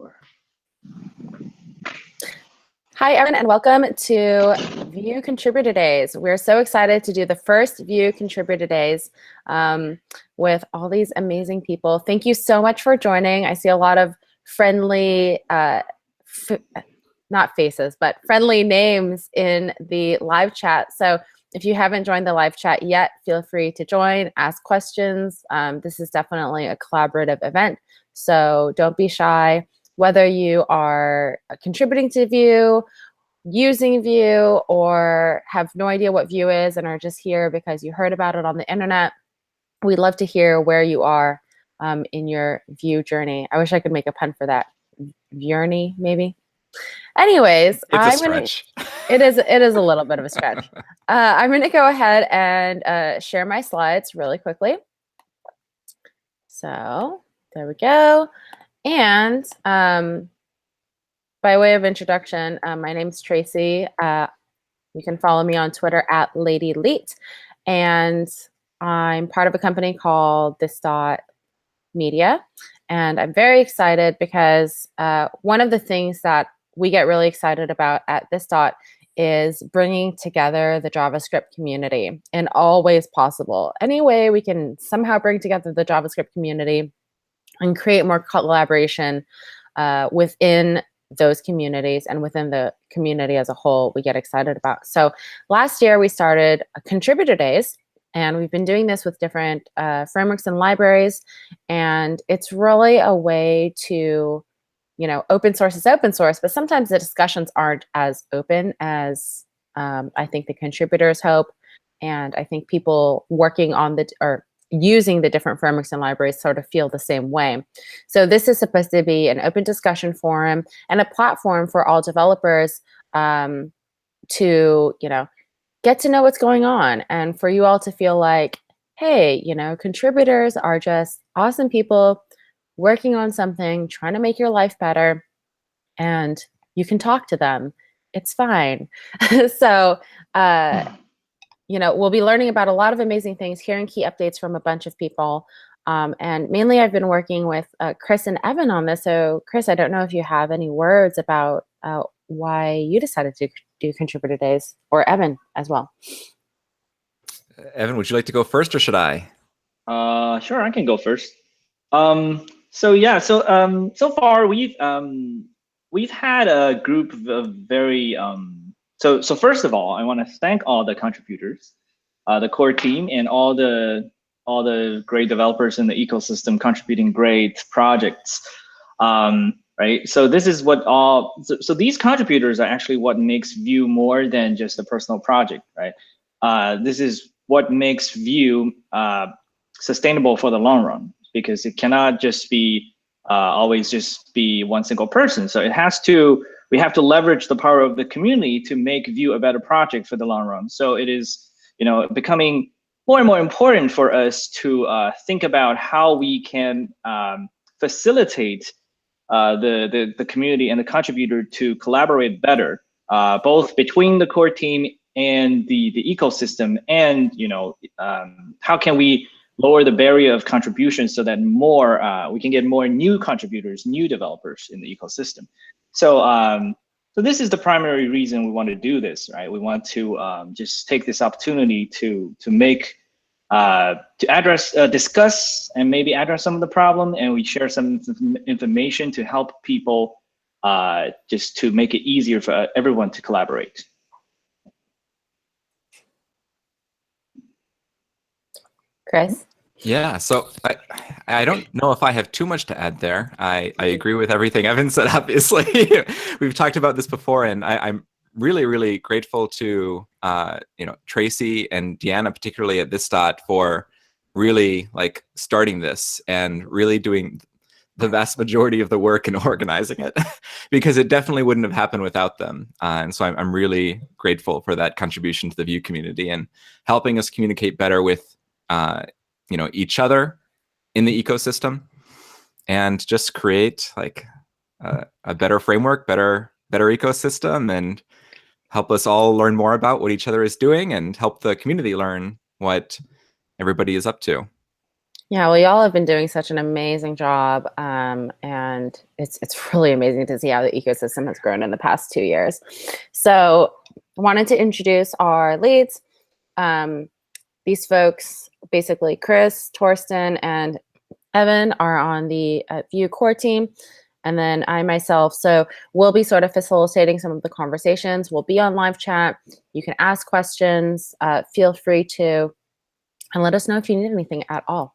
Core. Hi, everyone, and welcome to Vue Contributor Days. We're so excited to do the first Vue Contributor Days with all these amazing people. Thank you so much for joining. I see a lot of friendly, not faces, but friendly names in the live chat. So if you haven't joined the live chat yet, feel free to join, ask questions. This is definitely a collaborative event, so don't be shy. Whether you are contributing to Vue, using Vue, or have no idea what Vue is and are just here because you heard about it on the internet, we'd love to hear where you are in your Vue journey. I wish I could make a pun for that. Journey, maybe? Anyways, it's a stretch. It is a little bit of a stretch. I'm going to go ahead and share my slides really quickly. So there we go. And by way of introduction, my name's Tracy. You can follow me on Twitter at LadyLeet. And I'm part of a company called This.Media. And I'm very excited because one of the things that we get really excited about at This Dot is bringing together the JavaScript community in all ways possible. Any way we can somehow bring together the JavaScript community and create more collaboration within those communities and within the community as a whole, we get excited about. So last year we started Contributor Days, and we've been doing this with different frameworks and libraries, and it's really a way to, you know, open source is open source, but sometimes the discussions aren't as open as I think the contributors hope, and I think people working on or using the different frameworks and libraries sort of feel the same way. So this is supposed to be an open discussion forum and a platform for all developers to, you know, get to know what's going on, and for you all to feel like, hey, you know, contributors are just awesome people working on something, trying to make your life better, and you can talk to them. It's fine. So, you know, we'll be learning about a lot of amazing things, hearing key updates from a bunch of people. And mainly I've been working with Chris and Evan on this. So Chris, I don't know if you have any words about why you decided to do Contributor Days, or Evan as well. Evan, would you like to go first, or should I? Sure, I can go first. So far we've had a group of very So first of all, I want to thank all the contributors, the core team, and all the great developers in the ecosystem contributing great projects. Right. So this is what so these contributors are actually what makes Vue more than just a personal project, right? This is what makes Vue sustainable for the long run, because it cannot just be always just be one single person. So we have to leverage the power of the community to make Vue a better project for the long run. So it is, you know, becoming more and more important for us to think about how we can facilitate the community and the contributor to collaborate better, both between the core team and the ecosystem, and, you know, how can we lower the barrier of contribution so that we can get more new contributors, new developers in the ecosystem. So so this is the primary reason we want to do this, right? We want to just take this opportunity to discuss and maybe address some of the problem, and we share some information to help people just to make it easier for everyone to collaborate. Chris? Yeah, so I don't know if I have too much to add there. I agree with everything Evan said, obviously. We've talked about this before, and I'm really, really grateful to you know, Tracy and Deanna, particularly at This Dot, for really like starting this and really doing the vast majority of the work and organizing it, because it definitely wouldn't have happened without them. And so I'm really grateful for that contribution to the Vue community and helping us communicate better with you know, each other in the ecosystem, and just create like a better framework, better ecosystem, and help us all learn more about what each other is doing, and help the community learn what everybody is up to. Yeah, well, y'all have been doing such an amazing job, and it's really amazing to see how the ecosystem has grown in the past 2 years. So I wanted to introduce our leads. These folks, basically Chris, Thorsten, and Evan are on the Vue core team, and then I myself. So we'll be sort of facilitating some of the conversations. We'll be on live chat. You can ask questions. Feel free to, and let us know if you need anything at all.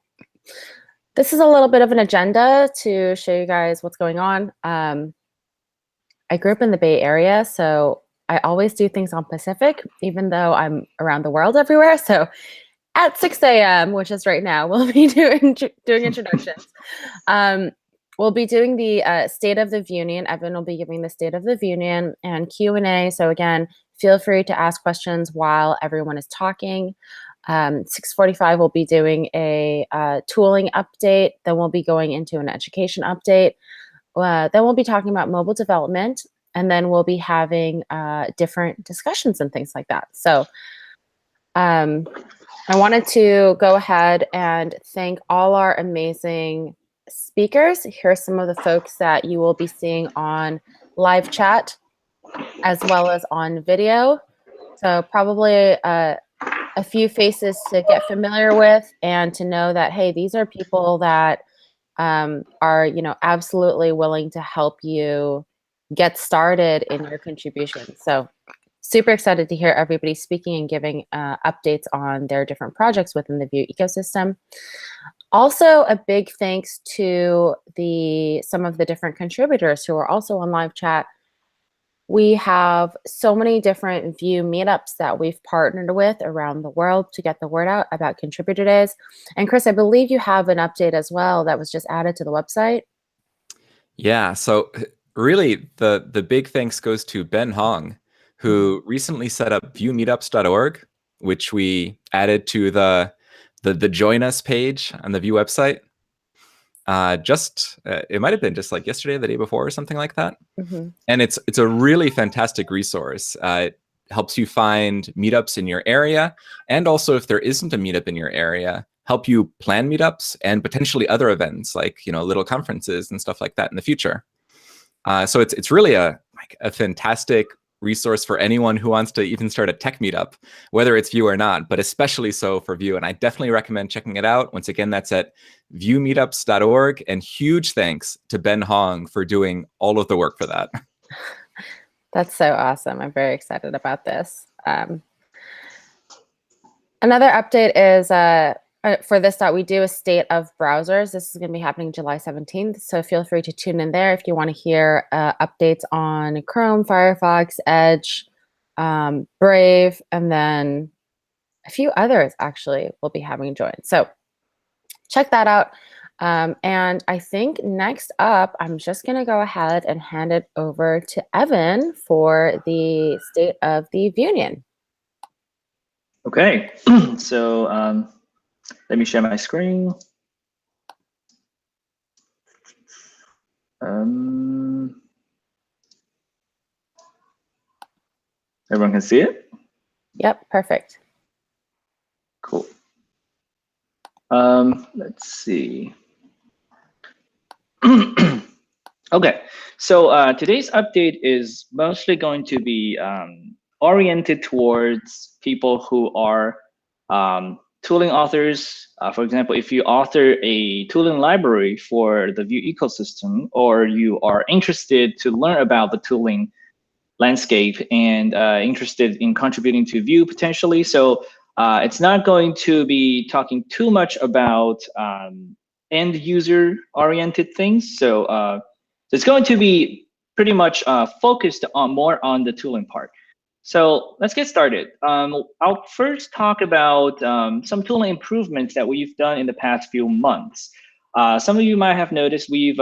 This is a little bit of an agenda to show you guys what's going on. I grew up in the Bay Area, so I always do things on Pacific, even though I'm around the world everywhere. So at 6 a.m., which is right now, we'll be doing introductions. We'll be doing the state of the Vuenion. Evan will be giving the state of the Vuenion and Q&A. So again, feel free to ask questions while everyone is talking. 6:45, we'll be doing a tooling update. Then we'll be going into an education update. Then we'll be talking about mobile development. And then we'll be having different discussions and things like that. So I wanted to go ahead and thank all our amazing speakers. Here are some of the folks that you will be seeing on live chat as well as on video. So probably a few faces to get familiar with and to know that, hey, these are people that are, absolutely willing to help you get started in your contribution. So super excited to hear everybody speaking and giving updates on their different projects within the Vue ecosystem. Also, a big thanks to some of the different contributors who are also on live chat. We have so many different Vue meetups that we've partnered with around the world to get the word out about Contributor Days. And Chris, I believe you have an update as well that was just added to the website. Yeah, so really the big thanks goes to Ben Hong, who recently set up vuemeetups.org, which we added to the join us page on the Vue website. It might have been just like yesterday, the day before, or something like that. Mm-hmm. And it's a really fantastic resource. It helps you find meetups in your area, and also if there isn't a meetup in your area, help you plan meetups and potentially other events like little conferences and stuff like that in the future. So it's really a fantastic resource for anyone who wants to even start a tech meetup, whether it's Vue or not, but especially so for Vue. And I definitely recommend checking it out. Once again, that's at vuemeetups.org. And huge thanks to Ben Hong for doing all of the work for that. That's so awesome. I'm very excited about this. Another update is for this we do a state of browsers. This is going to be happening July 17th. So feel free to tune in there if you want to hear updates on Chrome, Firefox, Edge, Brave, and then a few others actually will be having joined. So check that out. And I think next up, I'm just going to go ahead and hand it over to Evan for the state of the Vuenion. Okay, so let me share my screen. Everyone can see it? Yep, perfect. Cool. Let's see. Okay, so today's update is mostly going to be oriented towards people who are tooling authors. For example, if you author a tooling library for the Vue ecosystem, or you are interested to learn about the tooling landscape and interested in contributing to Vue potentially. So it's not going to be talking too much about end user oriented things. So it's going to be pretty much focused on more on the tooling part. So let's get started. I'll first talk about some tooling improvements that we've done in the past few months. Some of you might have noticed we've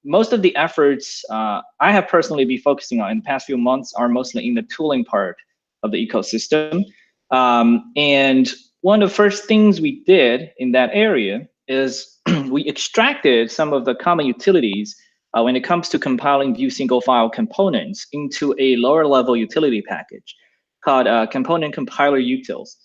most of the efforts I have personally been focusing on in the past few months are mostly in the tooling part of the ecosystem. And one of the first things we did in that area is we extracted some of the common utilities when it comes to compiling Vue single file components into a lower level utility package called component compiler utils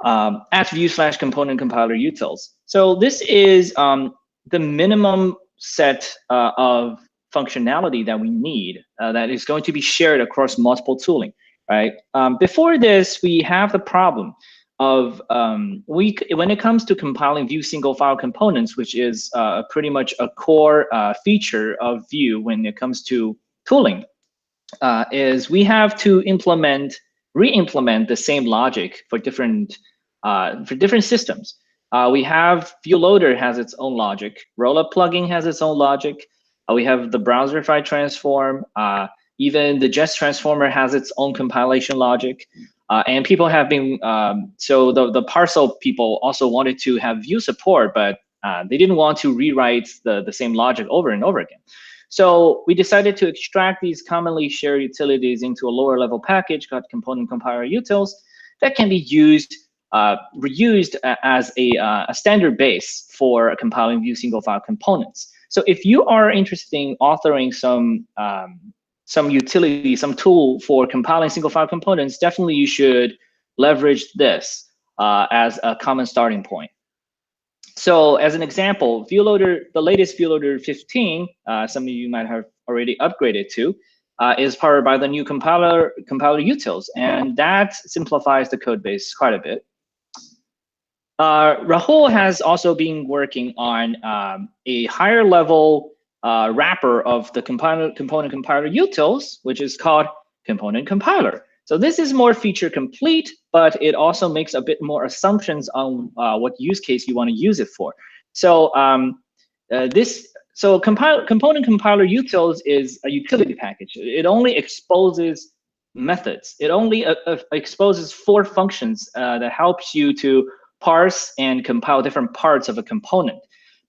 at Vue/component compiler utils. So this is the minimum set of functionality that we need that is going to be shared across multiple tooling, right? Before this, we have the problem of when it comes to compiling Vue single file components, which is pretty much a core feature of Vue when it comes to tooling, is we have to re-implement the same logic for different systems. We have Vue Loader has its own logic. Rollup plugin has its own logic. We have the Browserify transform. Even the Jest transformer has its own compilation logic. And people have been, so the Parsa people also wanted to have Vue support, but they didn't want to rewrite the same logic over and over again. So we decided to extract these commonly shared utilities into a lower level package called component compiler utils that can be used, reused as a standard base for compiling Vue single file components. So if you are interested in authoring some utility, some tool for compiling single file components, definitely you should leverage this as a common starting point. So as an example, Vue Loader, the latest Vue Loader 15, some of you might have already upgraded to, is powered by the new compiler utils, and that simplifies the code base quite a bit. Rahul has also been working on a higher level wrapper of the component compiler utils, which is called component compiler. So this is more feature complete, but it also makes a bit more assumptions on what use case you want to use it for. So component compiler utils is a utility package. It only exposes methods. It only exposes 4 functions that helps you to parse and compile different parts of a component.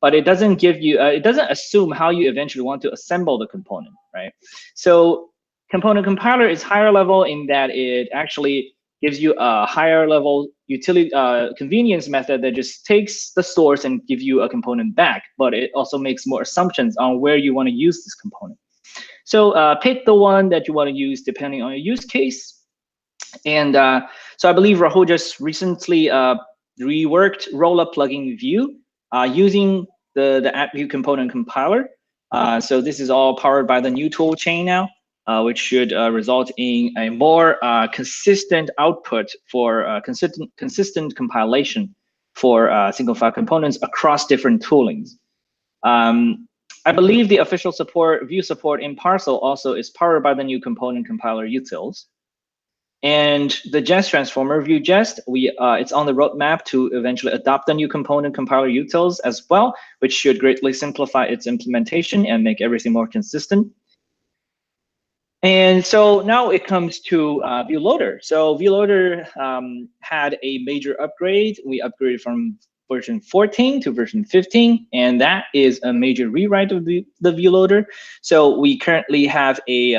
But it doesn't give you, it doesn't assume how you eventually want to assemble the component, right? So component compiler is higher level in that it actually gives you a higher level utility convenience method that just takes the source and give you a component back, but it also makes more assumptions on where you want to use this component. So pick the one that you want to use depending on your use case. And so I believe Rahul just recently reworked rollup plugin Vue using the @Vue component compiler. So this is all powered by the new toolchain now, which should result in a more consistent output for consistent compilation for single file components across different toolings. I believe the official Vue support in Parsa also is powered by the new component compiler utils. And the Jest transformer, Vue Jest, it's on the roadmap to eventually adopt the new component compiler utils as well, which should greatly simplify its implementation and make everything more consistent. And so now it comes to Vue Loader. So Vue Loader had a major upgrade. We upgraded from version 14 to version 15, and that is a major rewrite of the Vue Loader. So we currently have a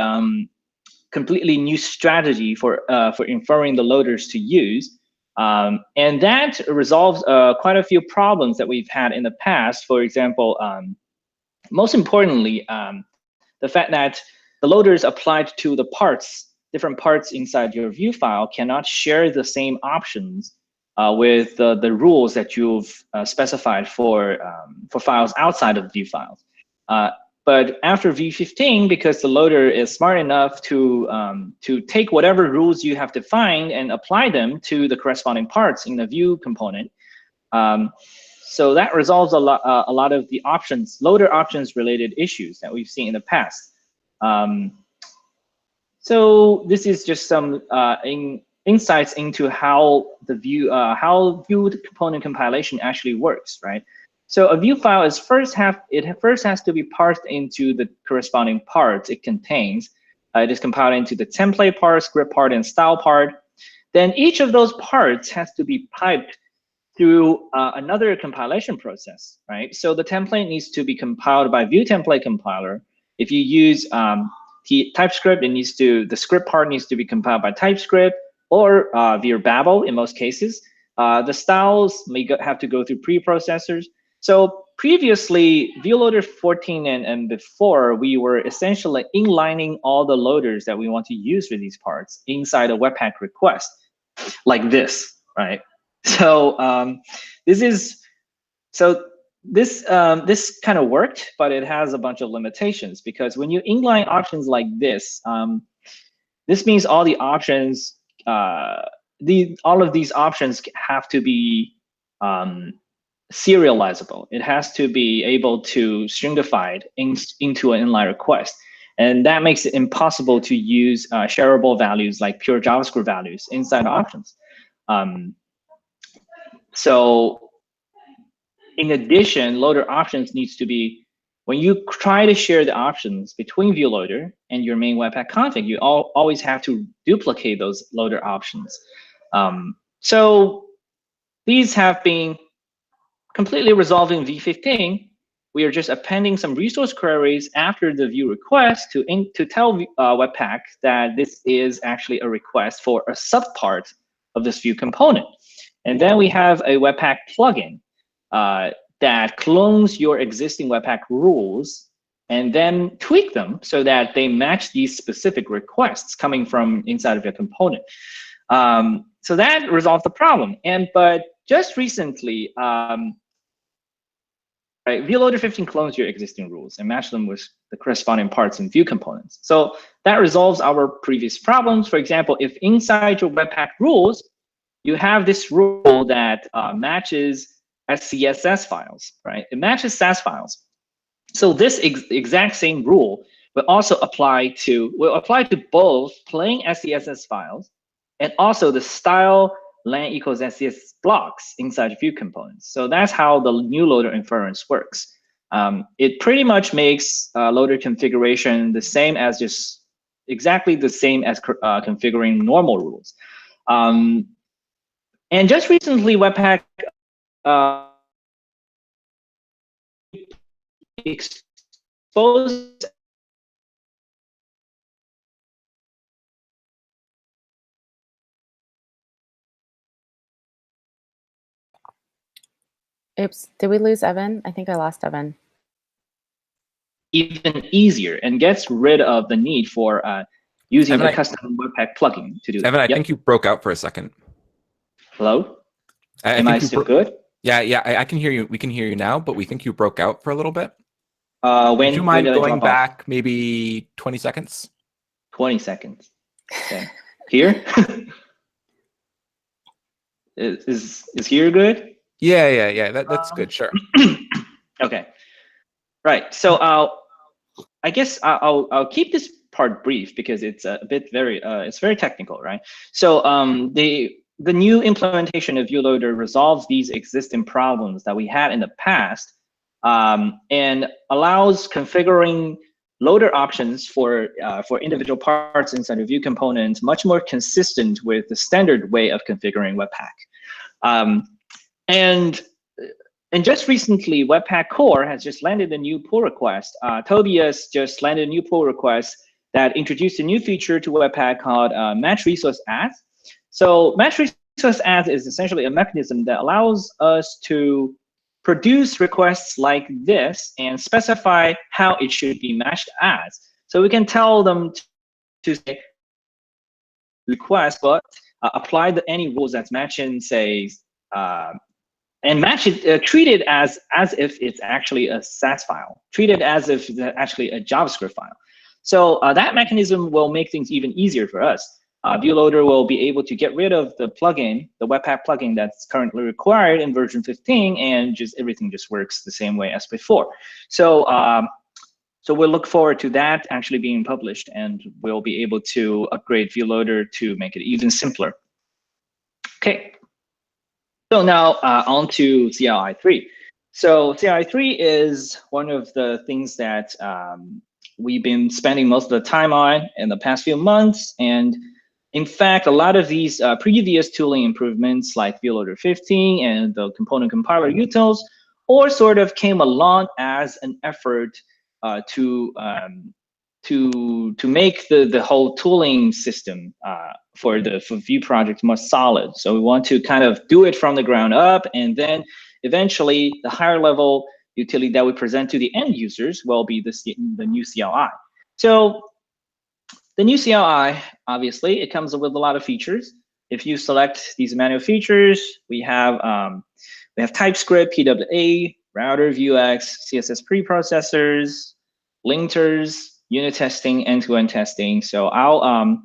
completely new strategy for inferring the loaders to use. And that resolves quite a few problems that we've had in the past. For example, most importantly, the fact that the loaders applied to the different parts inside your Vue file cannot share the same options with the rules that you've specified for files outside of Vue files. But after V15, because the loader is smart enough to take whatever rules you have defined and apply them to the corresponding parts in the Vue component, so that resolves a lot of the loader options related issues that we've seen in the past. So this is just some insights into how the Vue component compilation actually works, right? So a Vue file is first has to be parsed into the corresponding parts it contains. It is compiled into the template part, script part, and style part. Then each of those parts has to be piped through another compilation process, right? So the template needs to be compiled by Vue template compiler. If you use TypeScript, the script part needs to be compiled by TypeScript or via Babel in most cases. The styles may have to go through preprocessors. So previously, Vue Loader 14 and before, we were essentially inlining all the loaders that we want to use for these parts inside a Webpack request, like this, right? So this is So this kind of worked, but it has a bunch of limitations, because when you inline options like this, this means all the options, all of these options have to be serializable. It has to be able to stringified into an inline request. And that makes it impossible to use shareable values like pure JavaScript values inside options. So in addition, loader options needs to be, when you try to share the options between Vue Loader and your main Webpack config, you always have to duplicate those loader options. So these have been completely resolved in V15. We are just appending some resource queries after the Vue request to tell Webpack that this is actually a request for a subpart of this Vue component. And then we have a Webpack plugin that clones your existing Webpack rules and then tweak them so that they match these specific requests coming from inside of your component. So that resolves the problem. But just recently, Vue Loader 15 clones your existing rules and match them with the corresponding parts in Vue components. So that resolves our previous problems. For example, if inside your Webpack rules, you have this rule that matches SCSS files, right? It matches SAS files. So this exact same rule will also apply to both plain SCSS files and also the style len equals SCSS blocks inside Vue components. So that's how the new loader inference works. It pretty much makes loader configuration the same as exactly the same as configuring normal rules. And just recently, Webpack exposed Oops, did we lose Evan? I think I lost Evan. even easier and gets rid of the need for using Evan, the custom Webpack plugin to do that. Evan, I think you broke out for a second. Hello? Am I still good? Yeah, I can hear you. We can hear you now, but we think you broke out for a little bit. Would you mind going back maybe 20 seconds? 20 seconds. Okay. Here? is here good? Yeah. That's good. Sure. Okay. Right. So I guess I'll keep this part brief because it's a bit it's very technical, right? So the new implementation of Vue Loader resolves these existing problems that we had in the past, and allows configuring loader options for individual parts inside of Vue components much more consistent with the standard way of configuring Webpack. And just recently, Webpack Core has just landed a new pull request. Tobias just landed a new pull request that introduced a new feature to Webpack called Match Resource As. So Match Resource As is essentially a mechanism that allows us to produce requests like this and specify how it should be matched as. So we can tell them to say request, but apply any rules that's matching, say, and match it, treat it as if it's actually a SAS file, treat it as if it's actually a JavaScript file. So that mechanism will make things even easier for us. Vue Loader will be able to get rid of the plugin, the Webpack plugin that's currently required in version 15, and everything just works the same way as before. So so we'll look forward to that actually being published, and we'll be able to upgrade Vue Loader to make it even simpler. Okay. So now on to CLI 3. So CLI 3 is one of the things that we've been spending most of the time on in the past few months. And in fact, a lot of these previous tooling improvements like Vue Loader 15 and the component compiler Utils all sort of came along as an effort to make the whole tooling system for Vue project more solid. So we want to kind of do it from the ground up, and then eventually the higher level utility that we present to the end users will be the new CLI. So the new CLI, obviously, it comes with a lot of features. if you select these manual features, we have TypeScript, PWA, router, Vuex, CSS preprocessors, linters, unit testing, end-to-end testing. So I'll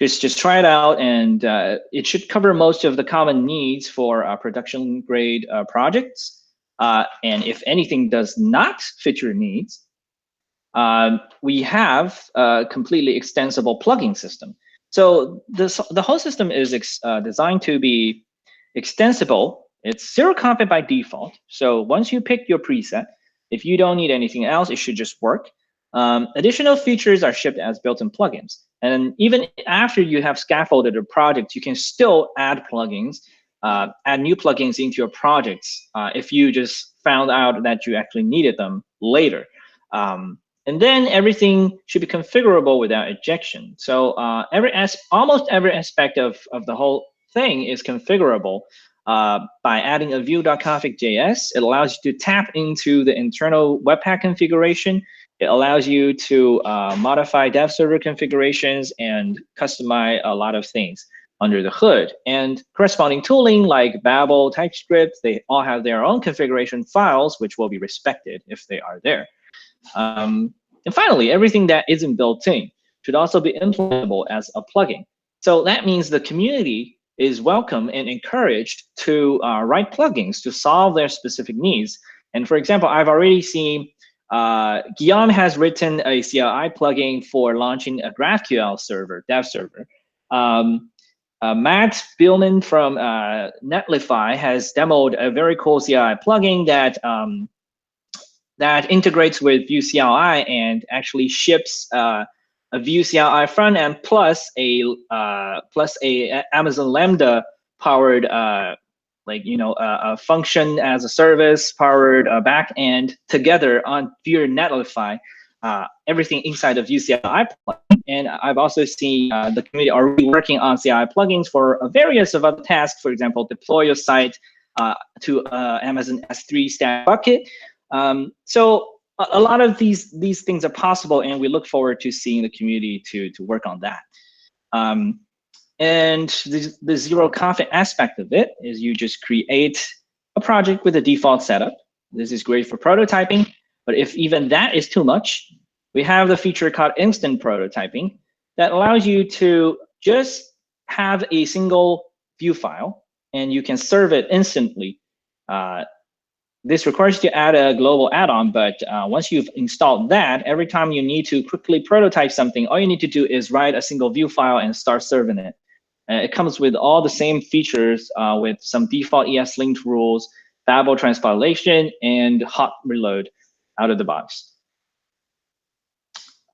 just try it out, and it should cover most of the common needs for production grade projects. And if anything does not fit your needs, we have a completely extensible plugin system. So the whole system is designed to be extensible. It's zero config by default. So once you pick your preset, if you don't need anything else, it should just work. Additional features are shipped as built-in plugins. And even after you have scaffolded a project, you can still add plugins, add new plugins into your projects if you just found out that you actually needed them later. And then everything should be configurable without ejection. So almost every aspect of the whole thing is configurable by adding a Vue.config.js. It allows you to tap into the internal Webpack configuration. It allows you to modify dev server configurations and customize a lot of things under the hood. And corresponding tooling like Babel, TypeScript, they all have their own configuration files, which will be respected if they are there. And finally, everything that isn't built in should also be implementable as a plugin. So that means the community is welcome and encouraged to write plugins to solve their specific needs. And for example, I've already seen Guillaume has written a CLI plugin for launching a GraphQL server, dev server. Matt Billman from Netlify has demoed a very cool CLI plugin that integrates with Vue CLI and actually ships a Vue CLI front end plus a Amazon Lambda powered a function as a service powered back end together on Vue Netlify, everything inside of Vue CLI plugin. And I've also seen the community already working on CLI plugins for various of other tasks. For example, deploy your site to Amazon S3 stack bucket. So a lot of these things are possible, and we look forward to seeing the community to work on that. And the zero config aspect of it is you just create a project with a default setup. This is great for prototyping, but if even that is too much, we have the feature called instant prototyping that allows you to just have a single Vue file, and you can serve it instantly. This requires you to add a global add-on, but once you've installed that, every time you need to quickly prototype something, all you need to do is write a single Vue file and start serving it. It comes with all the same features with some default ESLint rules, Babel transpilation, and hot reload out of the box.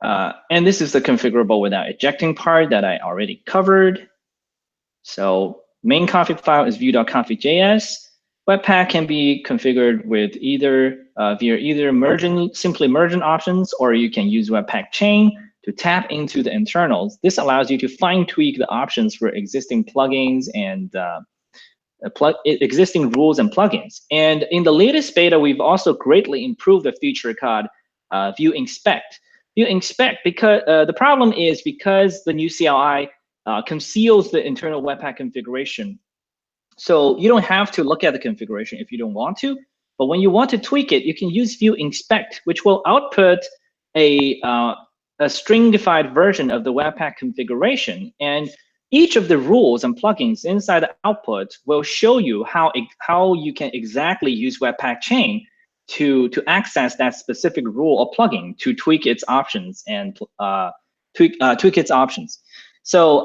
And this is the configurable without ejecting part that I already covered. So main config file is vue.config.js. Webpack can be configured with either via simply merging options, or you can use Webpack chain to tap into the internals. This allows you to fine tweak the options for existing plugins and existing rules and plugins. And in the latest beta, we've also greatly improved the feature called Vue Inspect. Vue Inspect, because the problem is because the new CLI conceals the internal Webpack configuration. So you don't have to look at the configuration if you don't want to, but when you want to tweak it, you can use Vue Inspect, which will output a stringified version of the Webpack configuration. And each of the rules and plugins inside the output will show you how you can exactly use Webpack chain to access that specific rule or plugin to tweak its options and tweak its options. So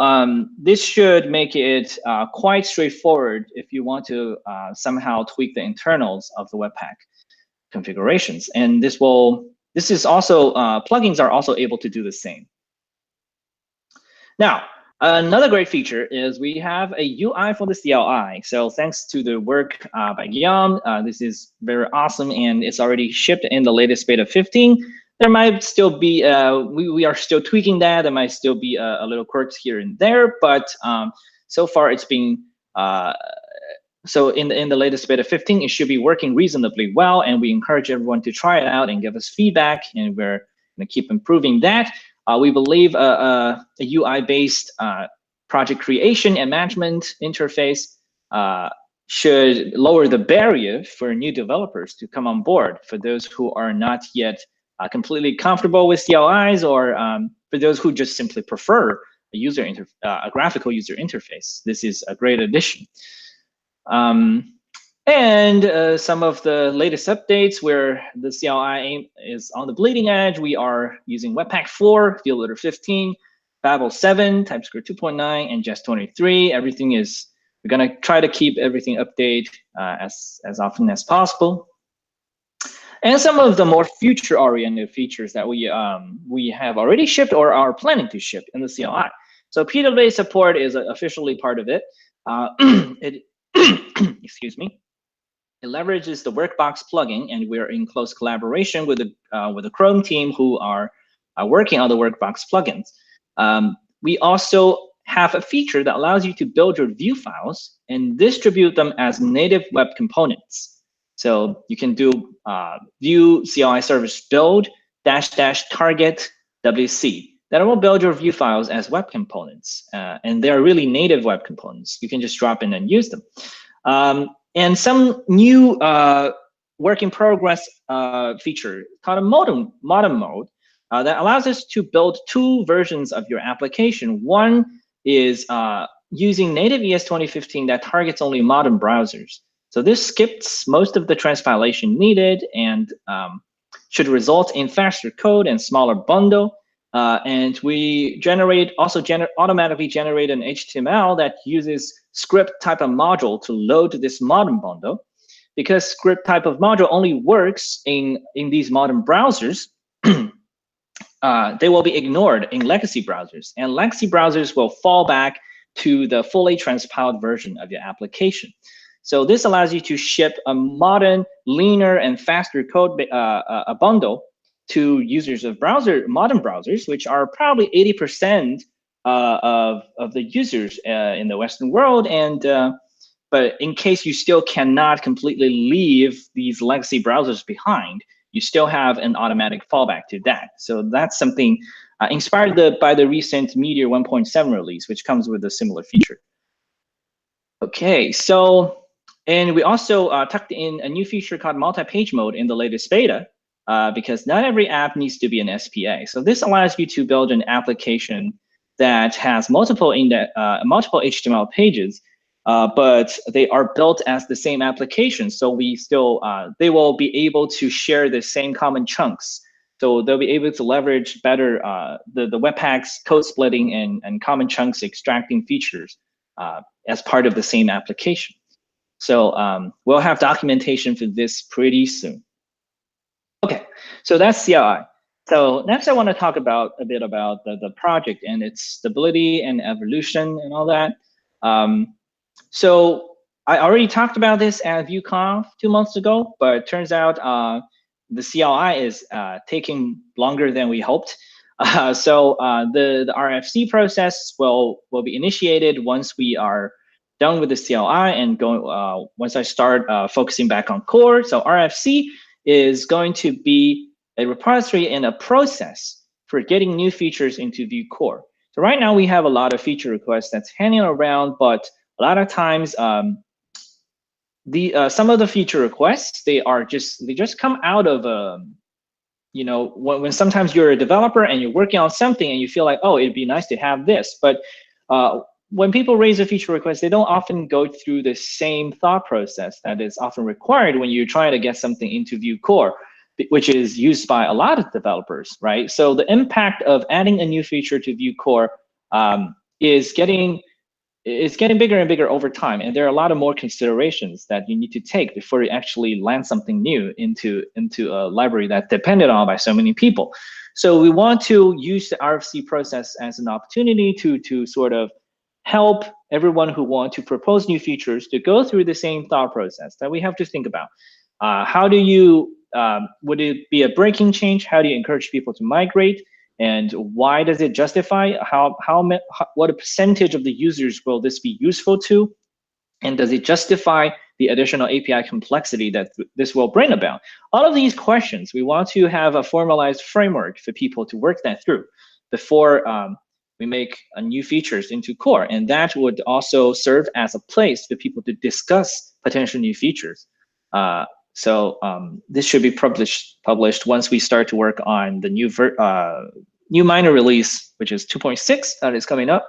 this should make it quite straightforward if you want to somehow tweak the internals of the Webpack configurations. And this is also, plugins are also able to do the same. Now, another great feature is we have a UI for the CLI. So thanks to the work by Guillaume, this is very awesome, and it's already shipped in the latest beta 15. There might still be, we are still tweaking that. There might still be a little quirks here and there, but so far it's been, so in the latest beta 15, it should be working reasonably well, and we encourage everyone to try it out and give us feedback, and we're gonna keep improving that. We believe a UI-based project creation and management interface should lower the barrier for new developers to come on board, for those who are not yet completely comfortable with CLIs, or for those who just simply prefer a graphical user interface. This is a great addition. And some of the latest updates where the CLI is on the bleeding edge, we are using Webpack 4, Field Loader 15, Babel 7, TypeScript 2.9, and Jest 23. Everything is, we're gonna try to keep everything updated as often as possible. And some of the more future-oriented features that we have already shipped or are planning to ship in the CLI. So PWA support is officially part of it. Excuse me. It leverages the Workbox plugin, and we're in close collaboration with the Chrome team who are working on the Workbox plugins. We also have a feature that allows you to build your Vue files and distribute them as native web components. So you can do Vue CLI service build --target WC. That will build your Vue files as web components, and they're really native web components. You can just drop in and use them. And some new work in progress feature called a modern mode that allows us to build two versions of your application. One is using native ES 2015 that targets only modern browsers. So this skips most of the transpilation needed and should result in faster code and smaller bundle. And we automatically generate an HTML that uses script type of module to load this modern bundle. Because script type of module only works in these modern browsers, they will be ignored in legacy browsers. And legacy browsers will fall back to the fully transpiled version of your application. So this allows you to ship a modern, leaner, and faster code a bundle to users of modern browsers, which are probably 80% of the users in the Western world. And but in case you still cannot completely leave these legacy browsers behind, you still have an automatic fallback to that. So that's something inspired by the recent Meteor 1.7 release, which comes with a similar feature. Okay, so, and we also tucked in a new feature called MultiPage Mode in the latest beta, because not every app needs to be an SPA. So this allows you to build an application that has multiple HTML pages, but they are built as the same application. So we still, they will be able to share the same common chunks. So they'll be able to leverage better the Webpack's code splitting and common chunks extracting features as part of the same application. So we'll have documentation for this pretty soon. Okay, so that's CLI. So next I want to talk about a bit about the project and its stability and evolution and all that. So I already talked about this at VueConf 2 months ago, but it turns out the CLI is taking longer than we hoped. So the RFC process will be initiated once we are done with the CLI and once I start focusing back on core. So RFC is going to be a repository and a process for getting new features into Vue Core. So right now we have a lot of feature requests that's hanging around, but a lot of times some of the feature requests, they just come out of you know, when sometimes you're a developer and you're working on something and you feel like, oh, it'd be nice to have this. But when people raise a feature request, they don't often go through the same thought process that is often required when you're trying to get something into Vue Core, which is used by a lot of developers, right? So the impact of adding a new feature to Vue Core is getting bigger and bigger over time. And there are a lot of more considerations that you need to take before you actually land something new into a library that's depended on by so many people. So we want to use the RFC process as an opportunity to sort of help everyone who want to propose new features to go through the same thought process that we have to think about. How do you, would it be a breaking change? How do you encourage people to migrate? And why does it justify? What a percentage of the users will this be useful to? And does it justify the additional API complexity that this will bring about? All of these questions, we want to have a formalized framework for people to work that through before we make new features into core, and that would also serve as a place for people to discuss potential new features. So this should be published once we start to work on the new minor release, which is 2.6 that is coming up,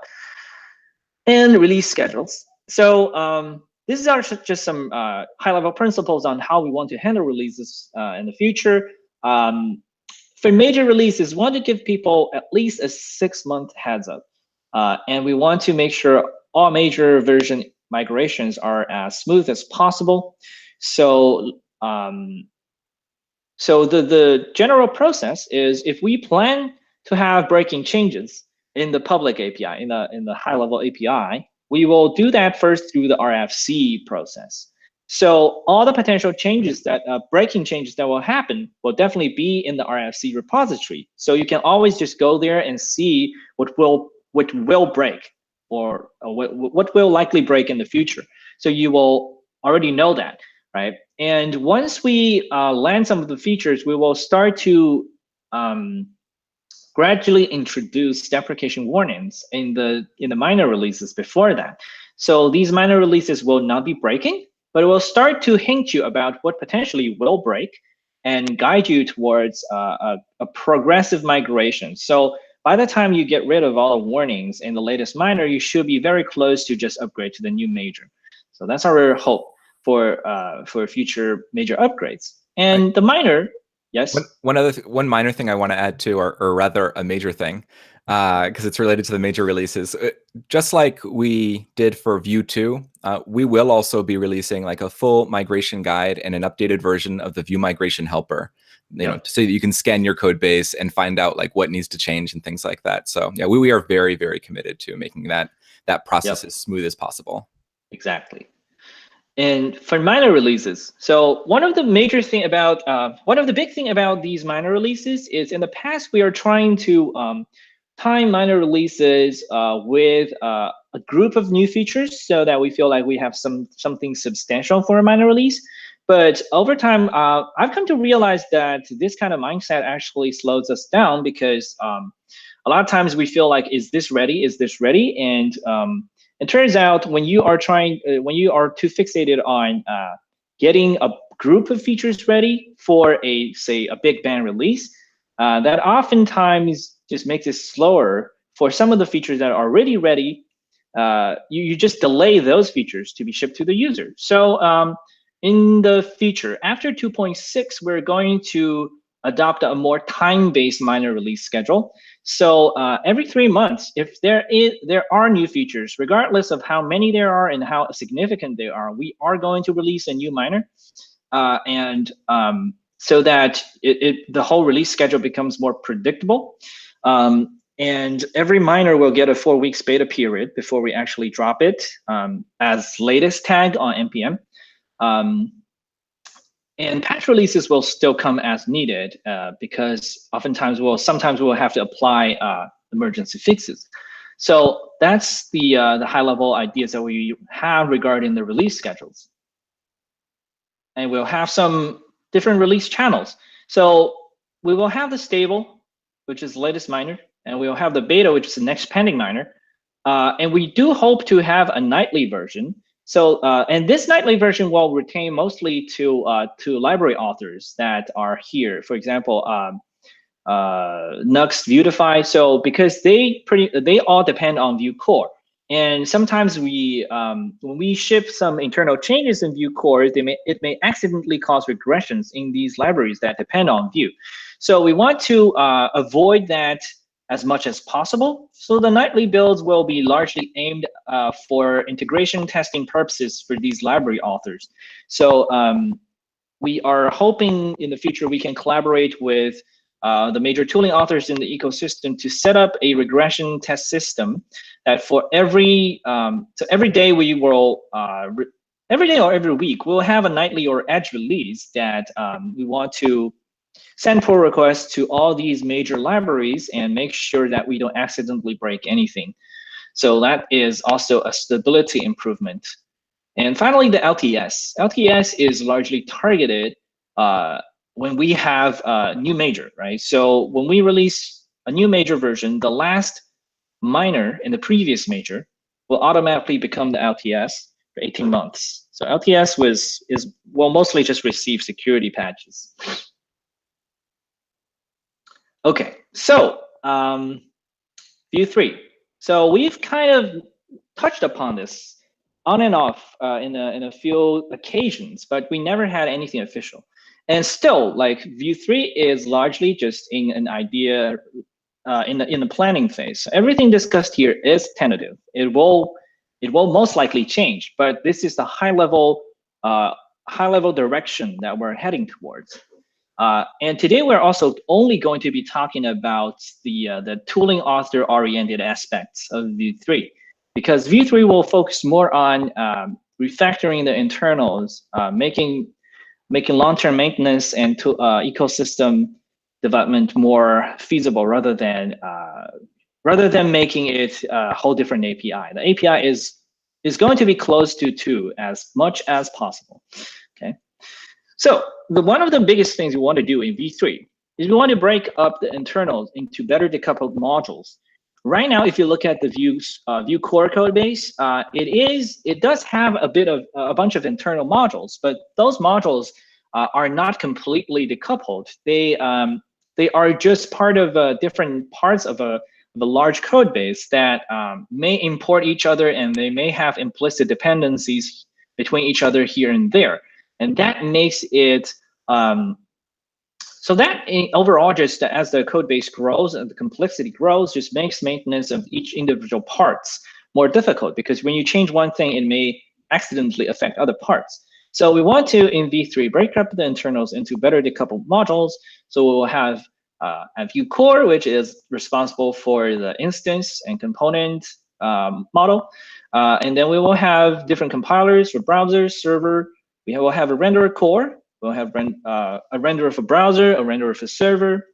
and release schedules. So these are just some high-level principles on how we want to handle releases in the future. For major releases, we want to give people at least a 6-month heads up. And we want to make sure all major version migrations are as smooth as possible. So, the general process is, if we plan to have breaking changes in the public API, in the high-level API, we will do that first through the RFC process. So all the potential changes that breaking changes that will happen will definitely be in the RFC repository. So you can always just go there and see what will break, or what will likely break in the future. So you will already know that, right? And once we land some of the features, we will start to gradually introduce deprecation warnings in the minor releases before that. So these minor releases will not be breaking, but it will start to hint you about what potentially will break and guide you towards a progressive migration. So by the time you get rid of all the warnings in the latest minor, you should be very close to just upgrade to the new major. So that's our hope for future major upgrades. And the minor, yes? One minor thing I want to add to, or rather a major thing, because it's related to the major releases. Just like we did for Vue 2, we will also be releasing like a full migration guide and an updated version of the Vue migration helper, you know, so that you can scan your code base and find out like what needs to change and things like that. So yeah, we are very, very committed to making that process as smooth as possible. Exactly. And for minor releases, so one of the big thing about these minor releases is, in the past we are trying to time minor releases with a group of new features, so that we feel like we have something substantial for a minor release. But over time, I've come to realize that this kind of mindset actually slows us down, because a lot of times we feel like, is this ready? Is this ready? And it turns out when you are too fixated on getting a group of features ready for say a big bang release, that oftentimes just makes it slower for some of the features that are already ready. You just delay those features to be shipped to the user. So in the future, after 2.6, we're going to adopt a more time-based minor release schedule. So every 3 months, if there are new features, regardless of how many there are and how significant they are, we are going to release a new minor, so that the whole release schedule becomes more predictable. And every minor will get a 4-week beta period before we actually drop it as latest tag on npm. And patch releases will still come as needed, because sometimes we'll have to apply emergency fixes. So that's the high-level ideas that we have regarding the release schedules. And we'll have some different release channels. So we will have the stable, which is the latest minor, and we'll have the beta, which is the next pending minor. And we do hope to have a nightly version. So and this nightly version will retain mostly to library authors that are here. For example, Nuxt, Beautify. So because they all depend on Vue Core, and sometimes when we ship some internal changes in Vue Core, it may accidentally cause regressions in these libraries that depend on Vue. So we want to avoid that as much as possible. So the nightly builds will be largely aimed for integration testing purposes for these library authors. So we are hoping in the future we can collaborate with the major tooling authors in the ecosystem to set up a regression test system that for every day we will every day or every week we'll have a nightly or edge release that we want to send pull requests to all these major libraries and make sure that we don't accidentally break anything. So that is also a stability improvement. And finally, the LTS. LTS is largely targeted when we have a new major, right? So when we release a new major version, the last minor in the previous major will automatically become the LTS for 18 months. So LTS will mostly just receive security patches. Okay, so Vue 3. So we've kind of touched upon this on and off in a few occasions, but we never had anything official. And still, like Vue 3 is largely just in an idea in the planning phase. Everything discussed here is tentative. It will most likely change, but this is the high level direction that we're heading towards. And today we're also only going to be talking about the tooling author oriented aspects of Vue 3, because Vue 3 will focus more on refactoring the internals, making long-term maintenance and ecosystem development more feasible rather than making it a whole different API. The API is going to be close to 2 as much as possible. Okay, so one of the biggest things we want to do in Vue 3 is we want to break up the internals into better decoupled modules. Right now, if you look at the Vue core code base, it does have a bunch of internal modules, but those modules are not completely decoupled. They are just part of different parts of a large code base that may import each other, and they may have implicit dependencies between each other here and there. And that makes it, so that overall, just as the code base grows and the complexity grows, just makes maintenance of each individual parts more difficult, because when you change one thing, it may accidentally affect other parts. So we want to, in V3, break up the internals into better decoupled modules. So we'll have a Vue core, which is responsible for the instance and component model. And then we will have different compilers for browsers, server. We will have a renderer core. We'll have a renderer for browser, a renderer for server.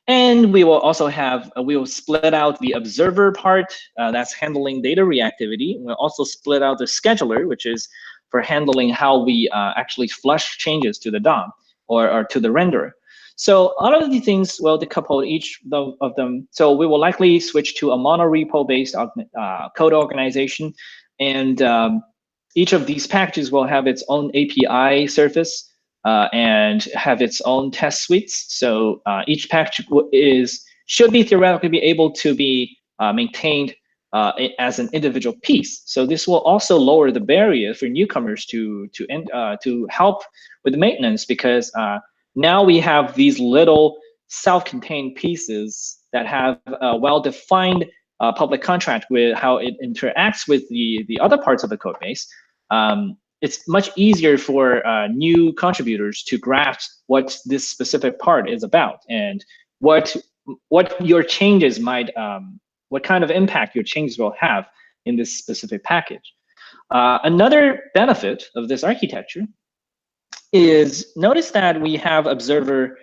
And we will also have, we will split out the observer part that's handling data reactivity. We'll also split out the scheduler, which is for handling how we actually flush changes to the DOM or to the renderer. So all of these things will decouple each of them. So we will likely switch to a monorepo-based code organization. And each of these packages will have its own API surface and have its own test suites. So each package should be theoretically be able to be maintained as an individual piece. So this will also lower the barrier for newcomers to help with maintenance, because now we have these little self-contained pieces that have a well-defined public contract with how it interacts with the other parts of the code base. It's much easier for new contributors to grasp what this specific part is about and what your changes might, what kind of impact your changes will have in this specific package. Another benefit of this architecture is, notice that we have observer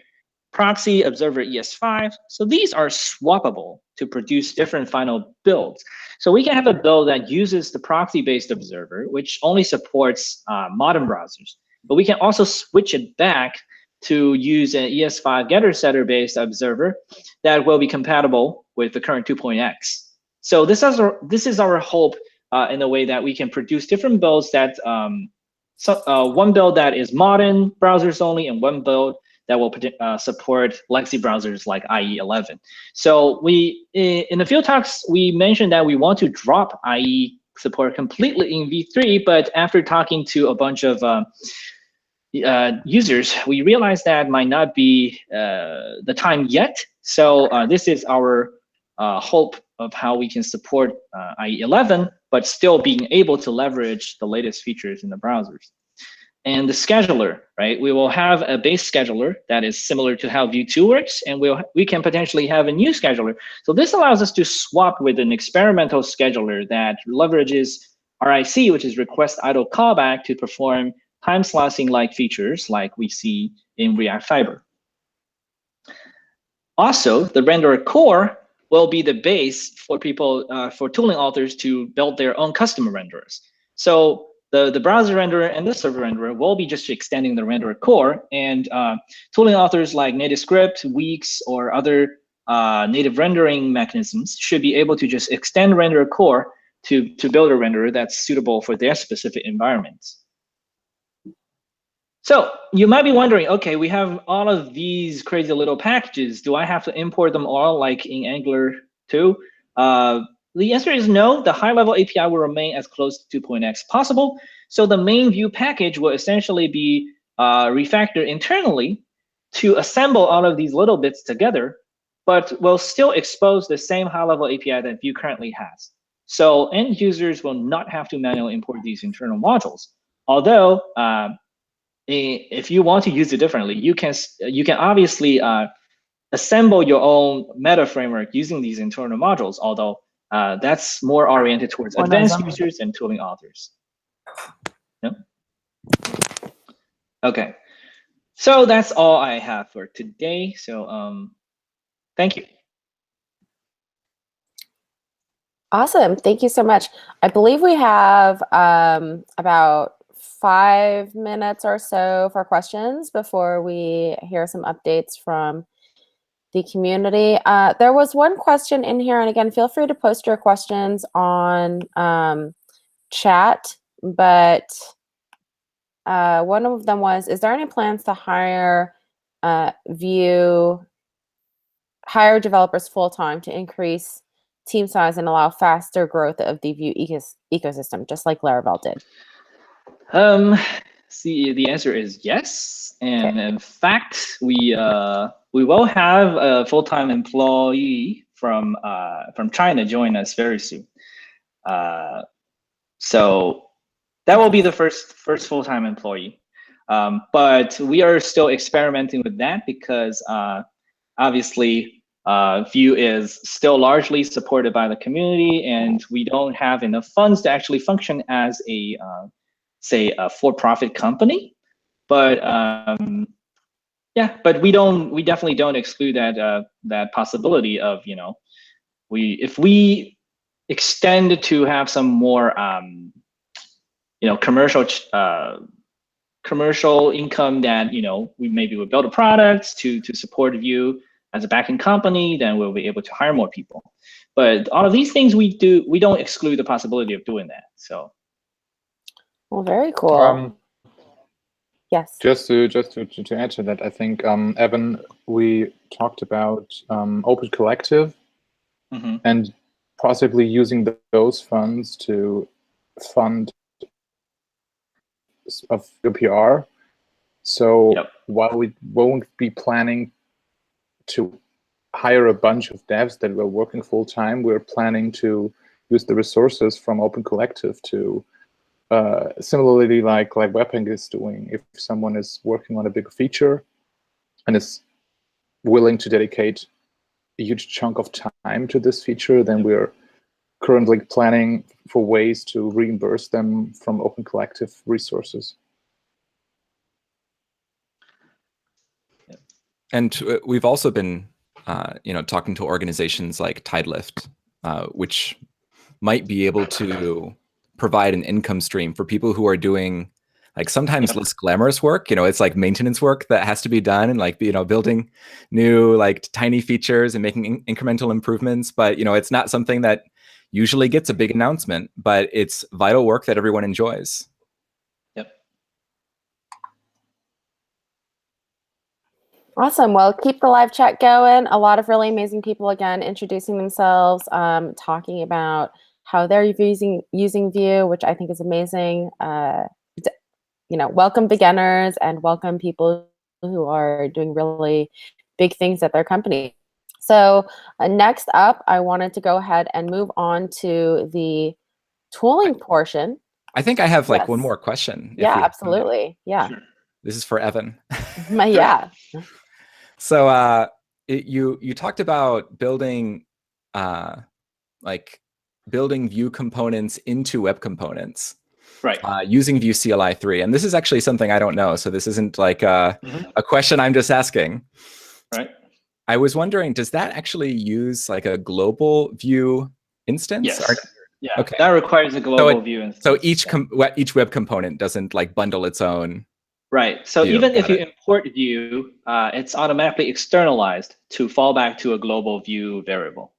proxy, observer ES5. So these are swappable to produce different final builds. So we can have a build that uses the proxy-based observer, which only supports modern browsers. But we can also switch it back to use an ES5 getter-setter-based observer that will be compatible with the current 2.x. So this is our hope in a way that we can produce different builds that, one build that is modern browsers only, and one build that will support legacy browsers like IE 11. So in the field talks, we mentioned that we want to drop IE support completely in V3, but after talking to a bunch of users, we realized that might not be the time yet. So this is our hope of how we can support IE 11, but still being able to leverage the latest features in the browsers. And the scheduler, right? We will have a base scheduler that is similar to how Vue 2 works, and we can potentially have a new scheduler. So this allows us to swap with an experimental scheduler that leverages RIC, which is request idle callback, to perform time slicing like features like we see in React Fiber. Also, the renderer core will be the base for people, for tooling authors to build their own custom renderers. So the browser renderer and the server renderer will be just extending the renderer core, and tooling authors like NativeScript, Weeks, or other native rendering mechanisms should be able to just extend render core to build a renderer that's suitable for their specific environments. So you might be wondering, okay, we have all of these crazy little packages. Do I have to import them all like in Angular 2? The answer is no. The high-level API will remain as close to 2.x possible. So the main Vue package will essentially be refactored internally to assemble all of these little bits together, but will still expose the same high-level API that Vue currently has. So end users will not have to manually import these internal modules. Although, if you want to use it differently, you can obviously assemble your own meta framework using these internal modules, although that's more oriented towards advanced users and tooling authors. No? Okay. So that's all I have for today. So thank you. Awesome. Thank you so much. I believe we have about 5 minutes or so for questions before we hear some updates from the community. There was one question in here, and again, feel free to post your questions on chat, but one of them was, is there any plans to hire developers full-time to increase team size and allow faster growth of the Vue ecosystem, just like Laravel did? See, the answer is yes, and okay. In fact, we will have a full-time employee from China join us very soon. So that will be the first full-time employee. But we are still experimenting with that because obviously Vue is still largely supported by the community, and we don't have enough funds to actually function as a say a for-profit company. But yeah, but we definitely don't exclude that possibility of, you know, if we extend to have some more you know, commercial income that, you know, we would build a product to support Vue as a backing company, then we'll be able to hire more people. But all of these things we don't exclude the possibility of doing that. So. Well, very cool. Yes. Just to add to that, I think Evan, we talked about Open Collective and possibly using those funds to fund of the PR. So while we won't be planning to hire a bunch of devs that were working full time, we're planning to use the resources from Open Collective to similarly like Webpack is doing. If someone is working on a big feature and is willing to dedicate a huge chunk of time to this feature, then we're currently planning for ways to reimburse them from Open Collective resources. And we've also been, you know, talking to organizations like Tidelift, which might be able to provide an income stream for people who are doing like sometimes less glamorous work. You know, it's like maintenance work that has to be done, and like, you know, building new like tiny features and making incremental improvements. But, you know, it's not something that usually gets a big announcement, but it's vital work that everyone enjoys. Yep. Awesome. Well, keep the live chat going. A lot of really amazing people, again, introducing themselves, talking about how they're using Vue, which I think is amazing. You know, welcome beginners and welcome people who are doing really big things at their company. So next up, I wanted to go ahead and move on to the tooling portion. I think I have like one more question. Yeah, absolutely. Yeah. Sure. This is for Evan. Yeah. So you talked about building building Vue components into web components, right? Using Vue CLI 3, and this is actually something I don't know. So this isn't like a question I'm just asking. Right. I was wondering, does that actually use like a global Vue instance? Yes. Yeah. Okay. That requires a global Vue instance. So each web component doesn't like bundle its own Right. So Vue, even if got you it. import Vue, it's automatically externalized to fall back to a global Vue variable.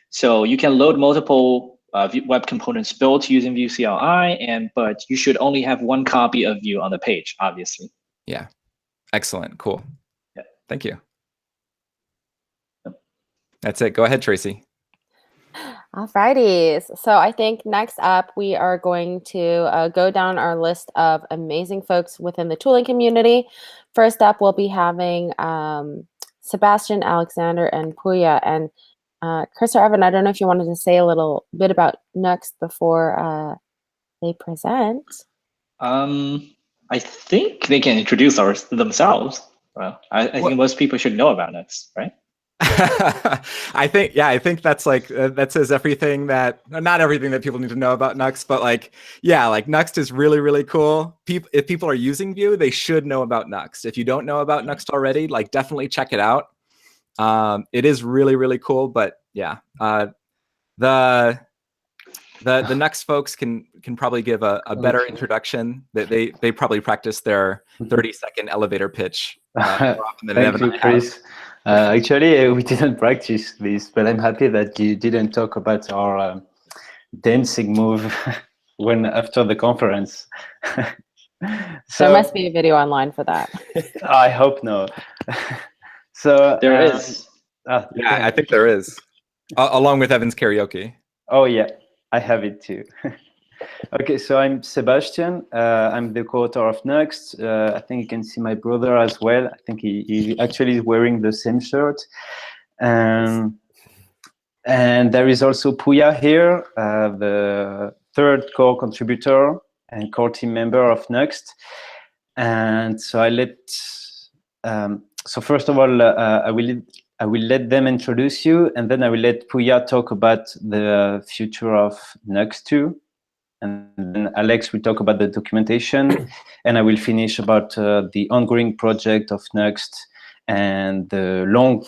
So you can load multiple web components built using Vue CLI, but you should only have one copy of Vue on the page, obviously. Yeah. Excellent. Cool. Yeah. Thank you. Yep. That's it. Go ahead, Tracy. Alrighty. So I think next up we are going to go down our list of amazing folks within the tooling community. First up, we'll be having Sebastien, Alexandre, and Pooya. And Chris or Evan, I don't know if you wanted to say a little bit about Nuxt before they present. I think they can introduce themselves. Well, I think most people should know about Nuxt, right? I think that's like that says everything that not everything that people need to know about Nuxt, but like Nuxt is really, really cool. If people are using Vue, they should know about Nuxt. If you don't know about Nuxt already, like definitely check it out. It is really, really cool. But yeah, the Nuxt folks can probably give a better introduction. That they probably practice their 30-second elevator pitch more often than Thank you, Chris. Actually, we didn't practice this, but I'm happy that you didn't talk about our dancing move after the conference. So there must be a video online for that. I hope no. So there is. Yeah, I think there is, along with Evan's karaoke. Oh yeah, I have it too. Okay, so I'm Sebastien. I'm the co-author of Nuxt. I think you can see my brother as well. I think he actually is wearing the same shirt. And there is also Pooya here, the third core contributor and core team member of Nuxt. And so so first of all, I will let them introduce you, and then I will let Pooya talk about the future of Nuxt 2. And then Alex will talk about the documentation, and I will finish about the ongoing project of Nuxt and the long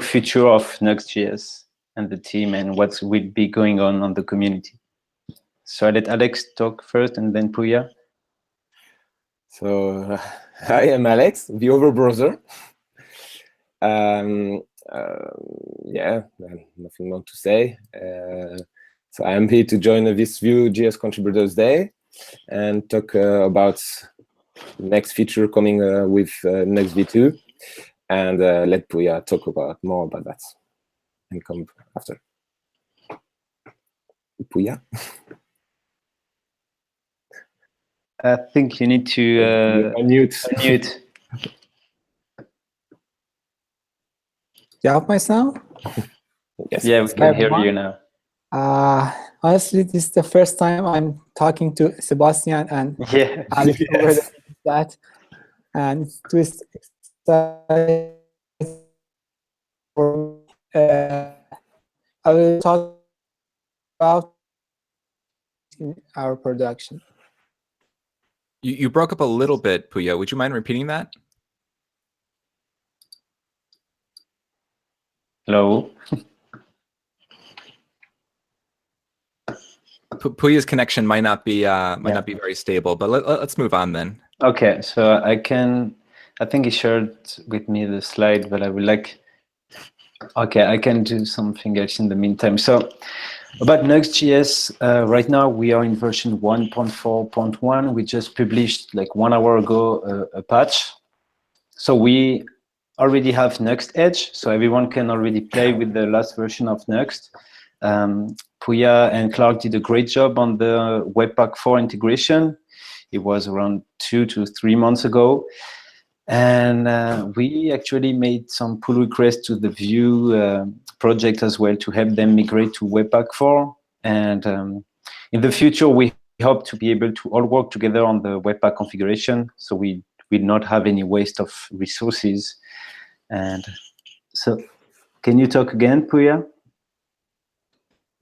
future of Nuxt.js and the team and what will be going on the community. So I let Alex talk first, and then Pooya. So I am Alex, the other brother. Yeah, nothing more to say. So I'm here to join this Vue.js Contributors Day and talk about the next feature coming with Nuxt v2, and let Pooya talk more about that and come after. Pooya? I think you need to unmute. Do you have my sound? Yes. Yeah, we can hear you now. Honestly, this is the first time I'm talking to Sebastien and Alex over that, and it's twist exciting for me. I will talk about in our production. You broke up a little bit, Pooya. Would you mind repeating that? Hello. Pooya's connection might not be very stable, but let's move on then. Okay, so I think he shared with me the slide, but I would like. Okay, I can do something else in the meantime. So about Nuxt.js, right now we are in version 1.4.1. We just published like 1 hour ago a patch. So we already have Nuxt Edge, so everyone can already play with the last version of Nuxt. Pooya and Clark did a great job on the Webpack 4 integration. It was around 2 to 3 months ago. And we actually made some pull requests to the Vue project as well to help them migrate to Webpack 4. And in the future, we hope to be able to all work together on the Webpack configuration, so we will not have any waste of resources. And so, can you talk again, Pooya?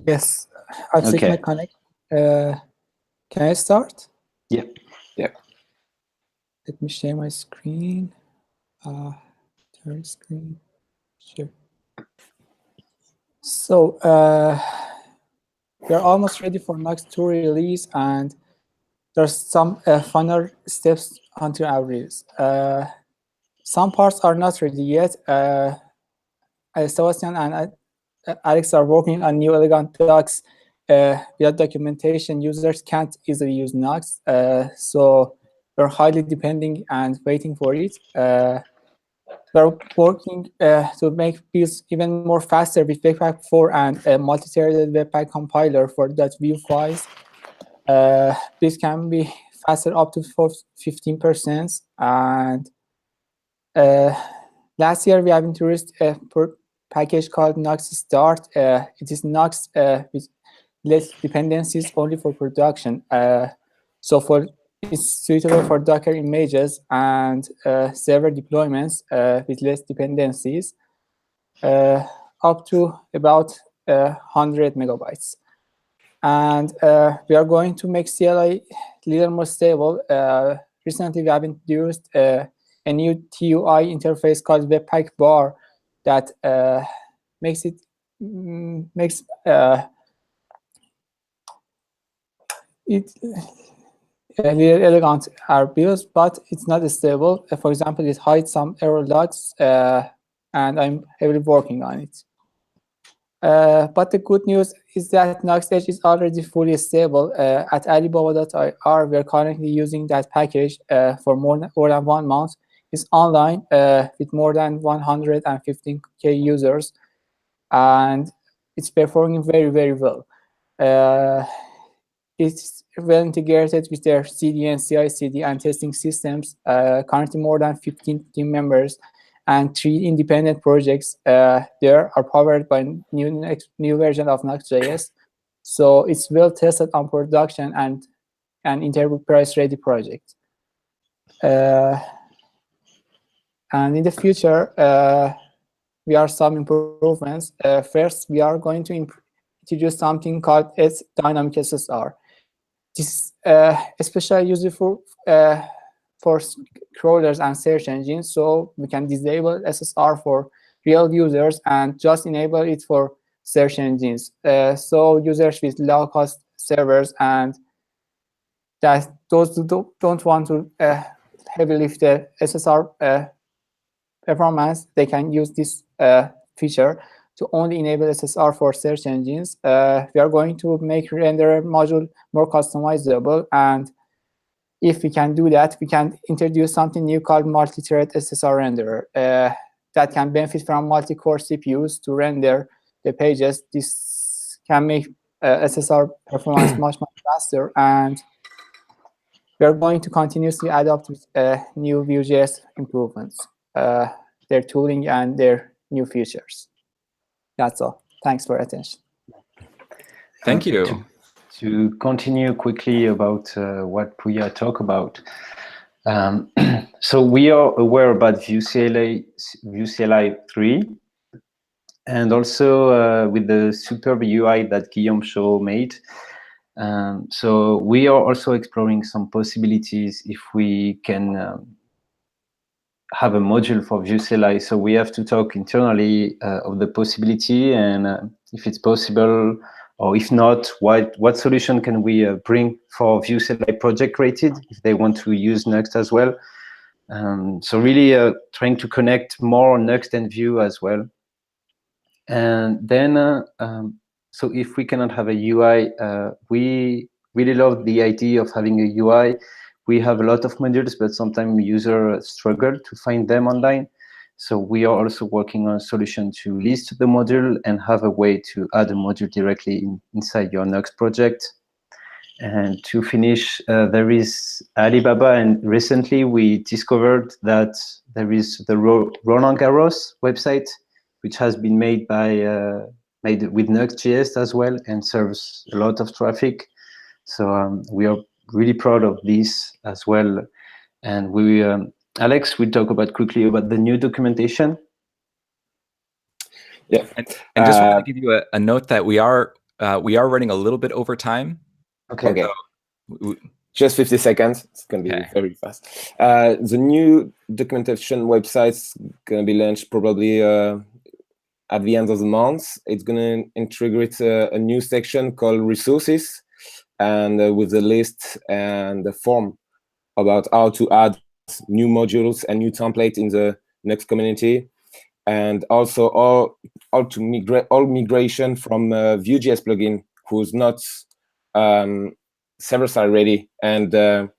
Yes, I'll take my connect. Can I start? Yeah. Let me share my screen. Third screen. Sure. So we're almost ready for Nuxt 2 release, and there's some final steps until our release. Some parts are not ready yet. Sebastien and Alex are working on new elegant docs. Without documentation, users can't easily use Nuxt. So we're highly depending and waiting for it. We're working to make builds even more faster with Webpack 4 and a multi-threaded Webpack compiler for .vue files. This can be faster up to 15%. And last year, we have introduced a package called Nuxt Start. It is Nuxt with less dependencies only for production. So it's suitable for Docker images and server deployments with less dependencies, up to about 100 megabytes. And we are going to make CLI a little more stable. Recently, we have introduced a new TUI interface called Webpack Bar that makes it a little elegant our builds, but it's not stable. For example, it hides some error logs, and I'm heavily working on it. But the good news is that Nuxt Edge is already fully stable. At alibaba.ir, we are currently using that package for more than 1 month. It's online with more than 115K users, and it's performing very, very well. It's well integrated with their CDN, CI/CD, and testing systems. Currently, more than 15 team members and 3 independent projects there are powered by new version of Nuxt.js. So it's well tested on production and an enterprise-ready project. And in the future, we are some improvements. First, we are going to introduce something called dynamic SSR. This is especially useful for crawlers and search engines, so we can disable SSR for real users and just enable it for search engines. So users with low-cost servers and that those who don't want to heavily lift the SSR performance, they can use this feature to only enable SSR for search engines. We are going to make renderer module more customizable, and if we can do that, we can introduce something new called multi-thread SSR renderer that can benefit from multi-core CPUs to render the pages. This can make SSR performance much faster, and we are going to continuously adopt with new Vue.js improvements, their tooling and their new features. That's all. Thanks for attention. Thank you. To continue quickly about what Pooya talked about. So we are aware about Vue CLI 3, and also with the superb UI that Guillaume Shaw made. So we are also exploring some possibilities if we can have a module for Vue CLI. So we have to talk internally of the possibility, and if it's possible, or if not, what solution can we bring for Vue CLI project created if they want to use Nuxt as well. So really trying to connect more Nuxt and Vue as well. And then, so if we cannot have a UI, we really love the idea of having a UI. We have a lot of modules, but sometimes users struggle to find them online. So we are also working on a solution to list the module and have a way to add a module directly inside your Nuxt project. And to finish, there is Alibaba, and recently we discovered that there is the Roland Garros website, which has been made with Nuxt.js as well and serves a lot of traffic. So we are really proud of this as well. And we, Alex, will talk quickly about the new documentation. Yeah, and just want to give you a note that we are running a little bit over time. Okay. So, just 50 seconds. It's going to be very fast. The new documentation website's going to be launched probably at the end of the month. It's going to integrate a new section called resources. and with the list and the form about how to add new modules and new template in the Nuxt community, and also all to migrate all migration from Vue.js plugin who's not server-side ready, and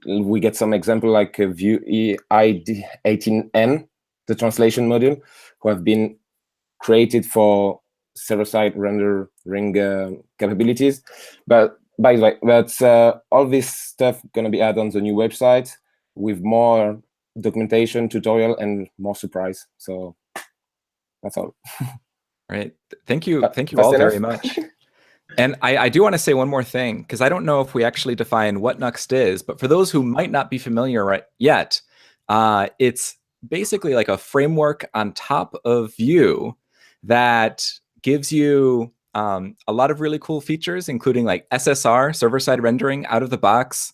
we get some example like Vue ID 18N, the translation module, who have been created for server-side rendering capabilities. But by the way, all this stuff gonna be added on the new website with more documentation, tutorial, and more surprise. So that's all. Right. Thank you all very much. And I do want to say one more thing, because I don't know if we actually define what Nuxt is, but for those who might not be familiar yet, it's basically like a framework on top of Vue that gives you a lot of really cool features, including like SSR, server-side rendering out of the box,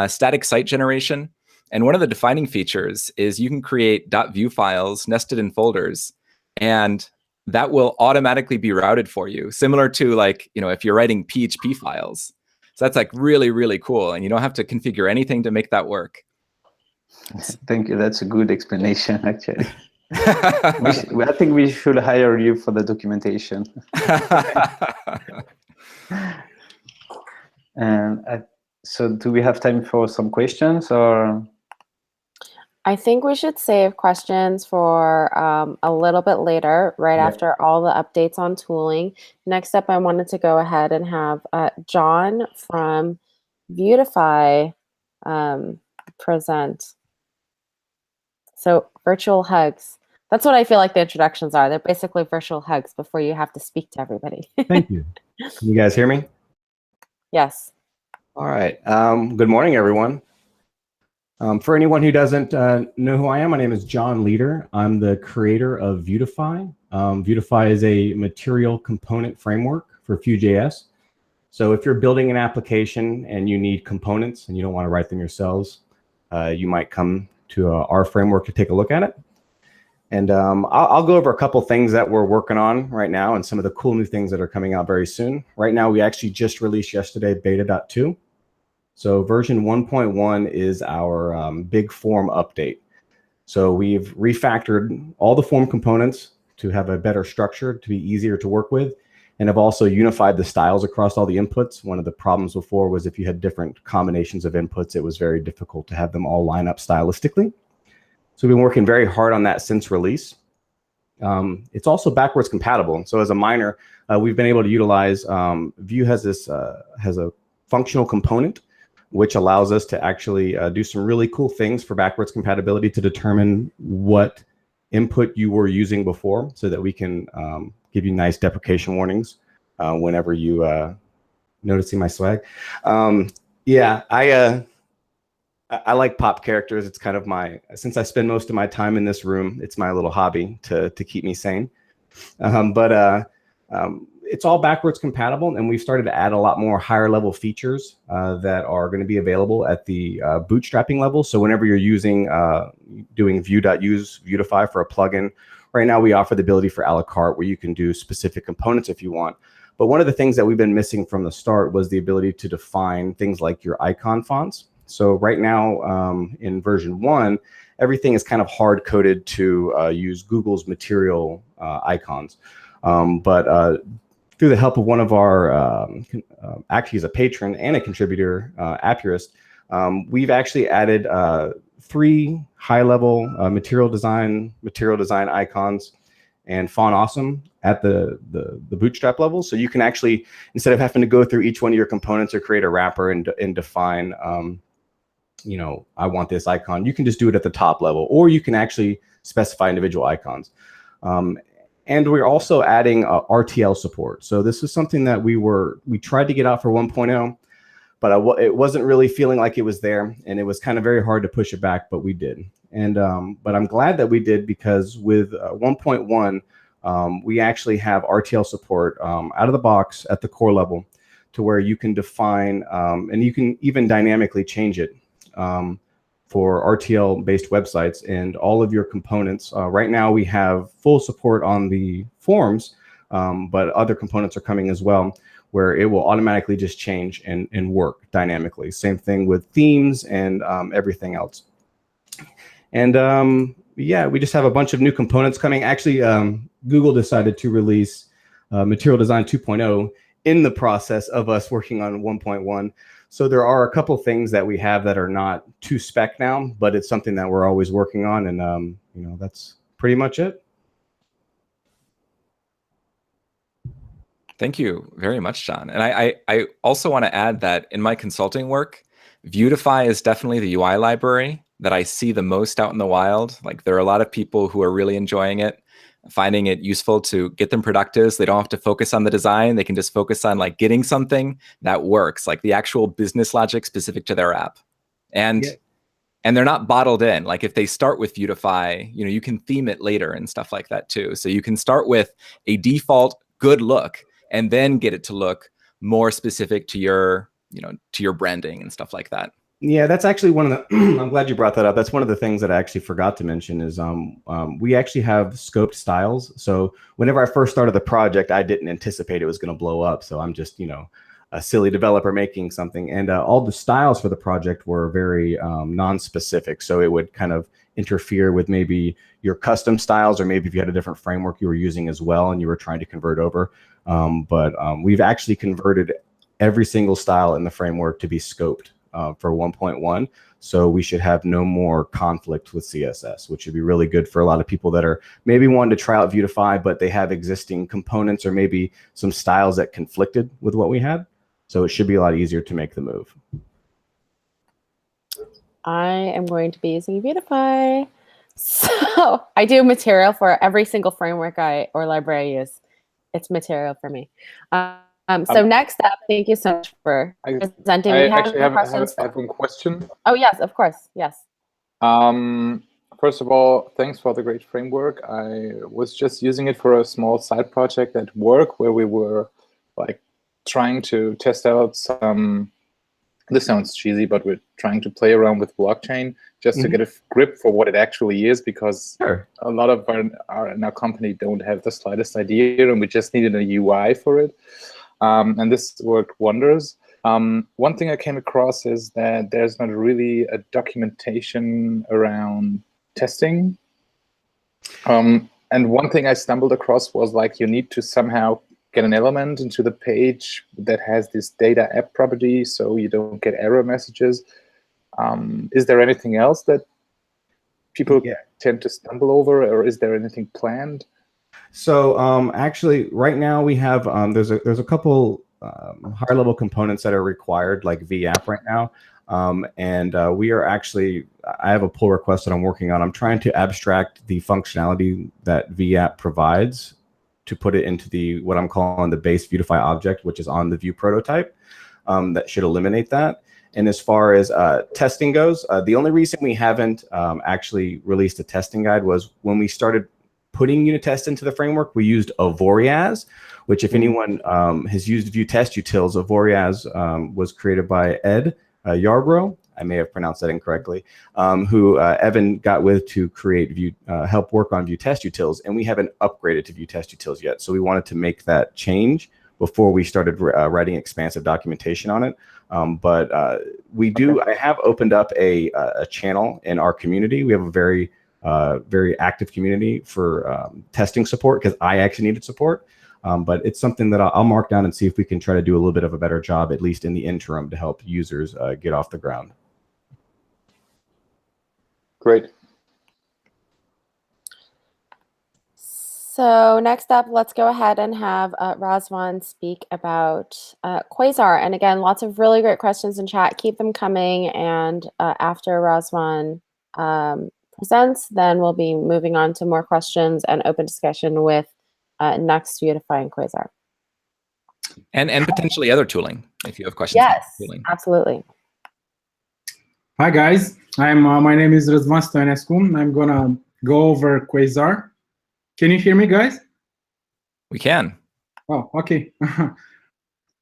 static site generation. And one of the defining features is you can create .vue files nested in folders, and that will automatically be routed for you, similar to like, if you're writing PHP files. So that's like really, really cool. And you don't have to configure anything to make that work. Thank you. That's a good explanation, actually. I think we should hire you for the documentation. And so do we have time for some questions, or? I think we should save questions for a little bit later, right after all the updates on tooling. Next up, I wanted to go ahead and have John from Beautify present. So virtual hugs. That's what I feel like the introductions are. They're basically virtual hugs before you have to speak to everybody. Thank you. Can you guys hear me? Yes. All right. Good morning, everyone. For anyone who doesn't know who I am, my name is John Leider. I'm the creator of Vuetify. Vuetify is a material component framework for Vue.js. So if you're building an application and you need components and you don't want to write them yourselves, you might come to our framework to take a look at it. And I'll go over a couple things that we're working on right now and some of the cool new things that are coming out very soon. Right now, we actually just released yesterday beta.2. So version 1.1 is our big form update. So we've refactored all the form components to have a better structure, to be easier to work with, and have also unified the styles across all the inputs. One of the problems before was if you had different combinations of inputs, it was very difficult to have them all line up stylistically. So we've been working very hard on that since release. It's also backwards compatible. So as a minor, we've been able to utilize, Vue has a functional component which allows us to actually do some really cool things for backwards compatibility to determine what input you were using before, so that we can give you nice deprecation warnings whenever you noticing my swag. Yeah, I like pop characters. It's kind of since I spend most of my time in this room, it's my little hobby to keep me sane. It's all backwards compatible, and we've started to add a lot more higher level features that are going to be available at the bootstrapping level. So whenever you're doing Vue.use Beautify for a plugin, right now we offer the ability for a la carte where you can do specific components if you want. But one of the things that we've been missing from the start was the ability to define things like your icon fonts. So right now in version 1, everything is kind of hard coded to use Google's material icons. Through the help of one of our, actually he's a patron and a contributor, Apurist, we've actually added 3 high-level material design icons and Font Awesome at the bootstrap level. So you can actually, instead of having to go through each one of your components or create a wrapper and define, I want this icon, you can just do it at the top level, or you can actually specify individual icons. And we're also adding RTL support. So this is something that we tried to get out for 1.0, but it wasn't really feeling like it was there, and it was kind of very hard to push it back, but we did. And but I'm glad that we did, because with 1.1, we actually have RTL support out of the box at the core level, to where you can define and you can even dynamically change it for RTL-based websites and all of your components. Right now we have full support on the forms, but other components are coming as well, where it will automatically just change and work dynamically. Same thing with themes and everything else. And yeah, we just have a bunch of new components coming. Actually, Google decided to release Material Design 2.0 in the process of us working on 1.1. So there are a couple things that we have that are not to spec now, but it's something that we're always working on, and you know, that's pretty much it. Thank you very much, John. And I also want to add that in my consulting work, Vuetify is definitely the UI library that I see the most out in the wild. Like, there are a lot of people who are really enjoying it, finding it useful to get them productive. So they don't have to focus on the design. They can just focus on like getting something that works, like the actual business logic specific to their app. And Yeah. And they're not bottled in. Like, if they start with Vuetify, you know, you can theme it later and stuff like that too. So you can start with a default good look and then get it to look more specific to your, you know, to your branding and stuff like that. Yeah, that's actually one of the, I'm glad you brought that up. That's one of the things that I actually forgot to mention is we actually have scoped styles. So whenever I first started the project, I didn't anticipate it was going to blow up. So I'm just, you know, a silly developer making something. And all the styles for the project were very non-specific. So it would kind of interfere with maybe your custom styles, or maybe if you had a different framework you were using as well and you were trying to convert over. But we've actually converted every single style in the framework to be scoped for 1.1. So we should have no more conflict with CSS, which would be really good for a lot of people that are maybe wanting to try out Vuetify, but they have existing components or maybe some styles that conflicted with what we had. So it should be a lot easier to make the move. I am going to be using Beautify. So I do material for every single framework or library I use. It's material for me. So next up, thank you so much for presenting. I We have actually have one question. Oh, yes, of course. Yes. First of all, thanks for the great framework. I was just using it for a small side project at work where we were like trying to test out some, this sounds cheesy, but we're trying to play around with blockchain just to get a grip for what it actually is, because a lot of in our company don't have the slightest idea, and we just needed a UI for it. And this worked wonders. One thing I came across is that there's not really a documentation around testing. And one thing I stumbled across was like you need to somehow get an element into the page that has this data app property so you don't get error messages. Is there anything else that people tend to stumble over, or is there anything planned? So actually, right now we have there's a couple higher level components that are required, like VApp right now, and we are actually, I have a pull request that I'm working on. I'm trying to abstract the functionality that VApp provides to put it into the what I'm calling the base Vuetify object, which is on the Vue prototype. That should eliminate that. And as far as testing goes, the only reason we haven't actually released a testing guide was when we started putting unit tests into the framework, we used Avoriaz, which if anyone has used Vue test utils, Avoriaz was created by Ed Yarbrough. I may have pronounced that incorrectly, who Evan got with to create Vue, help work on Vue test utils, and we haven't upgraded to Vue test utils yet. So we wanted to make that change before we started writing expansive documentation on it. But we do, I have opened up a channel in our community. We have a very active community for testing support, because I actually needed support. But it's something that I'll mark down and see if we can try to do a little bit of a better job, at least in the interim, to help users get off the ground. Great. So next up, let's go ahead and have Razvan speak about Quasar. And again, lots of really great questions in chat. Keep them coming. And after Razvan presents, then we'll be moving on to more questions and open discussion with Nuxt, Beautify, and Quasar. And potentially other tooling, if you have questions. Yes, about tooling. absolutely. Hi guys, my name is Razvan Stoenescu. I'm gonna go over Quasar. Can you hear me, guys? We can. Oh, okay.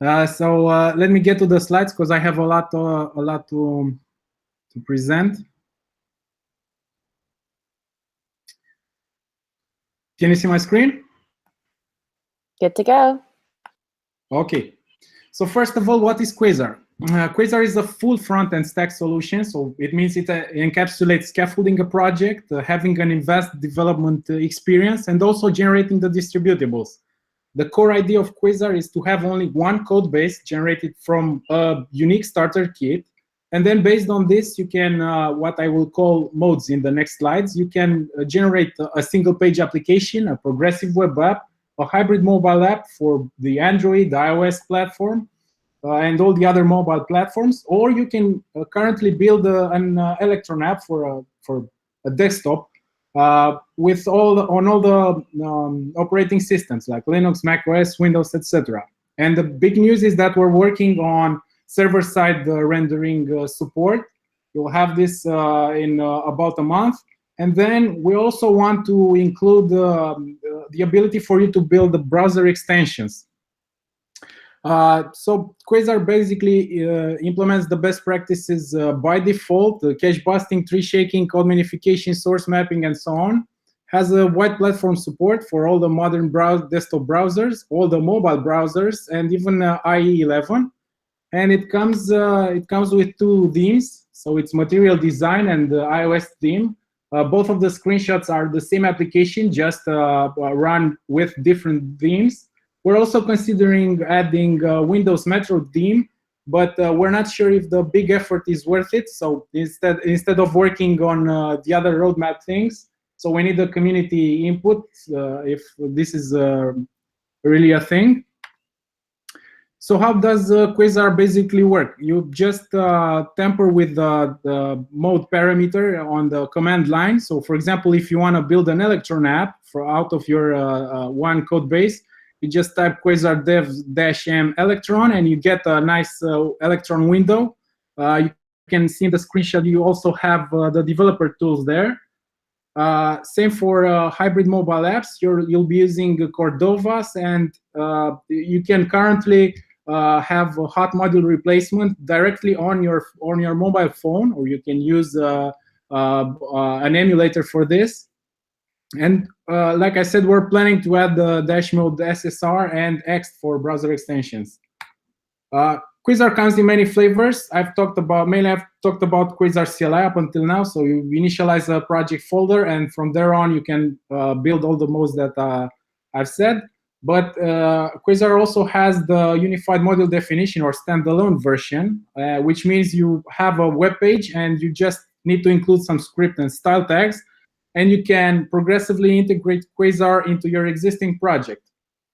So let me get to the slides because I have a lot to present. Can you see my screen? Good to go. Okay. So first of all, what is Quasar? Quasar is a full front-end stack solution. So it means it encapsulates scaffolding a project, having an advanced development experience, and also generating the distributables. The core idea of Quasar is to have only one code base generated from a unique starter kit. And then based on this, you can, what I will call modes in the next slides, you can generate a single page application, a progressive web app, a hybrid mobile app for the Android, the iOS platform, and all the other mobile platforms. Or you can currently build an Electron app for a desktop with all the operating systems like Linux, Mac OS, Windows, etc. And the big news is that we're working on server-side rendering support. You'll have this in about a month. And then we also want to include the ability for you to build the browser extensions. So Quasar basically implements the best practices by default: cache busting, tree shaking, code minification, source mapping, and so on. Has a wide platform support for all the modern desktop browsers, all the mobile browsers, and even IE 11. And it comes with two themes. So it's Material Design and the iOS theme. Both of the screenshots are the same application, just run with different themes. We're also considering adding Windows Metro theme, but we're not sure if the big effort is worth it. So instead of working on the other roadmap things, so we need the community input if this is really a thing. So how does Quasar basically work? You just tamper with the mode parameter on the command line. So for example, if you want to build an Electron app out of your one code base, you just type Quasar dev-m Electron and you get a nice Electron window. You can see in the screenshot, you also have the developer tools there. Same for hybrid mobile apps. You'll be using Cordovas, and you can currently have a hot module replacement directly on your mobile phone, or you can use an emulator for this. And like I said, we're planning to add the dash mode SSR and X for browser extensions. Quasar comes in many flavors. I've talked about Quasar CLI up until now. So you initialize a project folder, and from there on, you can build all the modes that I've said. But Quasar also has the unified module definition or standalone version, which means you have a web page and you just need to include some script and style tags, and you can progressively integrate Quasar into your existing project.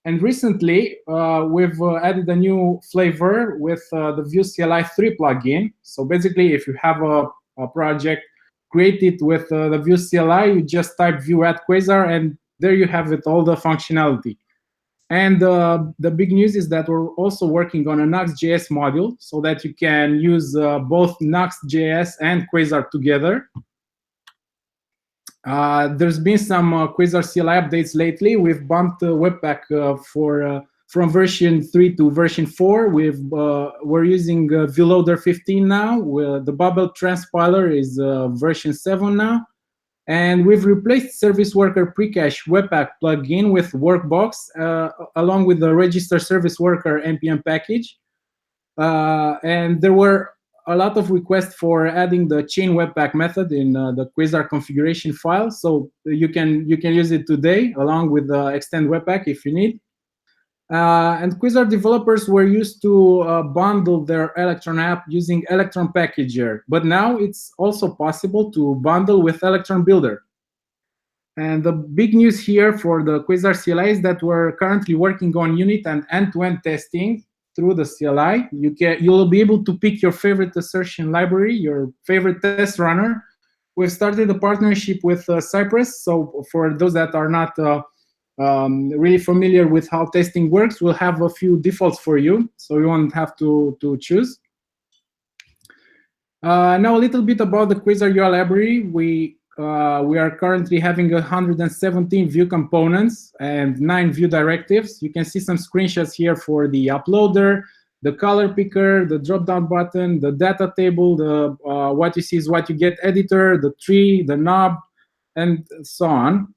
And recently, we've added a new flavor with the Vue CLI 3 plugin. So basically, if you have a project created with the Vue CLI, you just type Vue add Quasar, and there you have it, all the functionality. And the big news is that we're also working on a Nuxt.js module so that you can use both Nuxt.js and Quasar together. There's been some Quasar CLI updates lately. We've bumped Webpack from version 3 to version 4. We're using Vue Loader 15 now. The Bubble Transpiler is version 7 now. And we've replaced Service Worker Precache Webpack plugin with Workbox, along with the Register Service Worker NPM package. And there were a lot of requests for adding the chain Webpack method in the Quasar configuration file. So you can use it today, along with the extend Webpack if you need. And Quasar developers were used to bundle their Electron app using Electron Packager, but now it's also possible to bundle with Electron Builder. And the big news here for the Quasar CLI is that we're currently working on unit and end-to-end testing through the CLI. You'll be able to pick your favorite assertion library, your favorite test runner. We've started a partnership with Cypress, so for those that are not really familiar with how testing works, we'll have a few defaults for you, so you won't have to choose. Now a little bit about the Quasar UI library. We are currently having 117 Vue components and 9 Vue directives. You can see some screenshots here for the uploader, the color picker, the drop-down button, the data table, the what you see is what you get editor, the tree, the knob, and so on.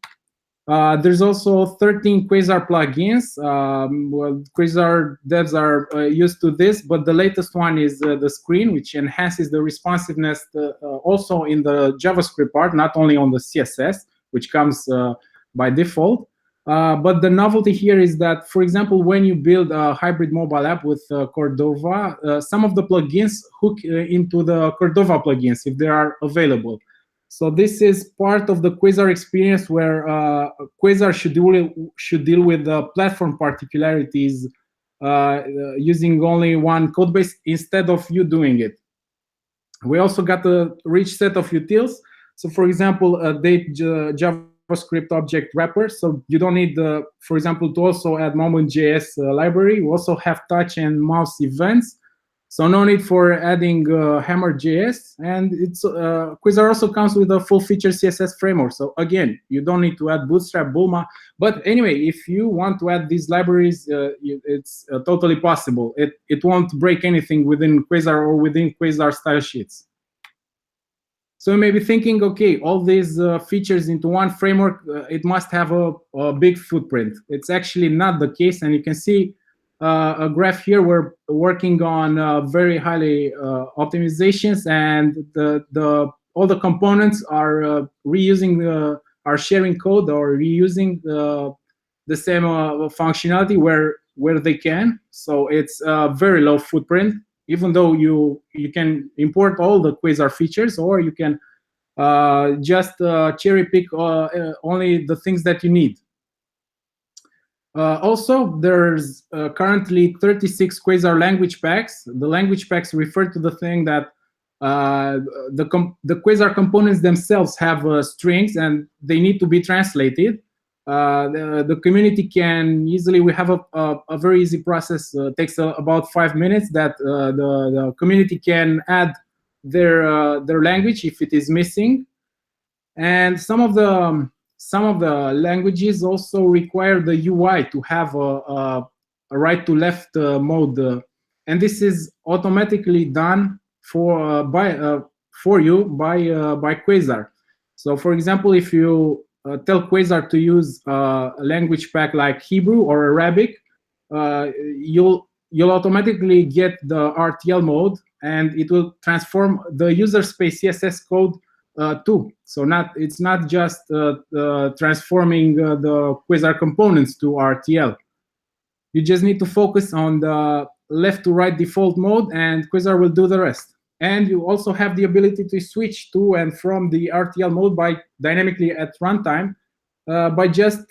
There's also 13 Quasar plugins. Well, Quasar devs are used to this, but the latest one is the screen, which enhances the responsiveness also in the JavaScript part, not only on the CSS, which comes by default. But the novelty here is that, for example, when you build a hybrid mobile app with Cordova, some of the plugins hook into the Cordova plugins if they are available. So this is part of the Quasar experience where Quasar should deal with the platform particularities using only one code base instead of you doing it. We also got a rich set of utils. So for example, a date JavaScript object wrapper. So you don't need, for example, to also add moment.js library. We also have touch and mouse events. So no need for adding Hammer.js, and Quasar also comes with a full-feature CSS framework. So again, you don't need to add Bootstrap, Bulma. But anyway, if you want to add these libraries, it's totally possible. It won't break anything within Quasar or within Quasar style sheets. So you may be thinking, okay, all these features into one framework, it must have a big footprint. It's actually not the case, and you can see a graph here. We're working on very highly optimizations, and all the components are reusing, are sharing code or reusing the same functionality where they can. So it's a very low footprint, even though you can import all the Quasar features, or you can just cherry pick only the things that you need. Also, there's currently 36 Quasar language packs. The language packs refer to the thing that the Quasar components themselves have strings, and they need to be translated. The community can easily, we have a very easy process, takes about 5 minutes, that the community can add their language if it is missing. And some of the languages also require the UI to have a right to left mode, and this is automatically done for you by Quasar. So, for example, if you tell Quasar to use a language pack like Hebrew or Arabic, you'll automatically get the RTL mode, and it will transform the user space CSS code too. So it's not just transforming the Quasar components to RTL. You just need to focus on the left to right default mode, and Quasar will do the rest. And you also have the ability to switch to and from the RTL mode by dynamically at runtime by just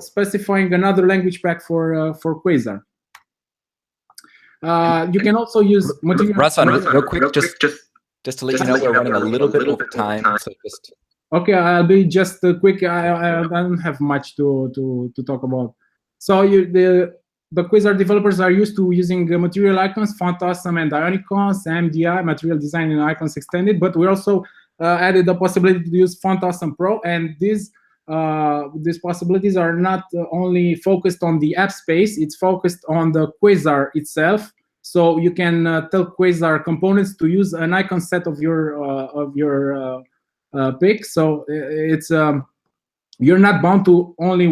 specifying another language pack for Quasar. You can also use Razvan, real quick, just to let you know, we're running a little bit over time, so just. Okay, I'll be just quick. I don't have much to talk about. So the Quasar developers are used to using material icons, font awesome, and icons, MDI, material design and icons extended. But we also added the possibility to use font awesome Pro, and these possibilities are not only focused on the app space; it's focused on the Quasar itself. So you can tell Quasar components to use an icon set of your pick. So it's you're not bound to only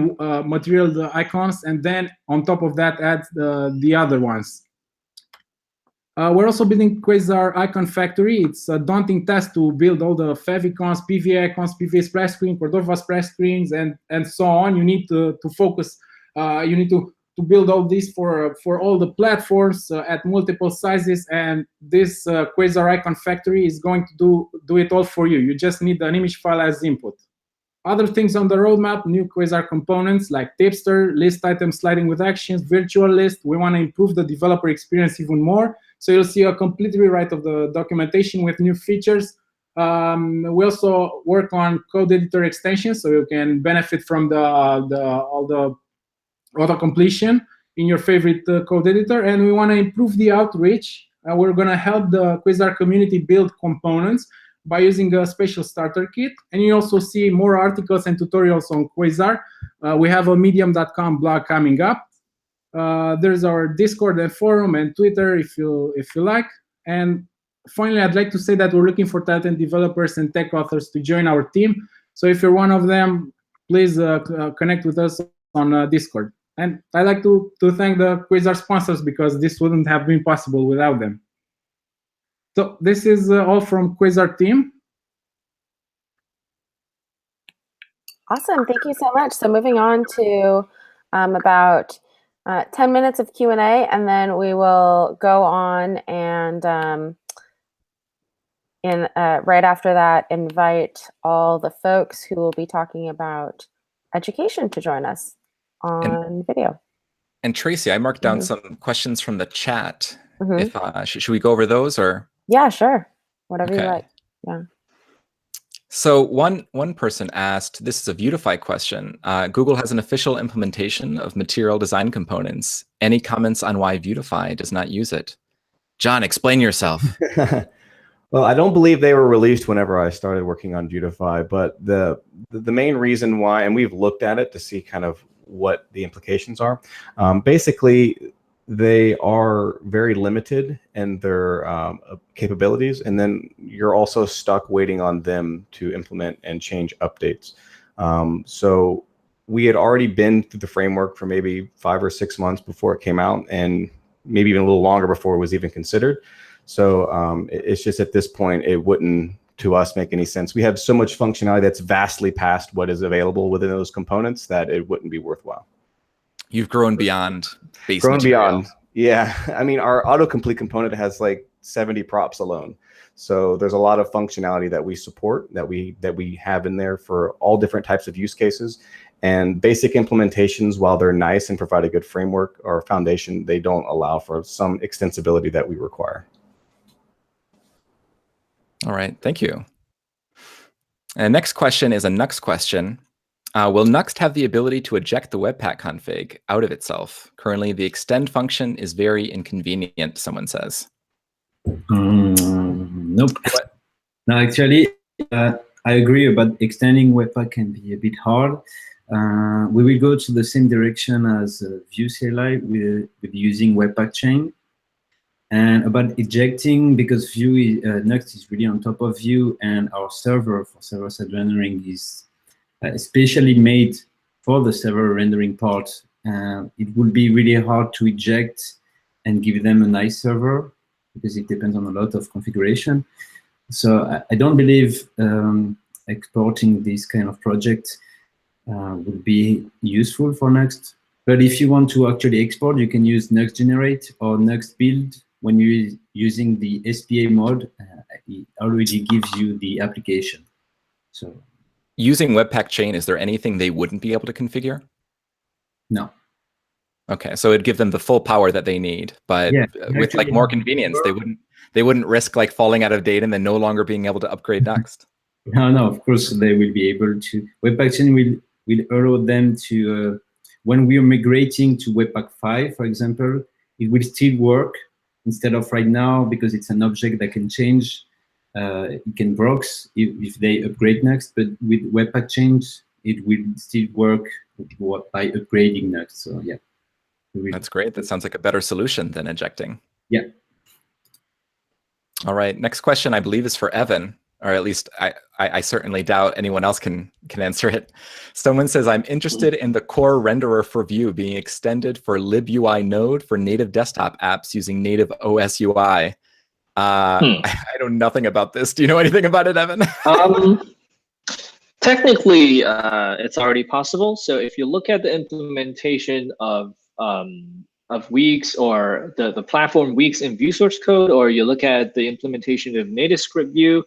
material icons, and then on top of that add the other ones. We're also building Quasar Icon Factory. It's a daunting task to build all the favicons, PVA icons, PVA splash screen, Cordova splash screens, and so on. You need to focus. You need to build all these for all the platforms at multiple sizes, and this Quasar Icon Factory is going to do it all for you. You just need an image file as input. Other things on the roadmap, new Quasar components like Tipster, list item sliding with actions, virtual list. We want to improve the developer experience even more. So you'll see a complete rewrite of the documentation with new features. We also work on code editor extensions, so you can benefit from all the auto-completion in your favorite code editor. And we want to improve the outreach. We're going to help the Quasar community build components by using a special starter kit. And you also see more articles and tutorials on Quasar. We have a medium.com blog coming up. There's our Discord and forum and Twitter if you like. And finally, I'd like to say that we're looking for talented developers and tech authors to join our team. So if you're one of them, please connect with us on Discord. And I'd like to thank the Quasar sponsors, because this wouldn't have been possible without them. So this is all from Quasar team. Awesome, thank you so much. So moving on to about 10 minutes of Q&A, and then we will go on and right after that, invite all the folks who will be talking about education to join us on video. And Tracy, I marked down some questions from the chat. If should we go over those, or? Yeah, sure. Whatever you like. Yeah. So one person asked, this is a Vuetify question. Google has an official implementation of material design components. Any comments on why Vuetify does not use it? John, explain yourself. Well, I don't believe they were released whenever I started working on Vuetify, but the main reason why, and we've looked at it to see kind of what the implications are. Basically, they are very limited in their capabilities, and then you're also stuck waiting on them to implement and change updates. So we had already been through the framework for maybe 5 or 6 months before it came out, and maybe even a little longer before it was even considered. So it's just at this point, it wouldn't, to us, make any sense. We have so much functionality that's vastly past what is available within those components that it wouldn't be worthwhile. You've grown beyond base Grown material. beyond, yeah. I mean, our autocomplete component has like 70 props alone. So there's a lot of functionality that we support, that we have in there for all different types of use cases. And basic implementations, while they're nice and provide a good framework or foundation, they don't allow for some extensibility that we require. All right, thank you. And next question is a Nuxt question. Will Nuxt have the ability to eject the Webpack config out of itself? Currently, the extend function is very inconvenient, someone says. Nope. No, actually, I agree about extending Webpack can be a bit hard. We will go to the same direction as Vue CLI with using Webpack chain. And about ejecting, because Vue Nuxt is really on top of Vue, and our server for server-side rendering is especially made for the server rendering part. It would be really hard to eject and give them a nice server, because it depends on a lot of configuration. So I don't believe exporting this kind of project would be useful for Nuxt. But if you want to actually export, you can use Nuxt generate or Nuxt build. When you're using the SPA mode, it already gives you the application. So using Webpack chain, is there anything they wouldn't be able to configure? No. Okay, so it'd give them the full power that they need, but yeah, with like more convenience, they wouldn't risk like falling out of date and then no longer being able to upgrade Nuxt. No, of course they will be able to. Webpack chain will allow them to, when we are migrating to Webpack 5, for example, it will still work instead of right now, because it's an object that can change. It can broke if they upgrade Nuxt, but with Webpack change, it will still work by upgrading Nuxt. So yeah. That's great. That sounds like a better solution than ejecting. Yeah. All right. Next question, I believe, is for Evan, or at least I certainly doubt anyone else can answer it. Someone says, I'm interested in the core renderer for Vue being extended for libui node for native desktop apps using native OS UI. I know nothing about this. Do you know anything about it, Evan? Technically, it's already possible. So if you look at the implementation of Weeks, or the platform Weeks in Vue source code, or you look at the implementation of native script Vue,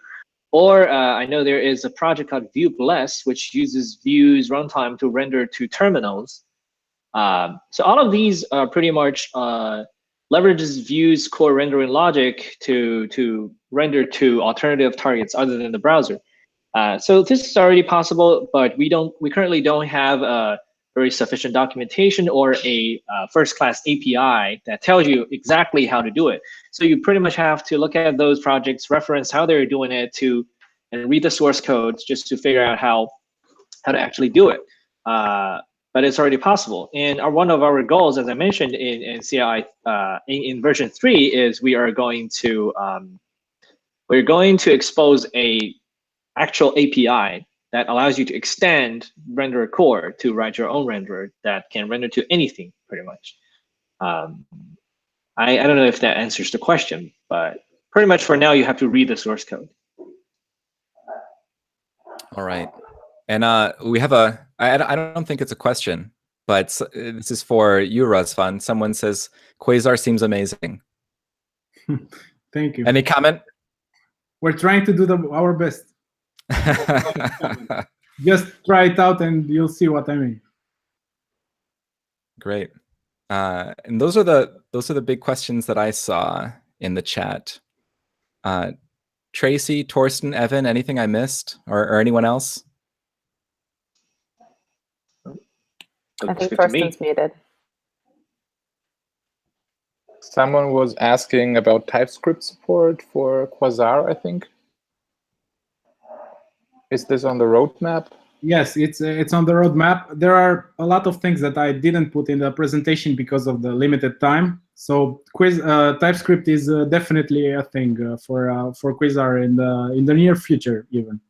or I know there is a project called Vue Bless, which uses Vue's runtime to render to terminals. So all of these are pretty much leverages Vue's core rendering logic to render to alternative targets other than the browser. So this is already possible, but we currently don't have a very sufficient documentation or a first-class API that tells you exactly how to do it. So you pretty much have to look at those projects, reference how they're doing it, and read the source codes just to figure out how to actually do it. But it's already possible. And one of our goals, as I mentioned in CLI in version 3, is we're going to expose a actual API that allows you to extend renderer core to write your own renderer that can render to anything pretty much. I don't know if that answers the question, but pretty much for now, you have to read the source code. All right. And we have I don't think it's a question, but this is for you, Razvan. Someone says, Quasar seems amazing. Thank you. Any comment? We're trying to do our best. Just try it out and you'll see what I mean. Great. And those are the big questions that I saw in the chat. Tracy, Thorsten, Evan, anything I missed, or anyone else? I think Thorsten's muted. Someone was asking about TypeScript support for Quasar, I think. Is this on the roadmap? Yes, it's on the roadmap. There are a lot of things that I didn't put in the presentation because of the limited time. So TypeScript is definitely a thing for Quasar in the near future even.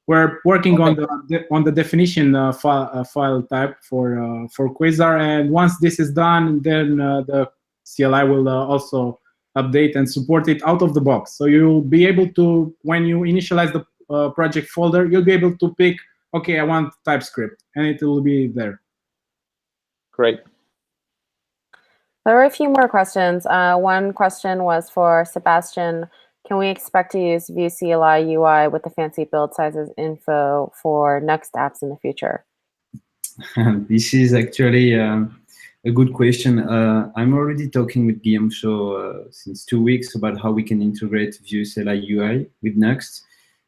We're working on the definition file type for Quasar, and once this is done, then the CLI will also update and support it out of the box. So you'll be able to, when you initialize the project folder, you'll be able to pick, okay, I want TypeScript, and it will be there. Great. There were a few more questions. One question was for Sebastien. Can we expect to use Vue CLI UI with the fancy build sizes info for Nuxt apps in the future? This is actually a good question. I'm already talking with Guillaume Shaw since 2 weeks about how we can integrate Vue CLI UI with Nuxt.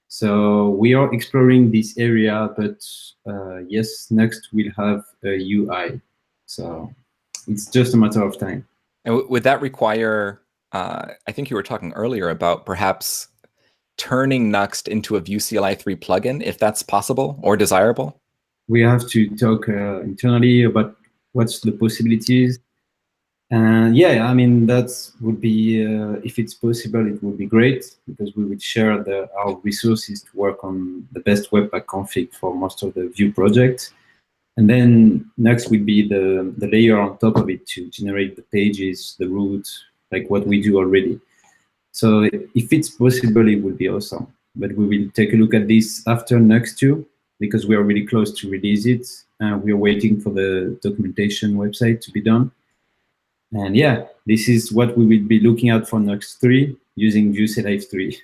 So we are exploring this area, but yes, Nuxt will have a UI. So it's just a matter of time. And would that require, I think you were talking earlier about perhaps turning Nuxt into a Vue CLI 3 plugin, if that's possible or desirable? We have to talk internally about what's the possibilities. And yeah, I mean, that would be, if it's possible, it would be great, because we would share our resources to work on the best Webpack config for most of the Vue projects. And then Nuxt would be the layer on top of it to generate the pages, the root, like what we do already. So if it's possible, it would be awesome. But we will take a look at this after Nuxt 2, because we are really close to release it. We are waiting for the documentation website to be done. And yeah, this is what we will be looking at for Nuxt 3 using Vue CLI 3.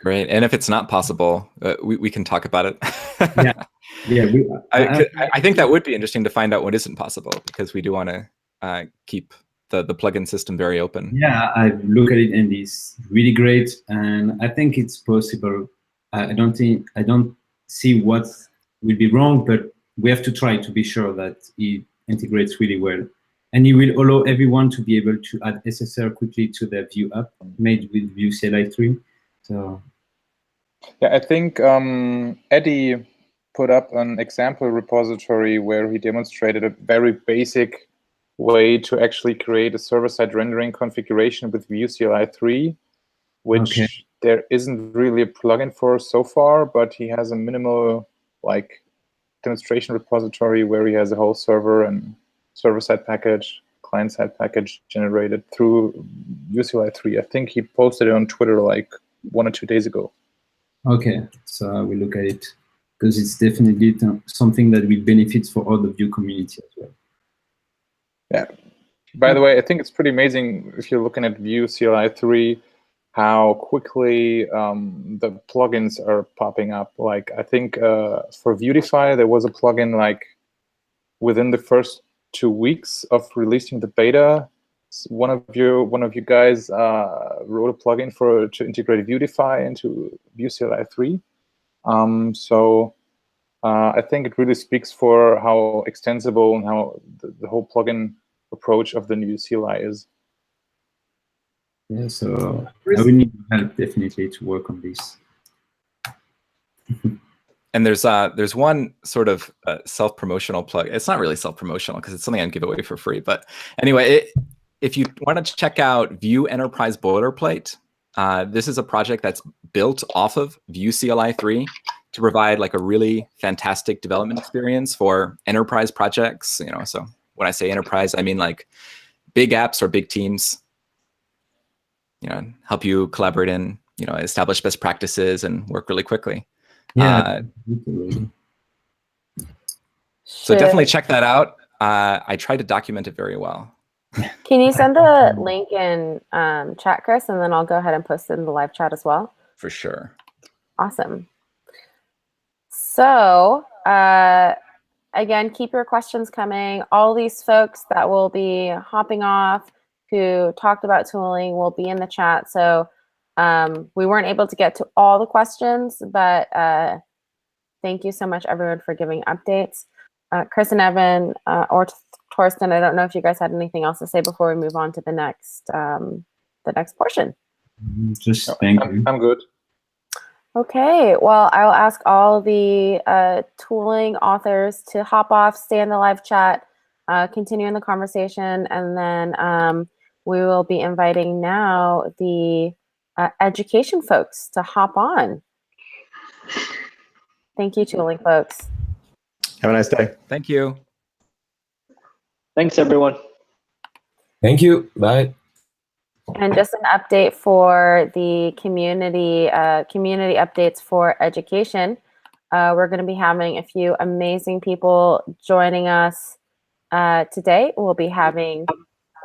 Great. And if it's not possible, we can talk about it. Yeah. I think that would be interesting to find out what isn't possible, because we do want to keep the plugin system very open. Yeah, I look at it and it's really great, and I think it's possible. I don't see what will be wrong, but we have to try to be sure that it integrates really well. And it will allow everyone to be able to add SSR quickly to their Vue app made with Vue CLI 3. So yeah, I think Eddie put up an example repository where he demonstrated a very basic way to actually create a server-side rendering configuration with Vue CLI 3, which there isn't really a plugin for so far, but he has a minimal demonstration repository where he has a whole server and server-side package, client-side package generated through Vue CLI 3. I think he posted it on Twitter like 1 or 2 days ago. Okay, so I will look at it, because it's definitely something that will benefit for all the Vue community as well. Yeah. By the way, I think it's pretty amazing if you're looking at Vue CLI 3, how quickly the plugins are popping up. Like, I think for Beautify, there was a plugin within the first 2 weeks of releasing the beta. One of you guys wrote a plugin to integrate Beautify into Vue CLI 3. So I think it really speaks for how extensible and how the whole plugin approach of the new CLI is. Yeah, so I will need help definitely to work on this. And there's one sort of self-promotional plug. It's not really self-promotional because it's something I'd give away for free. But anyway, if you want to check out Vue Enterprise Boilerplate, This is a project that's built off of Vue CLI 3 to provide like a really fantastic development experience for enterprise projects. You know, so when I say enterprise, I mean like big apps or big teams. You know, help you collaborate and, you know, establish best practices and work really quickly. Yeah. So definitely check that out. I tried to document it very well. Can you send the link in chat, Chris, and then I'll go ahead and post it in the live chat as well? For sure. Awesome. So again, keep your questions coming. All these folks that will be hopping off who talked about tooling will be in the chat. So we weren't able to get to all the questions, but thank you so much, everyone, for giving updates. Chris and Evan or Thorsten, I don't know if you guys had anything else to say before we move on to the next portion. Just thank you. I'm good. Okay, well, I will ask all the tooling authors to hop off, stay in the live chat, continue in the conversation, and then we will be inviting now the education folks to hop on. Thank you, tooling folks. Have a nice day. Thank you. Thanks, everyone. Thank you. Bye. And just an update for the community updates for education. We're going to be having a few amazing people joining us today. We'll be having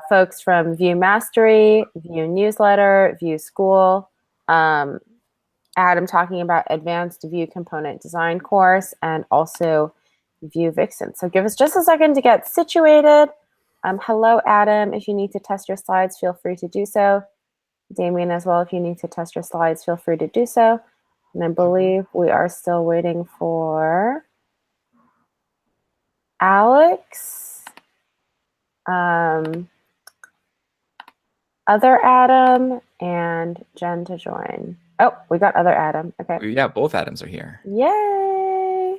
folks from Vue Mastery, Vue Newsletter, Vue School, Adam talking about Advanced Vue Component Design course, and also Vue Vixens. So give us just a second to get situated. Hello, Adam. If you need to test your slides, feel free to do so. Damian as well, if you need to test your slides, feel free to do so. And I believe we are still waiting for Alex, other Adam, and Jen to join. Oh, we got other Adam. Okay. Yeah, both Adams are here. Yay.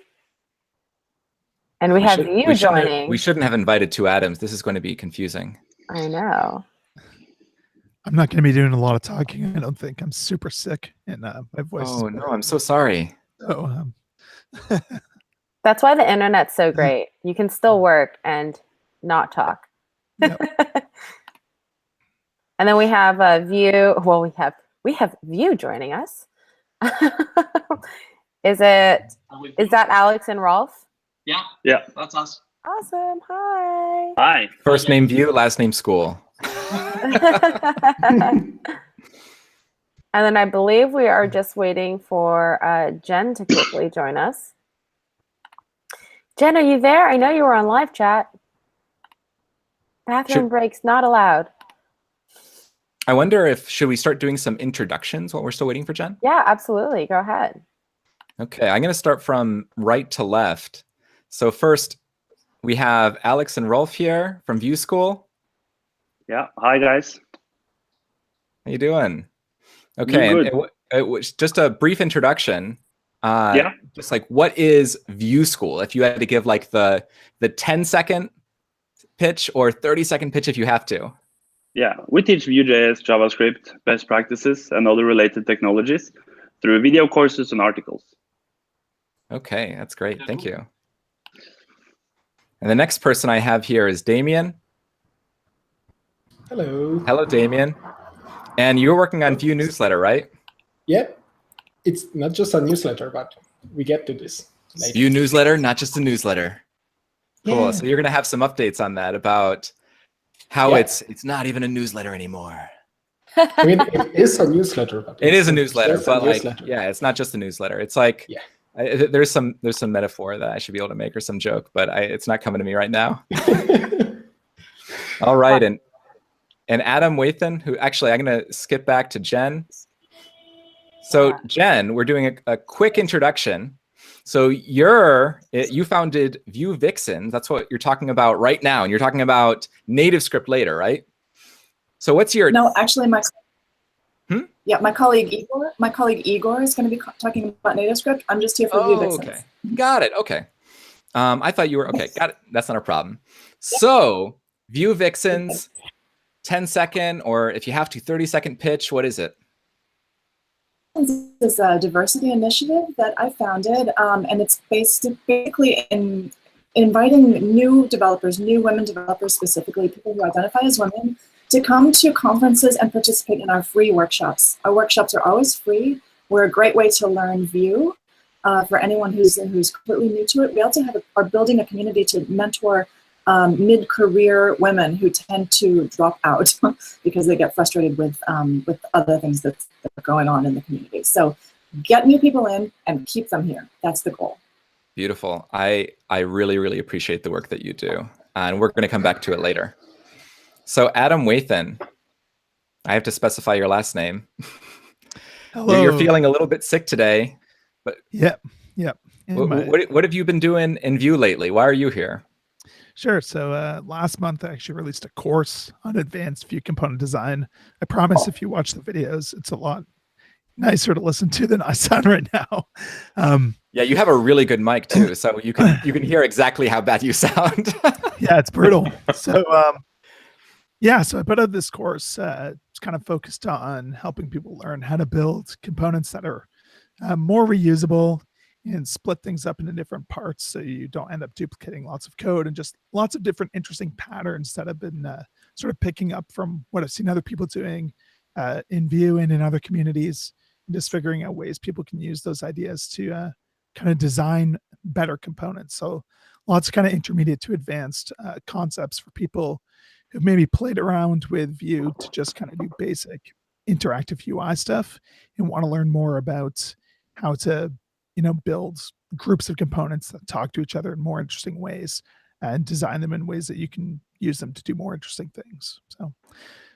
And we have you joining. We shouldn't have invited two Adams. This is going to be confusing. I know. I'm not going to be doing a lot of talking. I don't think. I'm super sick, and my voice. Oh no, I'm so sorry. So, that's why the internet's so great. You can still work and not talk. Yep. And then we have Vue. Well, we have Vue joining us. Is that Alex and Rolf? Yeah, that's us. Awesome. Hi. Hi. First name Vue, last name school. And then I believe we are just waiting for Jen to quickly join us. Jen, are you there? I know you were on live chat. Bathroom breaks not allowed. I wonder should we start doing some introductions while we're still waiting for Jen? Yeah, absolutely. Go ahead. Okay, I'm going to start from right to left. So first, we have Alex and Rolf here from Vue School. Yeah. Hi, guys. How you doing? Okay, and just a brief introduction. Yeah. Just like, what is Vue School? If you had to give like the 10-second pitch or 30-second pitch if you have to. Yeah, we teach Vue.js, JavaScript, best practices, and other related technologies through video courses and articles. Okay, that's great. Thank you. And the next person I have here is Damian. Hello. Hello, Damian. And you're working on Vue Newsletter, right? Yep. It's not just a newsletter, but we get to this later. Vue Newsletter, not just a newsletter. Cool. Yeah. So you're going to have some updates on that about how it's not even a newsletter anymore. I mean, it is a newsletter. But it is a newsletter, but like, newsletter. yeah, it's not just a newsletter. It's like, there's some metaphor that I should be able to make or some joke, but it's not coming to me right now. All right, and Adam Wathan, who actually I'm going to skip back to Jen. So Jen, we're doing a quick introduction. So you founded Vue Vixens. That's what you're talking about right now, and you're talking about native script later, right? So what's your No, actually, my colleague Igor is going to be talking about native script. I'm just here for Vue Vixens. Okay, got it. Okay, I thought you were okay. Got it. That's not a problem. So Vue Vixens, 10-second, or if you have to, 30-second pitch. What is it? is a diversity initiative that I founded, and it's basically in inviting new developers, new women developers specifically, people who identify as women, to come to conferences and participate in our free workshops. Our workshops are always free. We're a great way to learn Vue for anyone who's completely new to it. We also are building a community to mentor mid-career women who tend to drop out because they get frustrated with other things that are going on in the community. So get new people in and keep them here. That's the goal. Beautiful. I really, really appreciate the work that you do. And we're going to come back to it later. So Adam Wathan, I have to specify your last name. Hello. You're feeling a little bit sick today. But Yep. What have you been doing in Vue lately? Why are you here? Sure. So last month, I actually released a course on advanced Vue component design. I promise if you watch the videos, it's a lot nicer to listen to than I sound right now. Yeah, you have a really good mic too, so you can hear exactly how bad you sound. Yeah, it's brutal. So yeah, so I put out this course. It's kind of focused on helping people learn how to build components that are more reusable and split things up into different parts so you don't end up duplicating lots of code, and just lots of different interesting patterns that I've been sort of picking up from what I've seen other people doing in Vue and in other communities, and just figuring out ways people can use those ideas to kind of design better components. So lots of kind of intermediate to advanced concepts for people who've maybe played around with Vue to just kind of do basic interactive UI stuff and want to learn more about how to, build groups of components that talk to each other in more interesting ways and design them in ways that you can use them to do more interesting things. So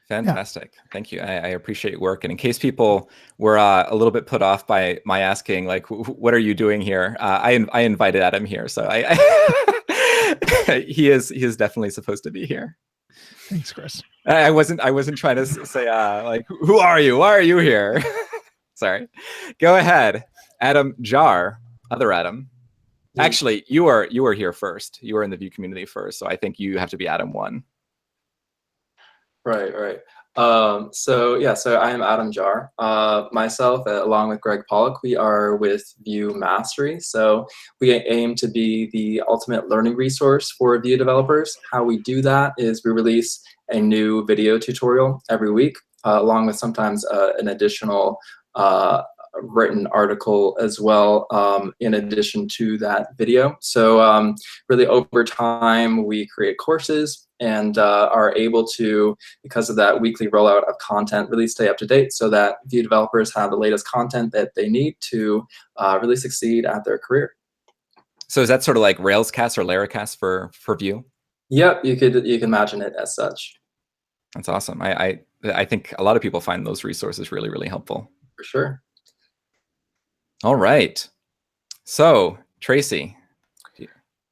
fantastic. Yeah. Thank you. I appreciate your work. And in case people were a little bit put off by my asking, like, what are you doing here? I invited Adam here. So he is definitely supposed to be here. Thanks, Chris. I wasn't trying to say like, who are you? Why are you here? Sorry. Go ahead, Adam Jahr, other Adam. Actually, you were here first. You were in the Vue community first, so I think you have to be Adam 1. Right. So I am Adam Jahr. Myself, along with Greg Pollock, we are with Vue Mastery. So we aim to be the ultimate learning resource for Vue developers. How we do that is we release a new video tutorial every week, along with sometimes an additional written article as well, in addition to that video. So really over time, we create courses and are able to, because of that weekly rollout of content, really stay up to date so that Vue developers have the latest content that they need to really succeed at their career. So is that sort of like Railscast or Laracast for Vue? Yep, you can imagine it as such. That's awesome. I think a lot of people find those resources really, really helpful. For sure. All right. So Tracy.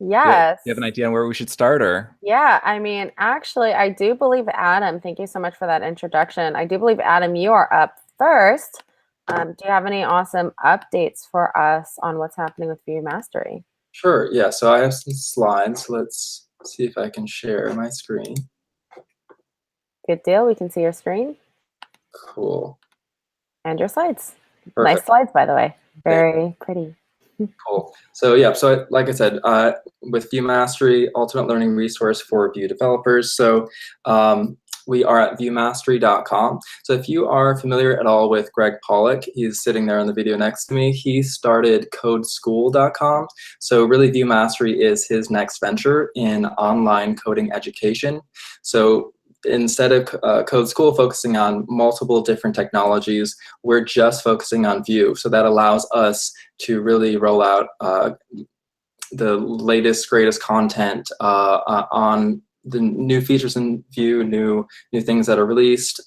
Yes. Do you have an idea on where we should start, or? Yeah, I mean, actually, I do believe Adam, thank you so much for that introduction. I do believe, Adam, you are up first. Do you have any awesome updates for us on what's happening with Vue Mastery? Sure, yeah, so I have some slides. Let's see if I can share my screen. Good deal, we can see your screen. Cool. And your slides. Perfect. Nice slides, by the way. Very pretty. Cool. So yeah, so like I said, with Vue Mastery, ultimate learning resource for Vue developers. So we are at vuemastery.com. So if you are familiar at all with Greg Pollock, he's sitting there in the video next to me. He started codeschool.com. So really Vue Mastery is his next venture in online coding education. So instead of Code School focusing on multiple different technologies, we're just focusing on Vue. So that allows us to really roll out the latest, greatest content on the new features in Vue, new things that are released,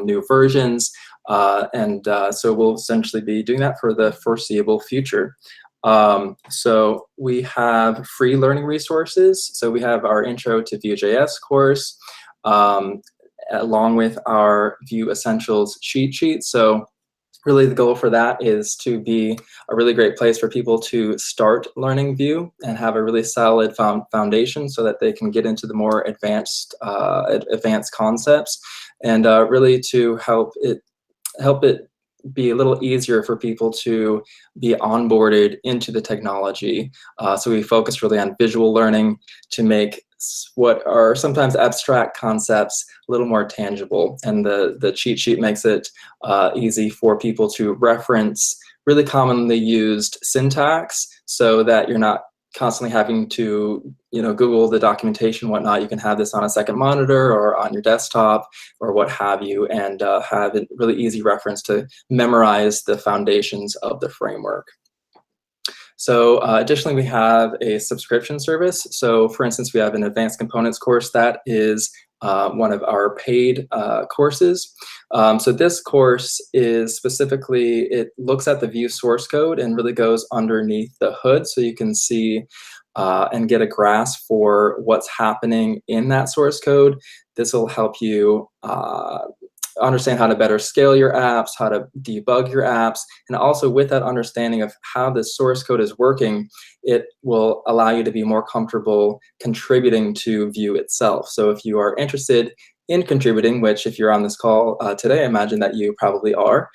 new versions, and so we'll essentially be doing that for the foreseeable future. So we have free learning resources. So we have our Intro to Vue.js course, along with our Vue Essentials cheat sheet. So really the goal for that is to be a really great place for people to start learning Vue and have a really solid foundation so that they can get into the more advanced concepts, and really to help it be a little easier for people to be onboarded into the technology. So we focus really on visual learning to make what are sometimes abstract concepts a little more tangible. And the cheat sheet makes it easy for people to reference really commonly used syntax so that you're not constantly having to, Google the documentation, whatnot. You can have this on a second monitor or on your desktop or what have you, and have a really easy reference to memorize the foundations of the framework. So additionally, we have a subscription service. So for instance, we have an advanced components course that is one of our paid courses. So this course is specifically, it looks at the Vue source code and really goes underneath the hood so you can see and get a grasp for what's happening in that source code. This will help you understand how to better scale your apps, how to debug your apps, and also with that understanding of how the source code is working, it will allow you to be more comfortable contributing to Vue itself. So if you are interested in contributing, which if you're on this call today, I imagine that you probably are,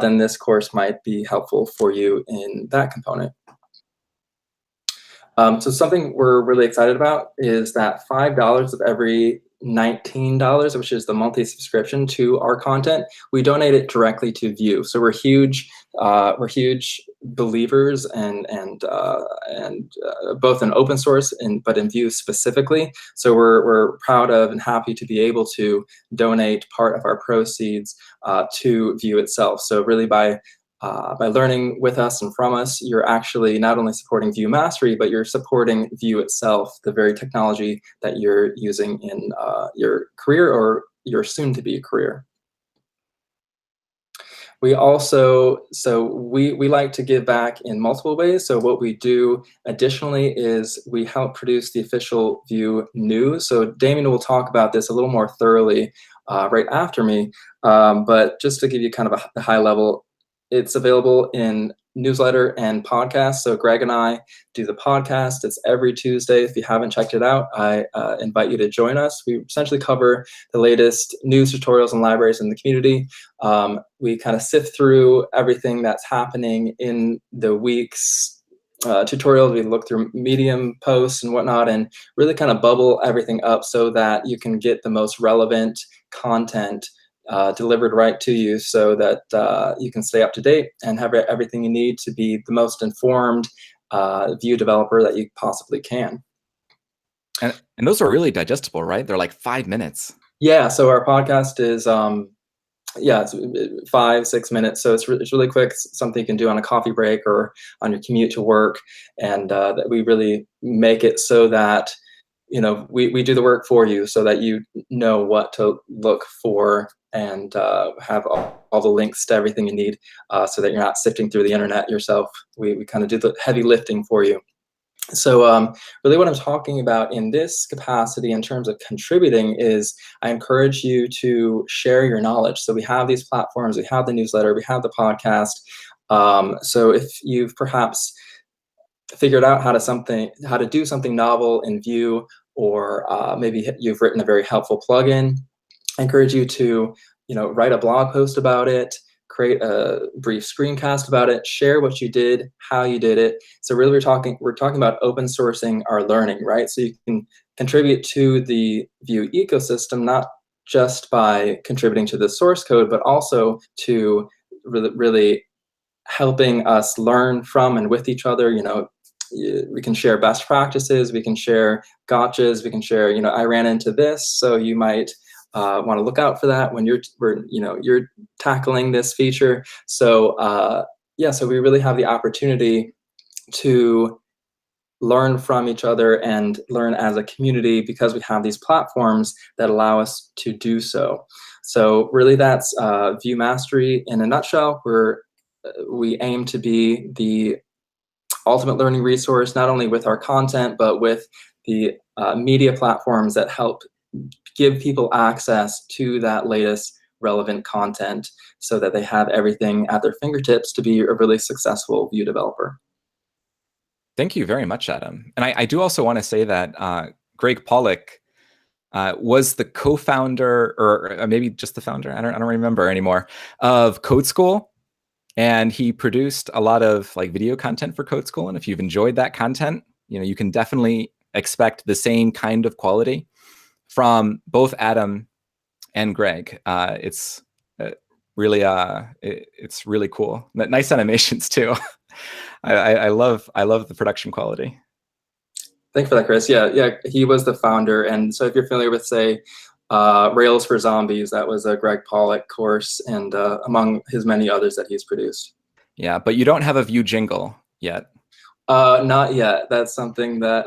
then this course might be helpful for you in that component. So something we're really excited about is that $5 of every $19, which is the monthly subscription to our content, we donate it directly to Vue. So we're huge believers and both in open source but in Vue specifically. So we're proud of and happy to be able to donate part of our proceeds to Vue itself. So really by learning with us and from us, you're actually not only supporting Vue Mastery, but you're supporting Vue itself, the very technology that you're using in your career or your soon-to-be career. We also, we like to give back in multiple ways. So what we do additionally is we help produce the official Vue news. So Damian will talk about this a little more thoroughly right after me. But just to give you kind of a high level, it's available in newsletter and podcast. So Greg and I do the podcast. It's every Tuesday. If you haven't checked it out, I invite you to join us. We essentially cover the latest news, tutorials, and libraries in the community. We kind of sift through everything that's happening in the week's tutorials. We look through Medium posts and whatnot and really kind of bubble everything up so that you can get the most relevant content delivered right to you so that you can stay up to date and have everything you need to be the most informed Vue developer that you possibly can. And those are really digestible, right? They're like 5 minutes. Yeah, so our podcast is, it's 5-6 minutes. So it's really quick. It's something you can do on a coffee break or on your commute to work. And that we really make it so that we do the work for you so that you know what to look for and have all the links to everything you need so that you're not sifting through the internet yourself. We kind of do the heavy lifting for you. So really what I'm talking about in this capacity in terms of contributing is I encourage you to share your knowledge. So we have these platforms, we have the newsletter, we have the podcast. So if you've perhaps figured out how to do something novel in Vue, or maybe you've written a very helpful plugin, I encourage you to write a blog post about it, create a brief screencast about it, share what you did, how you did it. So really we're talking about open sourcing our learning, right? So you can contribute to the Vue ecosystem, not just by contributing to the source code, but also to really helping us learn from and with each other. We can share best practices, we can share gotchas, we can share, I ran into this, so you might want to look out for that when you're tackling this feature. So so we really have the opportunity to learn from each other and learn as a community because we have these platforms that allow us to do so. So really that's Vue Mastery in a nutshell. We aim to be the ultimate learning resource, not only with our content, but with the media platforms that help give people access to that latest relevant content so that they have everything at their fingertips to be a really successful Vue developer. Thank you very much, Adam. And I do also want to say that Greg Pollock was the co-founder, or maybe just the founder, I don't remember anymore, of Code School. And he produced a lot of like video content for Code School. And if you've enjoyed that content, you can definitely expect the same kind of quality from both Adam and Greg. It's really cool. Nice animations too. I love the production quality. Thanks for that, Chris. Yeah, he was the founder. And so if you're familiar with, say, Rails for Zombies, that was a Greg Pollock course, and among his many others that he's produced. Yeah, but you don't have a Vue jingle yet. Not yet. That's something that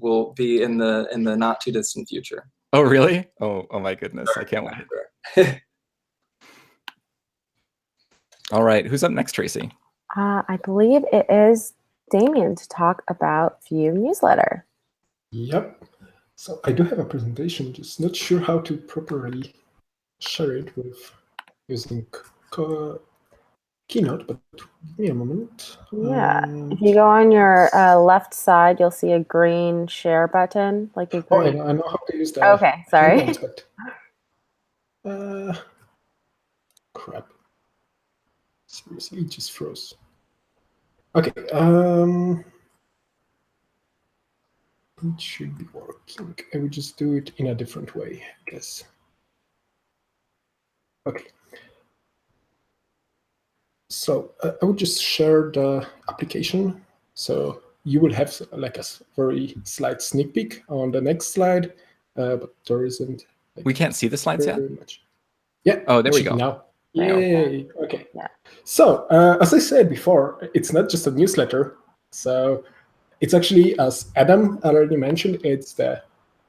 will be in the not too distant future. Oh, really? Oh my goodness, I can't wait. All right, who's up next, Tracy? I believe it is Damian to talk about Vue newsletter. Yep. So I do have a presentation, just not sure how to properly share it with using Keynote, but give me a moment. Yeah, if you go on your left side, you'll see a green share button, like a green. I know how to use that. Okay, sorry. Crap. Seriously, it just froze. Okay. It should be working. I will just do it in a different way, I guess. Okay. So I would just share the application. So you will have like a very slight sneak peek on the next slide, but there isn't. Like, we can't see the slides yet? Much. Yeah. Oh, there we go. Now. Yay. Okay. Yeah. So as I said before, it's not just a newsletter. So it's actually, as Adam already mentioned, it's the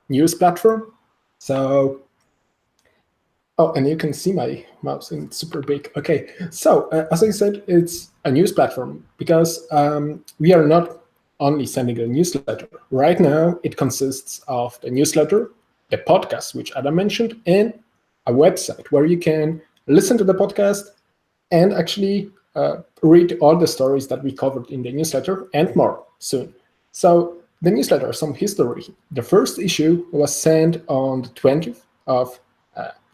news platform. So, oh, and you can see my mouse, and it's super big. Okay, so as I said, it's a news platform because we are not only sending a newsletter. Right now, it consists of the newsletter, the podcast, which Adam mentioned, and a website where you can listen to the podcast and actually read all the stories that we covered in the newsletter and more soon. So the newsletter, some history. The first issue was sent on the 20th of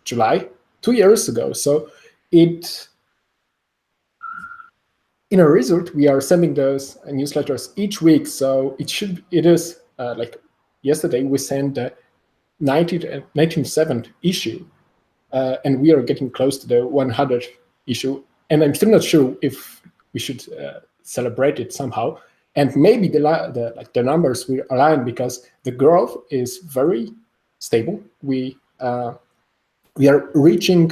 July, 2 years ago. So in a result, we are sending those newsletters each week. So it is like yesterday we sent the 97th issue, and we are getting close to the 100th issue. And I'm still not sure if we should celebrate it somehow. And maybe the numbers will align because the growth is very stable. We are reaching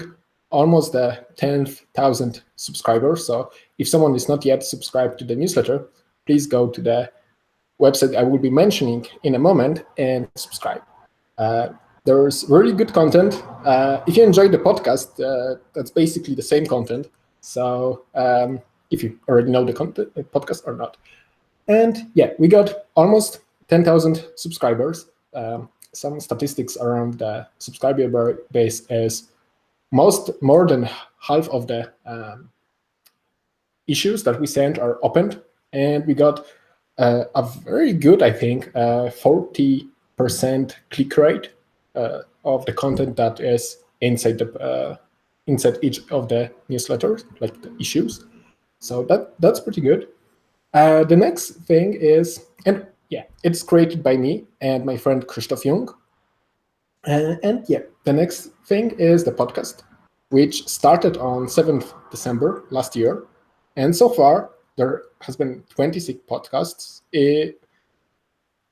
almost the 10,000 subscribers. So if someone is not yet subscribed to the newsletter, please go to the website I will be mentioning in a moment and subscribe. There's really good content. If you enjoyed the podcast, that's basically the same content. So if you already know the podcast or not. And yeah, we got almost 10,000 subscribers. Some statistics around the subscriber base is more than half of the issues that we sent are opened. And we got a very good, I think, 40% click rate of the content that is inside each of the newsletters, like the issues. So that's pretty good. The next thing is, and yeah, it's created by me and my friend Christoph Jung. And yeah, the next thing is the podcast, which started on 7th December last year. And so far, there has been 26 podcasts.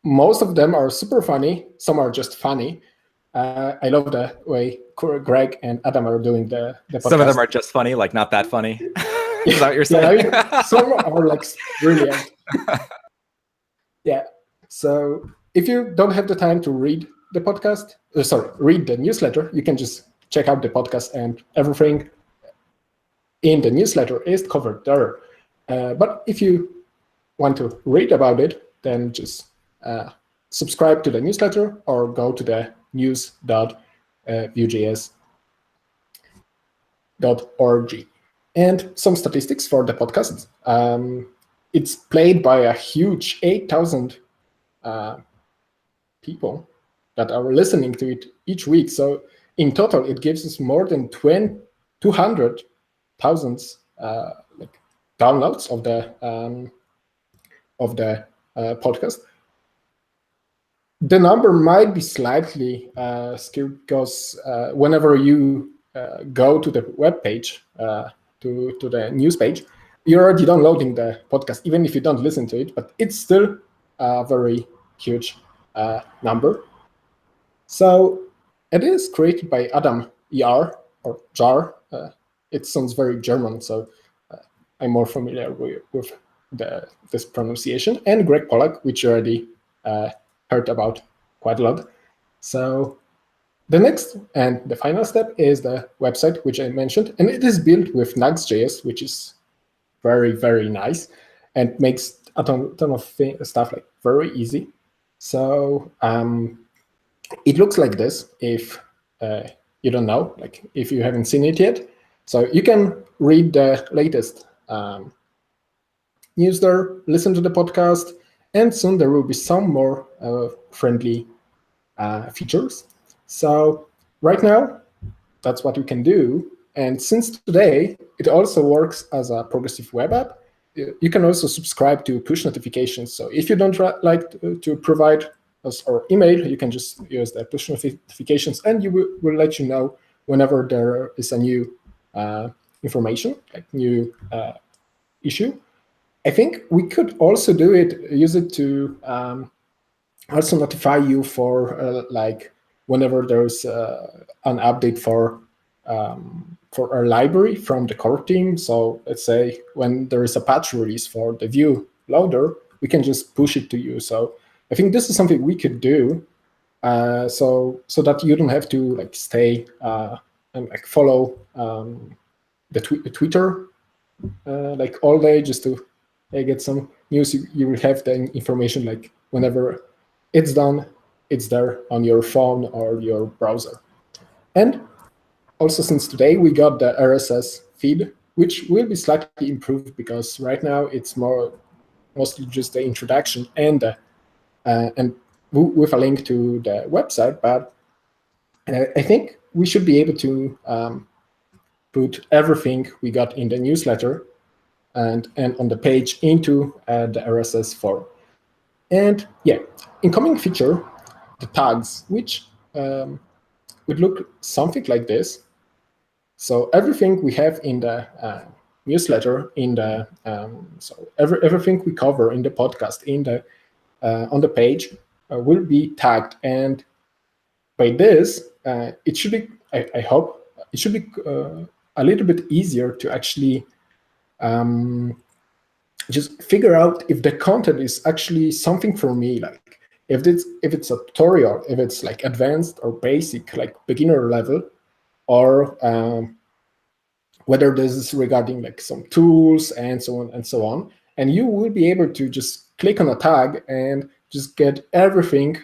Most of them are super funny. Some are just funny. I love the way Greg and Adam are doing the podcast. Some of them are just funny, like not that funny. Is that what you're saying? Yeah, some are like brilliant. Yeah. So if you don't have the time to read the podcast, read the newsletter, you can just check out the podcast, and everything in the newsletter is covered there. But if you want to read about it, then just subscribe to the newsletter or go to the news.vuejs.org. And some statistics for the podcast. It's played by a huge 8,000 people that are listening to it each week. So in total, it gives us more than 200,000 downloads of the podcast. The number might be slightly skewed because whenever you go to the web page, to the news page, you're already downloading the podcast, even if you don't listen to it, but it's still a very huge number. So it is created by Adam Jahr, or Jahr. It sounds very German, so I'm more familiar with this pronunciation, and Greg Pollack, which you already heard about quite a lot. So the next and the final step is the website, which I mentioned, and it is built with Nuxt.js, which is very, very nice and makes a ton of stuff like very easy. So it looks like this if you don't know, like if you haven't seen it yet. So you can read the latest news there, listen to the podcast, and soon there will be some more friendly features. So right now, that's what you can do. And since today, it also works as a progressive web app. You can also subscribe to push notifications. So if you don't like to provide us or email, you can just use the push notifications, and you will let you know whenever there is a new information, like new issue. I think we could also use it to also notify you for like whenever there's an update for our library from the core team. So let's say when there is a patch release for the Vue loader, we can just push it to you. So I think this is something we could do, so that you don't have to like stay and like follow the Twitter like all day just to get some news. You will have the information like whenever it's done, it's there on your phone or your browser. And also, since today, we got the RSS feed, which will be slightly improved because right now it's mostly just the introduction and with a link to the website. But I think we should be able to put everything we got in the newsletter and on the page into the RSS form. And yeah, incoming feature, the tags, which would look something like this. So everything we have in the newsletter, in the so everything we cover in the podcast, in the on the page will be tagged, and by this it should be. I hope it should be a little bit easier to actually just figure out if the content is actually something for me, like if it's a tutorial, if it's like advanced or basic, like beginner level, or whether this is regarding like some tools and so on and so on. And you will be able to just click on a tag and just get everything,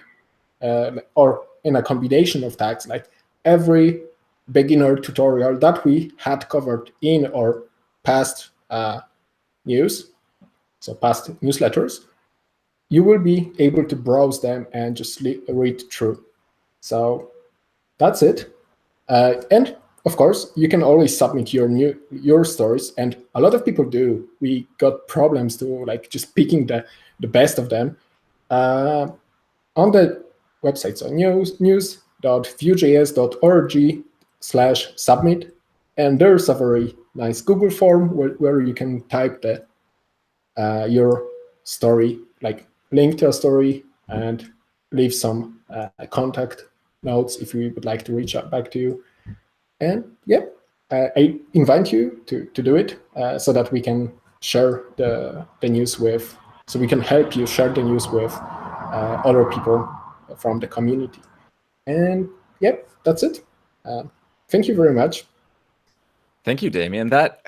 or in a combination of tags, like every beginner tutorial that we had covered in our past news, so past newsletters. You will be able to browse them and just read through. So that's it. And of course, you can always submit your stories, and a lot of people do. We got problems to like just picking the best of them on the website. So news.vuejs.org/submit, and there's a very nice Google form where you can type your story, like link to a story, and leave some contact notes if we would like to reach out back to you. And yeah, I invite you to do it so that we can share the news so we can help you share the news with other people from the community. And yeah, that's it. Thank you very much. Thank you, Damian. That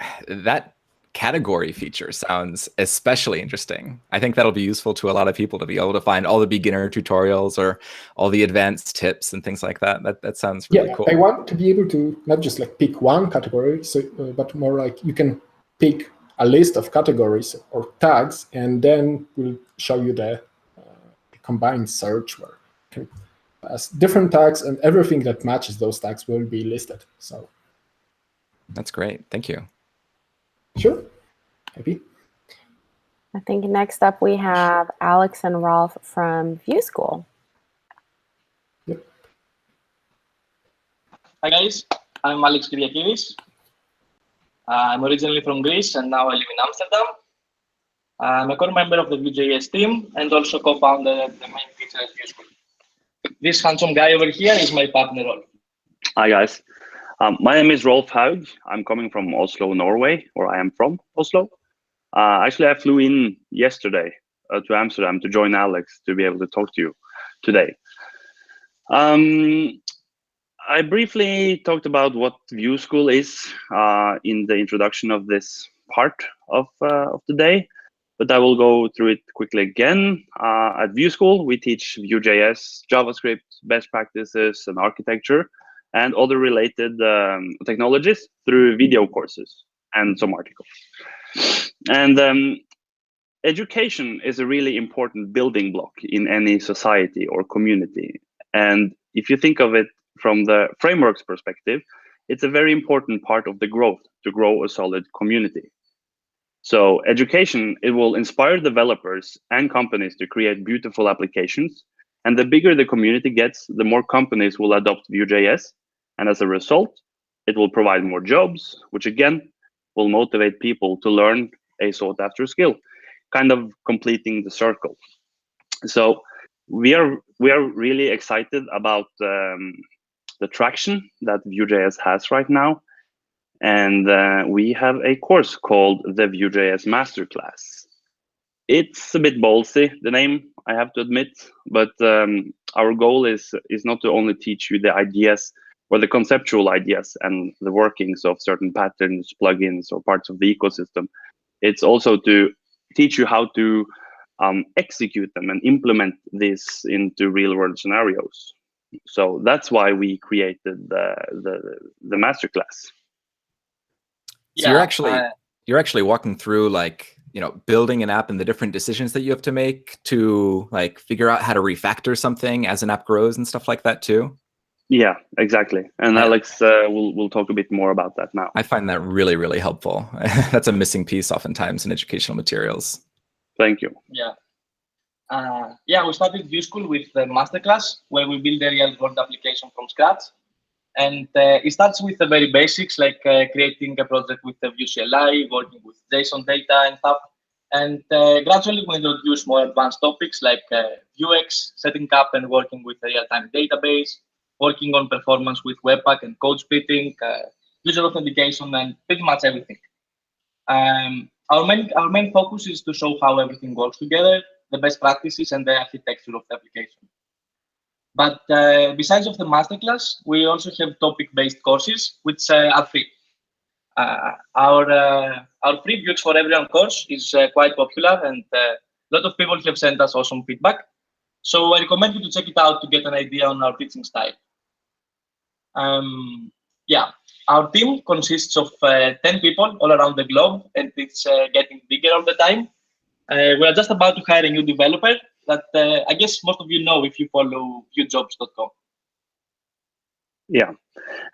category feature sounds especially interesting. I think that'll be useful to a lot of people to be able to find all the beginner tutorials or all the advanced tips and things like that. That sounds really cool. I want to be able to not just like pick one category, but more like you can pick a list of categories or tags, and then we'll show you the combined search where you can pass different tags, and everything that matches those tags will be listed. So that's great. Thank you. Sure. Happy? I think next up we have Alex and Rolf from Vue School. Yep. Hi guys, I'm Alex Kyriakidis. I'm originally from Greece and now I live in Amsterdam. I'm a core member of the Vue.js team and also co-founder of the main feature at Vue School. This handsome guy over here is my partner, Rolf. Hi guys, my name is Rolf Haug. I'm coming from Oslo, Norway, or I am from Oslo. Actually, I flew in yesterday to Amsterdam to join Alex to be able to talk to you today. I briefly talked about what Vue School is in the introduction of this part of the day, but I will go through it quickly again. At Vue School, we teach Vue.js, JavaScript, best practices, and architecture, and other related technologies through video courses and some articles. And education is a really important building block in any society or community. And if you think of it from the framework's perspective, it's a very important part of the growth to grow a solid community. So education, it will inspire developers and companies to create beautiful applications. And the bigger the community gets, the more companies will adopt Vue.js. And as a result, it will provide more jobs, which again will motivate people to learn a sought after skill, kind of completing the circle. So we are really excited about the traction that Vue.js has right now. And we have a course called the Vue.js Masterclass. It's a bit ballsy, the name, I have to admit, but our goal is not to only teach you the ideas or the conceptual ideas and the workings of certain patterns, plugins, or parts of the ecosystem. It's also to teach you how to execute them and implement this into real-world scenarios. So that's why we created the masterclass. So you're actually walking through, like, you know, building an app and the different decisions that you have to make to like figure out how to refactor something as an app grows and stuff like that too. Yeah, exactly. And Alex will talk a bit more about that now. I find that really, really helpful. That's a missing piece oftentimes in educational materials. Thank you. Yeah. We started Vue School with the masterclass where we build a real-world application from scratch. And it starts with the very basics, like creating a project with the Vue CLI, working with JSON data and stuff. And gradually we introduce more advanced topics like UX, setting up and working with a real-time database, working on performance with Webpack and code splitting, user authentication, and pretty much everything. Our main focus is to show how everything works together, the best practices, and the architecture of the application. But besides of the masterclass, we also have topic-based courses, which are free. Our free Vue for Everyone course is quite popular, and a lot of people have sent us awesome feedback. So I recommend you to check it out to get an idea on our teaching style. Our team consists of 10 people all around the globe, and it's getting bigger all the time. We're just about to hire a new developer that I guess most of you know if you follow vuejobs.com. Yeah,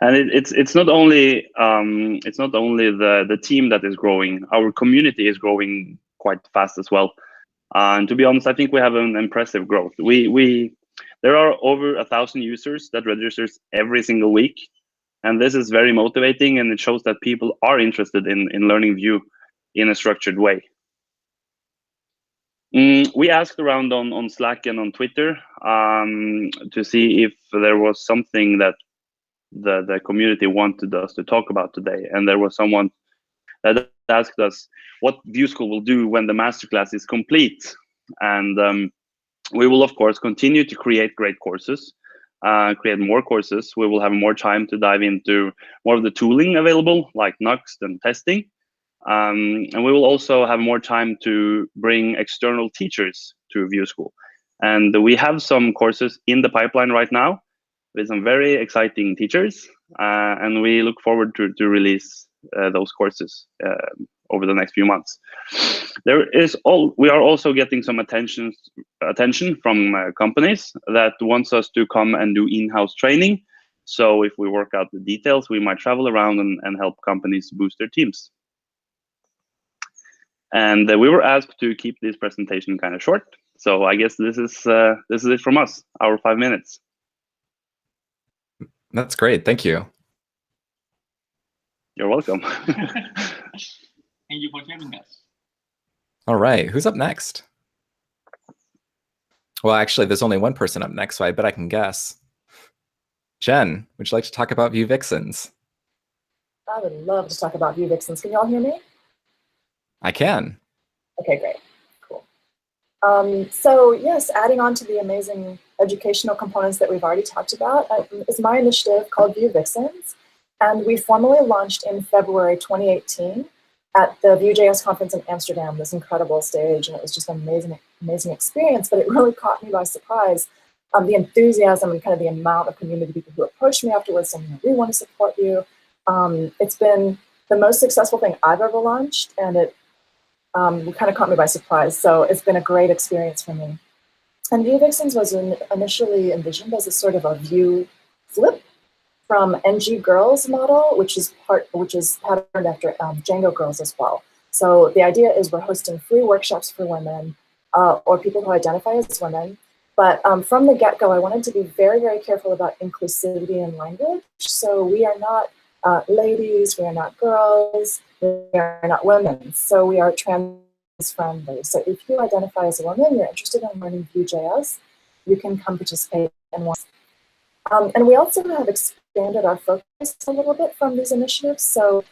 and it's not only the team that is growing. Our community is growing quite fast as well. And to be honest, I think we have an impressive growth. There are over 1,000 users that registers every single week, and this is very motivating, and it shows that people are interested in learning Vue in a structured way. We asked around on Slack and on Twitter to see if there was something that the community wanted us to talk about today, and there was someone that asked us what Vue School will do when the masterclass is complete. And we will, of course, continue to create great courses, create more courses. We will have more time to dive into more of the tooling available, like Nuxt and testing. And we will also have more time to bring external teachers to Vue School. And we have some courses in the pipeline right now with some very exciting teachers. And we look forward to release those courses over the next few months. We are also getting some attention from companies that wants us to come and do in-house training. So if we work out the details, we might travel around and help companies boost their teams. And we were asked to keep this presentation kind of short. So I guess this is it from us, our 5 minutes. That's great. Thank you. You're welcome. Thank you for having us. All right. Who's up next? Well, actually, there's only one person up next, so I bet I can guess. Jen, would you like to talk about Vue Vixens? I would love to talk about Vue Vixens. Can you all hear me? I can. Okay, great. Cool. So yes, adding on to the amazing educational components that we've already talked about is my initiative called Vue Vixens. And we formally launched in February 2018 at the Vue.js conference in Amsterdam, this incredible stage. And it was just an amazing, amazing experience, but it really caught me by surprise. The enthusiasm and kind of the amount of community people who approached me afterwards saying, we want to support you. It's been the most successful thing I've ever launched, and it kind of caught me by surprise. So it's been a great experience for me. And Vue Vixens was initially envisioned as a sort of a Vue flip from NG Girls model, which is patterned after Django Girls as well. So the idea is we're hosting free workshops for women or people who identify as women. But from the get-go, I wanted to be very, very careful about inclusivity in language. So we are not ladies, we are not girls, we are not women. So we are trans-friendly. So if you identify as a woman, you're interested in learning Vue.js, you can come participate in one. And we also have expanded our focus a little bit from these initiatives. So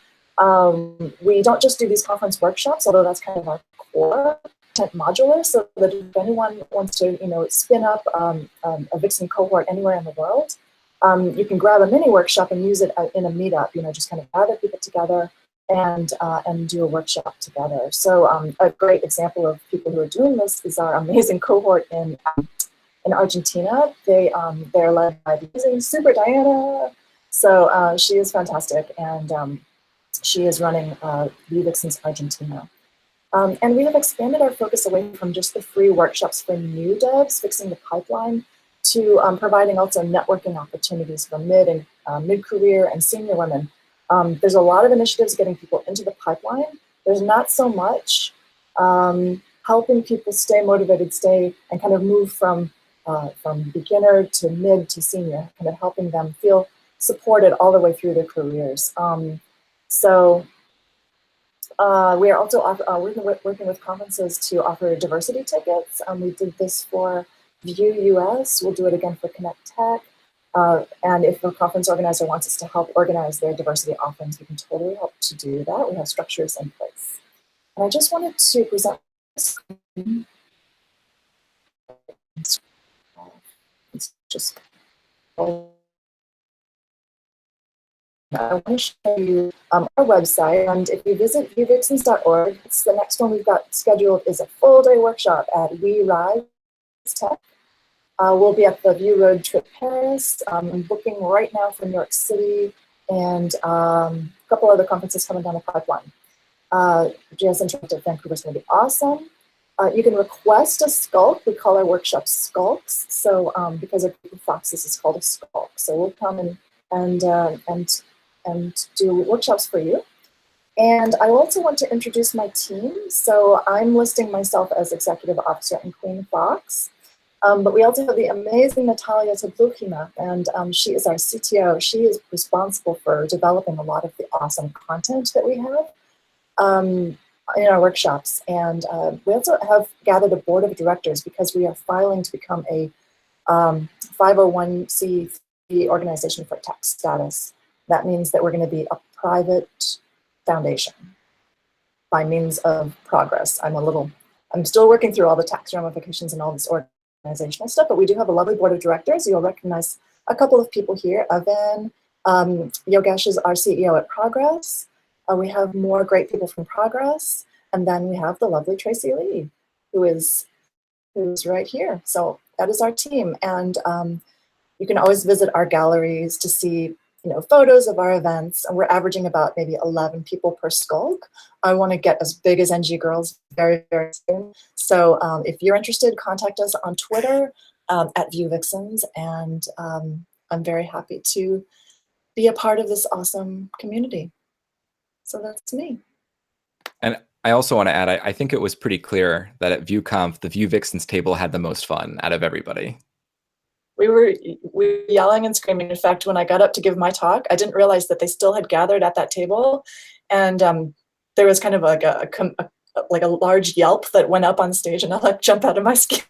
we don't just do these conference workshops, although that's kind of our core modular, so that if anyone wants to, spin up a Vixen cohort anywhere in the world, you can grab a mini workshop and use it in a meetup. Just kind of gather people together and do a workshop together. So a great example of people who are doing this is our amazing cohort in Argentina. They're led by the amazing Super Diana. So she is fantastic, and she is running Vue Vixens Argentina. And we have expanded our focus away from just the free workshops for new devs, fixing the pipeline, to providing also networking opportunities for mid-career and senior women. There's a lot of initiatives getting people into the pipeline. There's not so much helping people stay motivated, and kind of move from beginner to mid to senior, kind of helping them feel supported all the way through their careers. We are also working with conferences to offer diversity tickets. We did this for Vue US. We'll do it again for Connect Tech. And if a conference organizer wants us to help organize their diversity offerings, we can totally help to do that. We have structures in place. And I just wanted to present this. It's just. I want to show you our website, and if you visit vuevixens.org, it's the next one we've got scheduled is a full-day workshop at We Rise Tech. We'll be at the Vue Road Trip Paris. I'm booking right now for New York City and a couple other conferences coming down the pipeline. JS Interactive Vancouver is going to be awesome. You can request a skulk. We call our workshop skulks. So because of Foxes, it's called a skulk. So we'll come and do workshops for you. And I also want to introduce my team. So I'm listing myself as Executive Officer and Queen Fox. But we also have the amazing Natalia Tabluchina, and she is our CTO. She is responsible for developing a lot of the awesome content that we have in our workshops. And we also have gathered a board of directors because we are filing to become a 501c3 organization for tech status. That means that we're going to be a private foundation by means of progress. I'm still working through all the tax ramifications and all this organizational stuff, but we do have a lovely board of directors. You'll recognize a couple of people here. Evan Yogesh is our CEO at Progress. We have more great people from Progress. And then we have the lovely Tracy Lee, who's right here. So that is our team. And you can always visit our galleries to see photos of our events, and we're averaging about maybe 11 people per skulk. I want to get as big as NG Girls very, very soon. So if you're interested, contact us on Twitter at Vue Vixens, and I'm very happy to be a part of this awesome community. So that's me. And I also want to add, I think it was pretty clear that at VueConf, the Vue Vixens table had the most fun out of everybody. We were yelling and screaming. In fact, when I got up to give my talk, I didn't realize that they still had gathered at that table. And there was kind of like a large yelp that went up on stage, and I like jump out of my skin.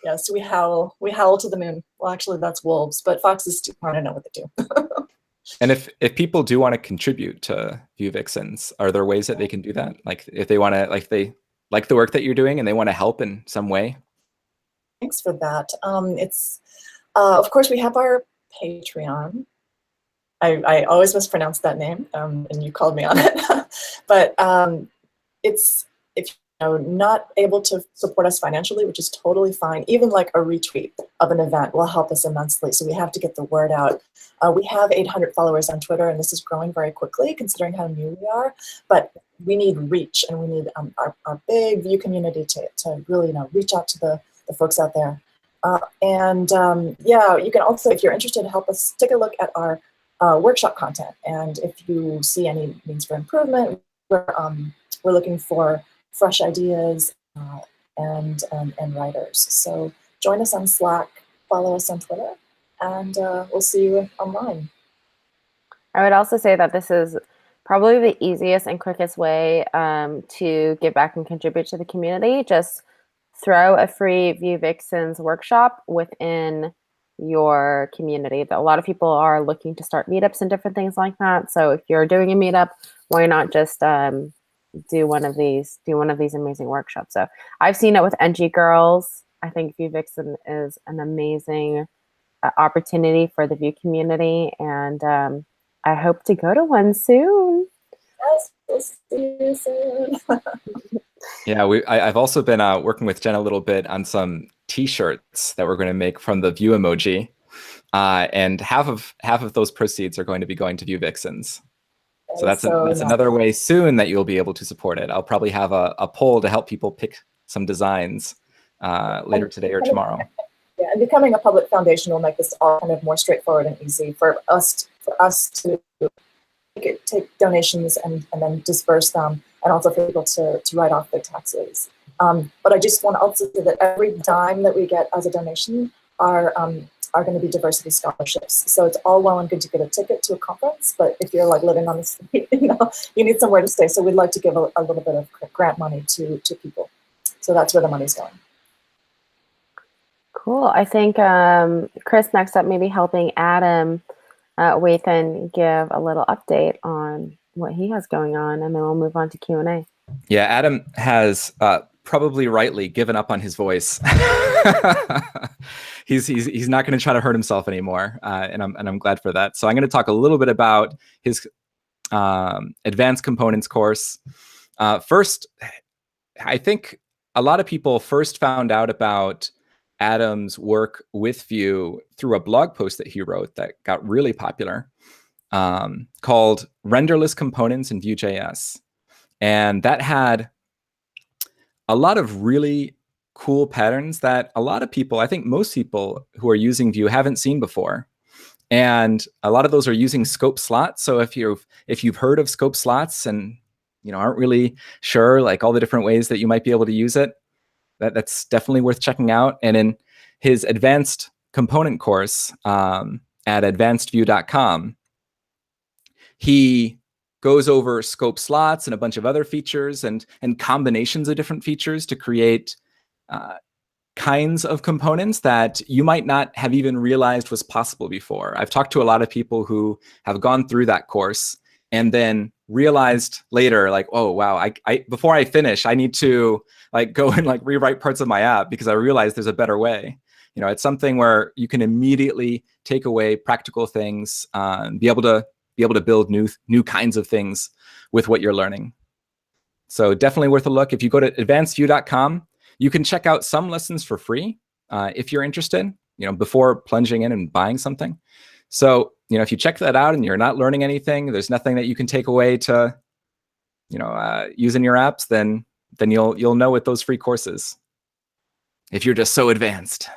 Yes, we howl to the moon. Well, actually, that's wolves, but foxes do. I don't know what they do. And if people do want to contribute to Vue Vixens, are there ways that they can do that? Like if they want to, like they like the work that you're doing and they want to help in some way? Thanks for that. It's of course we have our Patreon. I always mispronounce that name, and you called me on it. But it's, if you're not able to support us financially, which is totally fine, even like a retweet of an event will help us immensely. So we have to get the word out. We have 800 followers on Twitter, and this is growing very quickly considering how new we are. But we need reach, and we need our big Vue community to really reach out to the folks out there. Yeah, you can also, if you're interested, help us take a look at our workshop content. And if you see any means for improvement, we're looking for fresh ideas and writers. So join us on Slack, follow us on Twitter, and we'll see you online. I would also say that this is probably the easiest and quickest way to give back and contribute to the community. Just throw a free Vue Vixens workshop within your community. A lot of people are looking to start meetups and different things like that. So if you're doing a meetup, why not just do one of these amazing workshops? So I've seen it with NG Girls. I think Vue Vixen is an amazing opportunity for the Vue community, and I hope to go to one soon. Yes, we'll see you soon. Yeah, I've also been working with Jen a little bit on some T-shirts that we're going to make from the Vue emoji, and half of those proceeds are going to be going to Vue Vixens. So that's another way soon that you'll be able to support it. I'll probably have a poll to help people pick some designs later today or tomorrow. Yeah, and becoming a public foundation will make this all kind of more straightforward and easy for us to take donations and then disperse them, and also for people to write off their taxes. But I just want to also say that every dime that we get as a donation are going to be diversity scholarships. So it's all well and good to get a ticket to a conference, but if you're like living on the street, you need somewhere to stay. So we'd like to give a little bit of grant money to people. So that's where the money's going. Cool. I think Chris, next up, maybe helping Adam Wathan give a little update on what he has going on, and then we'll move on to Q&A. Yeah, Adam has probably rightly given up on his voice. He's not going to try to hurt himself anymore, and I'm glad for that. So I'm going to talk a little bit about his advanced components course. First, I think a lot of people first found out about Adam's work with Vue through a blog post that he wrote that got really popular, called Renderless Components in Vue.js. And that had a lot of really cool patterns that a lot of people, I think most people who are using Vue haven't seen before. And a lot of those are using scope slots. So if you've heard of scope slots and aren't really sure like all the different ways that you might be able to use it, that's definitely worth checking out. And in his advanced component course at advancedvue.com, he goes over scope slots and a bunch of other features and combinations of different features to create kinds of components that you might not have even realized was possible before. I've talked to a lot of people who have gone through that course and then realized later, like, oh wow, I before I finish, I need to like go and like rewrite parts of my app because I realized there's a better way. It's something where you can immediately take away practical things, be able to build new kinds of things with what you're learning. So definitely worth a look. If you go to advancedvue.com, you can check out some lessons for free if you're interested, before plunging in and buying something. So, if you check that out and you're not learning anything, there's nothing that you can take away to, use in your apps, then you'll know with those free courses. If you're just so advanced.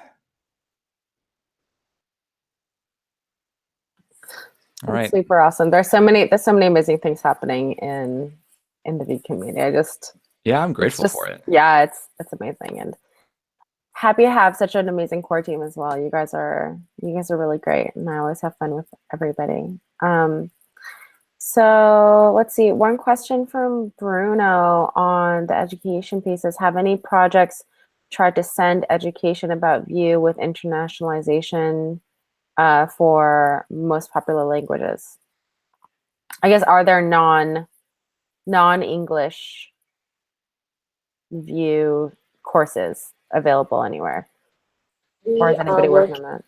All right. Super awesome. There's so many amazing things happening in the Vue community. I'm grateful for it. Yeah, it's amazing, and happy to have such an amazing core team as well. You guys are really great, and I always have fun with everybody. So let's see. One question from Bruno on the education pieces. Have any projects tried to send education about Vue with internationalization for most popular languages? I guess, are there non-English Vue courses available anywhere? Or is anybody working on that?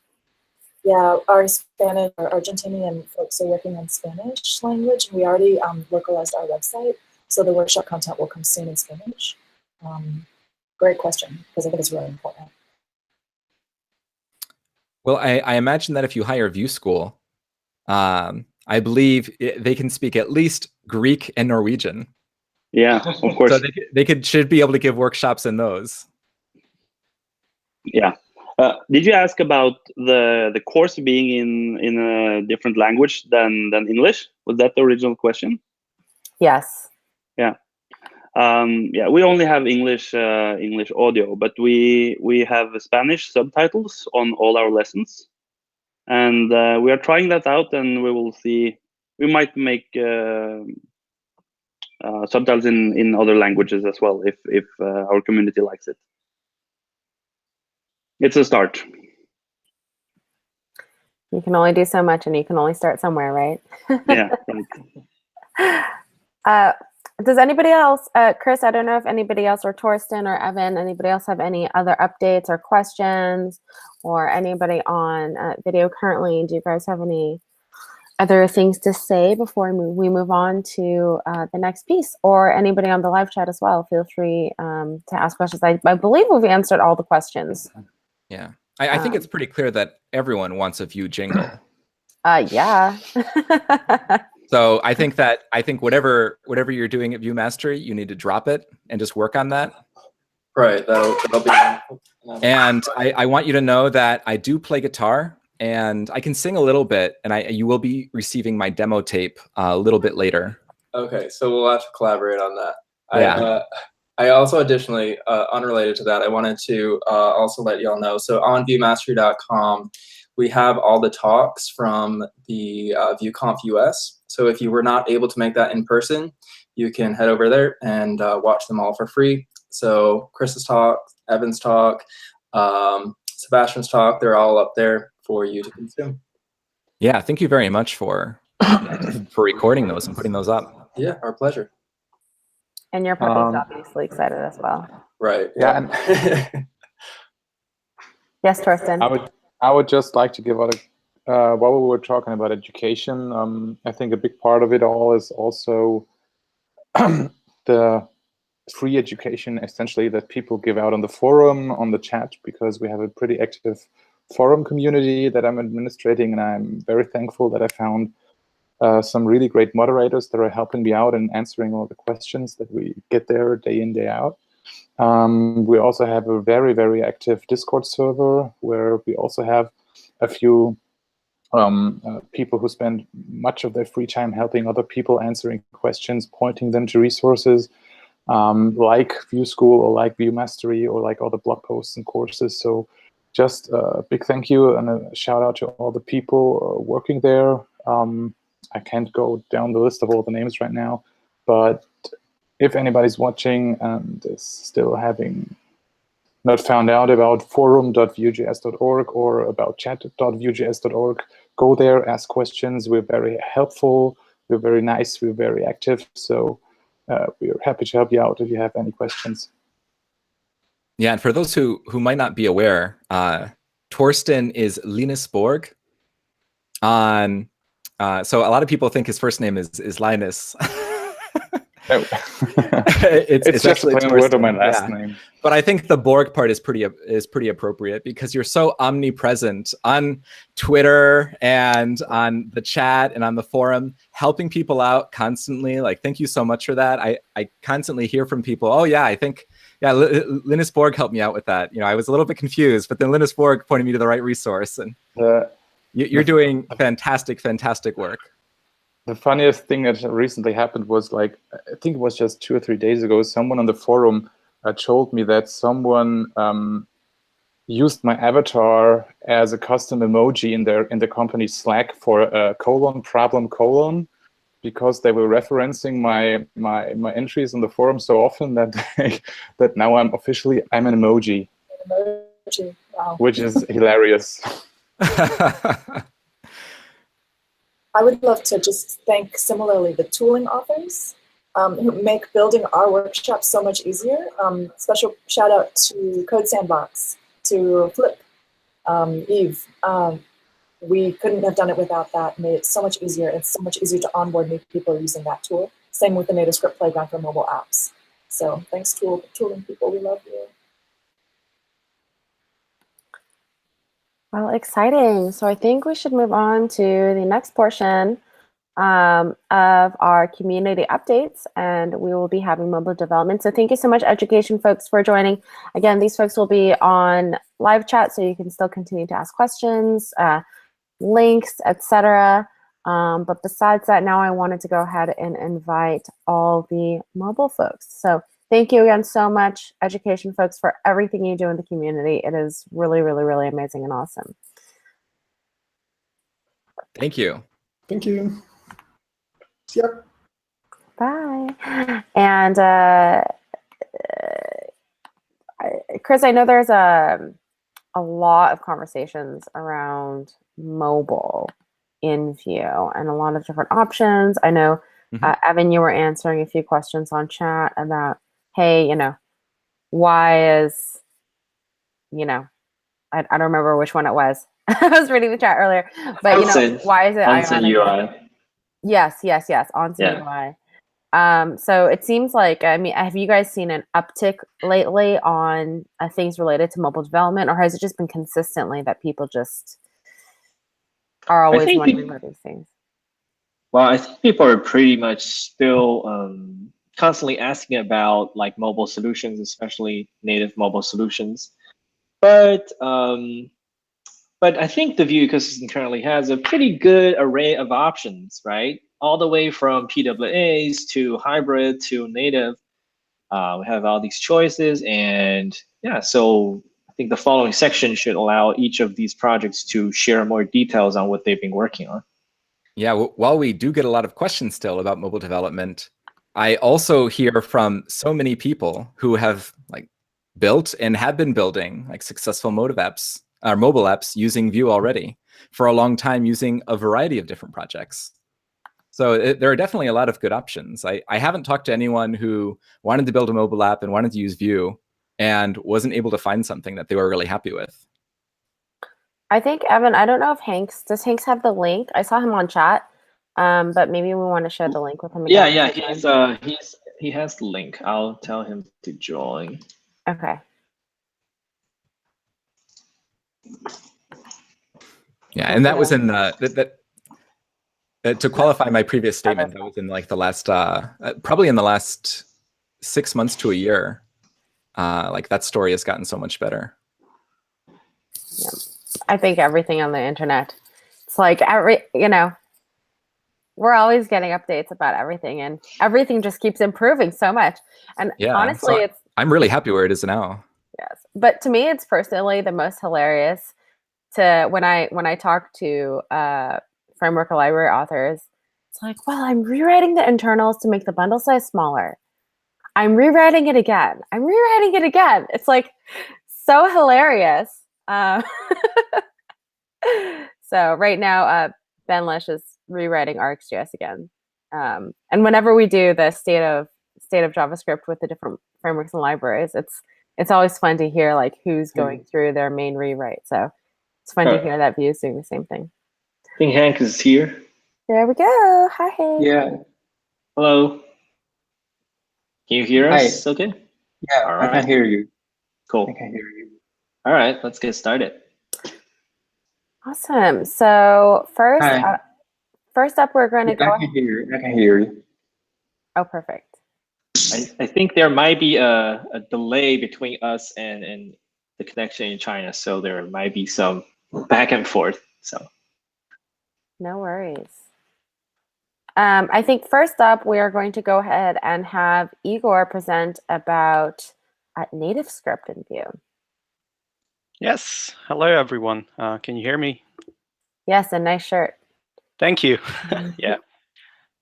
Yeah, our Spanish, our Argentinian folks are working on Spanish language. We already localized our website, so the workshop content will come soon in Spanish. Great question, because I think it's really important. Well, I imagine that if you hire Vue School, I believe they can speak at least Greek and Norwegian. Yeah, of course. So should be able to give workshops in those. Yeah. Did you ask about the course being in a different language than English? Was that the original question? Yes. Yeah. Yeah, we only have English audio, but we have Spanish subtitles on all our lessons, and we are trying that out, and we will see. We might make subtitles in other languages as well if our community likes it. It's a start. You can only do so much, and you can only start somewhere, right? Yeah. Right. Does anybody else, Chris, I don't know if anybody else, or Thorsten or Evan, anybody else have any other updates or questions, or anybody on video currently? Do you guys have any other things to say before we move on to the next piece? Or anybody on the live chat as well, feel free to ask questions. I believe we've answered all the questions. Yeah, I think it's pretty clear that everyone wants a Vue jingle. Yeah. So I think whatever you're doing at Vue Mastery, you need to drop it and just work on that. Right, that'll be. And I want you to know that I do play guitar and I can sing a little bit, and you will be receiving my demo tape a little bit later. Okay, so we'll have to collaborate on that. Yeah. I also additionally, unrelated to that, I wanted to also let y'all know. So on vuemastery.com, we have all the talks from the VueConf US. So if you were not able to make that in person, you can head over there and watch them all for free. So Chris's talk, Evan's talk, Sebastian's talk, they're all up there for you to consume. Yeah, thank you very much for recording those and putting those up. Yeah, our pleasure. And your puppy's obviously excited as well. Right. Yeah. And yes, Thorsten. I would just like to give out while we were talking about education, I think a big part of it all is also the free education, essentially, that people give out on the forum, on the chat, because we have a pretty active forum community that I'm administrating, and I'm very thankful that I found some really great moderators that are helping me out and answering all the questions that we get there day in, day out. We also have a very, very active Discord server where we also have a few people who spend much of their free time helping other people, answering questions, pointing them to resources like Vue School or like Vue Mastery or like other blog posts and courses. So just a big thank you and a shout out to all the people working there. I can't go down the list of all the names right now, but if anybody's watching and is still having not found out about forum.vuejs.org or about chat.vuejs.org, go there, ask questions. We're very helpful. We're very nice. We're very active. So we're happy to help you out if you have any questions. Yeah, and for those who might not be aware, Thorsten is Linus Borg on. So a lot of people think his first name is Linus. No. it's just actually a word of my last name. But I think the Borg part is pretty appropriate because you're so omnipresent on Twitter and on the chat and on the forum, helping people out constantly. Like, thank you so much for that. I constantly hear from people, oh yeah, I think, yeah, Linus Borg helped me out with that. You know, I was a little bit confused, but then Linus Borg pointed me to the right resource. And You're doing fantastic work. The funniest thing that recently happened was, like, I think it was just 2 or 3 days ago, someone on the forum told me that someone used my avatar as a custom emoji in the company Slack for a problem, because they were referencing my entries on the forum so often that that now I'm an emoji. Emoji. Wow. Which is hilarious. I would love to just thank similarly the tooling authors who make building our workshop so much easier. Special shout out to Code Sandbox, to Flip, Eve. We couldn't have done it without that. Made it so much easier. It's so much easier to onboard new people using that tool. Same with the Native Script Playground for mobile apps. So thanks, tooling people. We love you. Well, exciting. So I think we should move on to the next portion of our community updates, and we will be having mobile development. So thank you so much, education folks, for joining. Again, these folks will be on live chat, so you can still continue to ask questions, links, etc. But besides that, now I wanted to go ahead and invite all the mobile folks. So thank you again so much, education folks, for everything you do in the community. It is really, really, really amazing and awesome. Thank you. Thank you. Yep. Bye. And Chris, I know there's a lot of conversations around mobile in Vue and a lot of different options. I know, Evan, you were answering a few questions on chat about, hey, why is, I don't remember which one it was. I was reading the chat earlier, but why is it Onsen ionic? UI. Yes, Onsen UI. So it seems like, I mean, have you guys seen an uptick lately on things related to mobile development, or has it just been consistently that people just are always wondering about these things? Well, I think people are pretty much still constantly asking about like mobile solutions, especially native mobile solutions. But I think the Vue ecosystem currently has a pretty good array of options, right? All the way from PWAs to hybrid to native. We have all these choices, and yeah, so I think the following section should allow each of these projects to share more details on what they've been working on. Yeah, while we do get a lot of questions still about mobile development, I also hear from so many people who have built and have been building successful mobile apps using Vue already for a long time, using a variety of different projects. So there are definitely a lot of good options. I haven't talked to anyone who wanted to build a mobile app and wanted to use Vue and wasn't able to find something that they were really happy with. I think, Evan, I don't know if does Hanks have the link? I saw him on chat, but maybe we want to share the link with him again. Yeah, he has the link. I'll tell him to join. Okay. Yeah, and that was in to qualify my previous statement, that was in the last, probably in the last 6 months to a year. That story has gotten so much better. Yeah. I think everything on the internet, it's we're always getting updates about everything, and everything just keeps improving so much. And yeah, honestly, so I'm really happy where it is now. Yes, but to me, it's personally the most hilarious when I talk to framework or library authors. It's like, well, I'm rewriting the internals to make the bundle size smaller. I'm rewriting it again. I'm rewriting it again. It's so hilarious. So right now, Ben Lish is rewriting RxJS again. And whenever we do the state of JavaScript with the different frameworks and libraries, it's always fun to hear who's going through their main rewrite. So it's fun to hear that Vue is doing the same thing. I think Hank is here. There we go. Hi, Hank. Yeah. Hello. Can you hear us? Hi. Okay. Yeah, all I right. can hear you. Cool. I can hear you. All right, let's get started. Awesome. So first up, we're going to go. I can hear you. I can hear you. Oh, perfect. I think there might be a delay between us and the connection in China, so there might be some back and forth. So No worries. I think first up, we are going to go ahead and have Igor present about native script in Vue. Yes. Hello, everyone. Can you hear me? Yes, a nice shirt. Thank you. Yeah.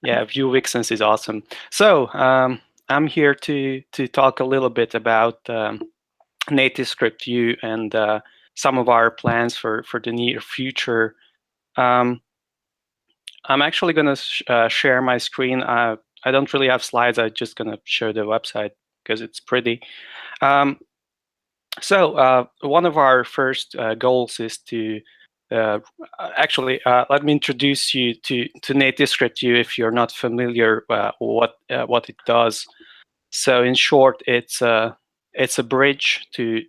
Yeah, Vue Vixens is awesome. So I'm here to talk a little bit about native script Vue and some of our plans for the near future. I'm actually going to share my screen. I don't really have slides. I'm just going to show the website because it's pretty. So one of our first goals is to let me introduce you to native script Vue if you're not familiar what it does. So in short, it's a bridge to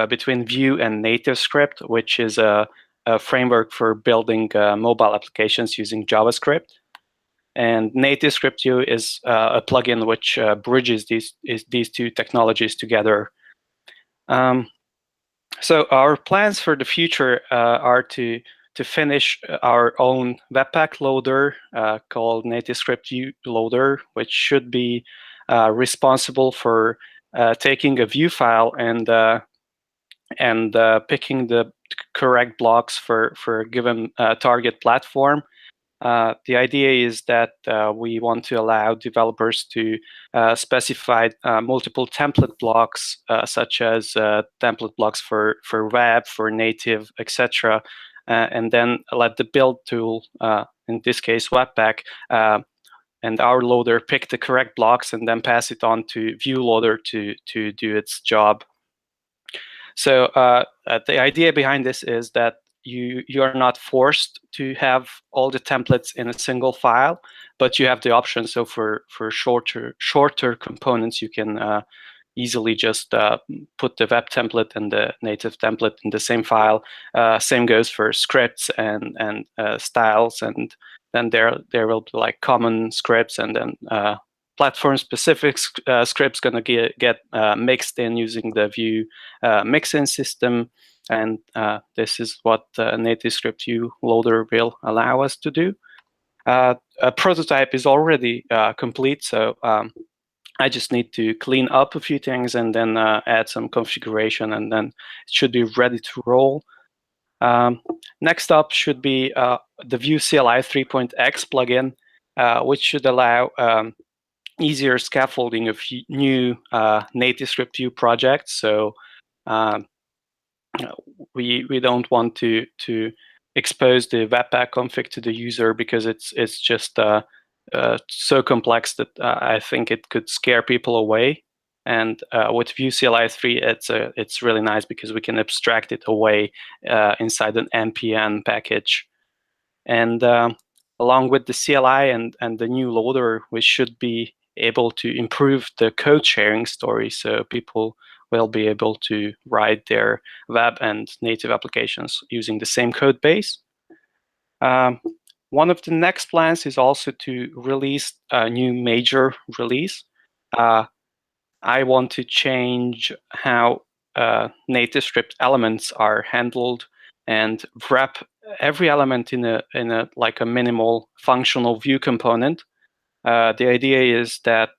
between Vue and NativeScript, which is a framework for building mobile applications using JavaScript. And NativeScript Vue is a plugin which bridges these two technologies together. So our plans for the future are to finish our own Webpack loader called NativeScript Vue Loader, which should be responsible for taking a Vue file and picking the correct blocks for a given target platform. The idea is that we want to allow developers to specify multiple template blocks, such as template blocks for web, for native, etc., and then let the build tool, in this case Webpack, and our loader pick the correct blocks and then pass it on to Vue Loader to do its job. So the idea behind this is that you are not forced to have all the templates in a single file, but you have the option. So for shorter components, you can easily just put the web template and the native template in the same file. Same goes for scripts and styles, and then there will be like common scripts, and then platform-specific scripts going to get mixed in using the Vue mixin system. And this is what NativeScript Vue Loader will allow us to do. A prototype is already complete, so I just need to clean up a few things and then add some configuration, and then it should be ready to roll. Next up should be the Vue CLI 3.x plugin, which should allow easier scaffolding of new NativeScript Vue projects. So we don't want to expose the Webpack config to the user because it's just so complex that I think it could scare people away. And with Vue CLI 3, it's really nice because we can abstract it away inside an npm package. And along with the CLI and the new loader, we should be able to improve the code sharing story, so people will be able to write their web and native applications using the same code base. One of the next plans is also to release a new major release. I want to change how NativeScript elements are handled and wrap every element in a like a minimal functional Vue component. The idea is that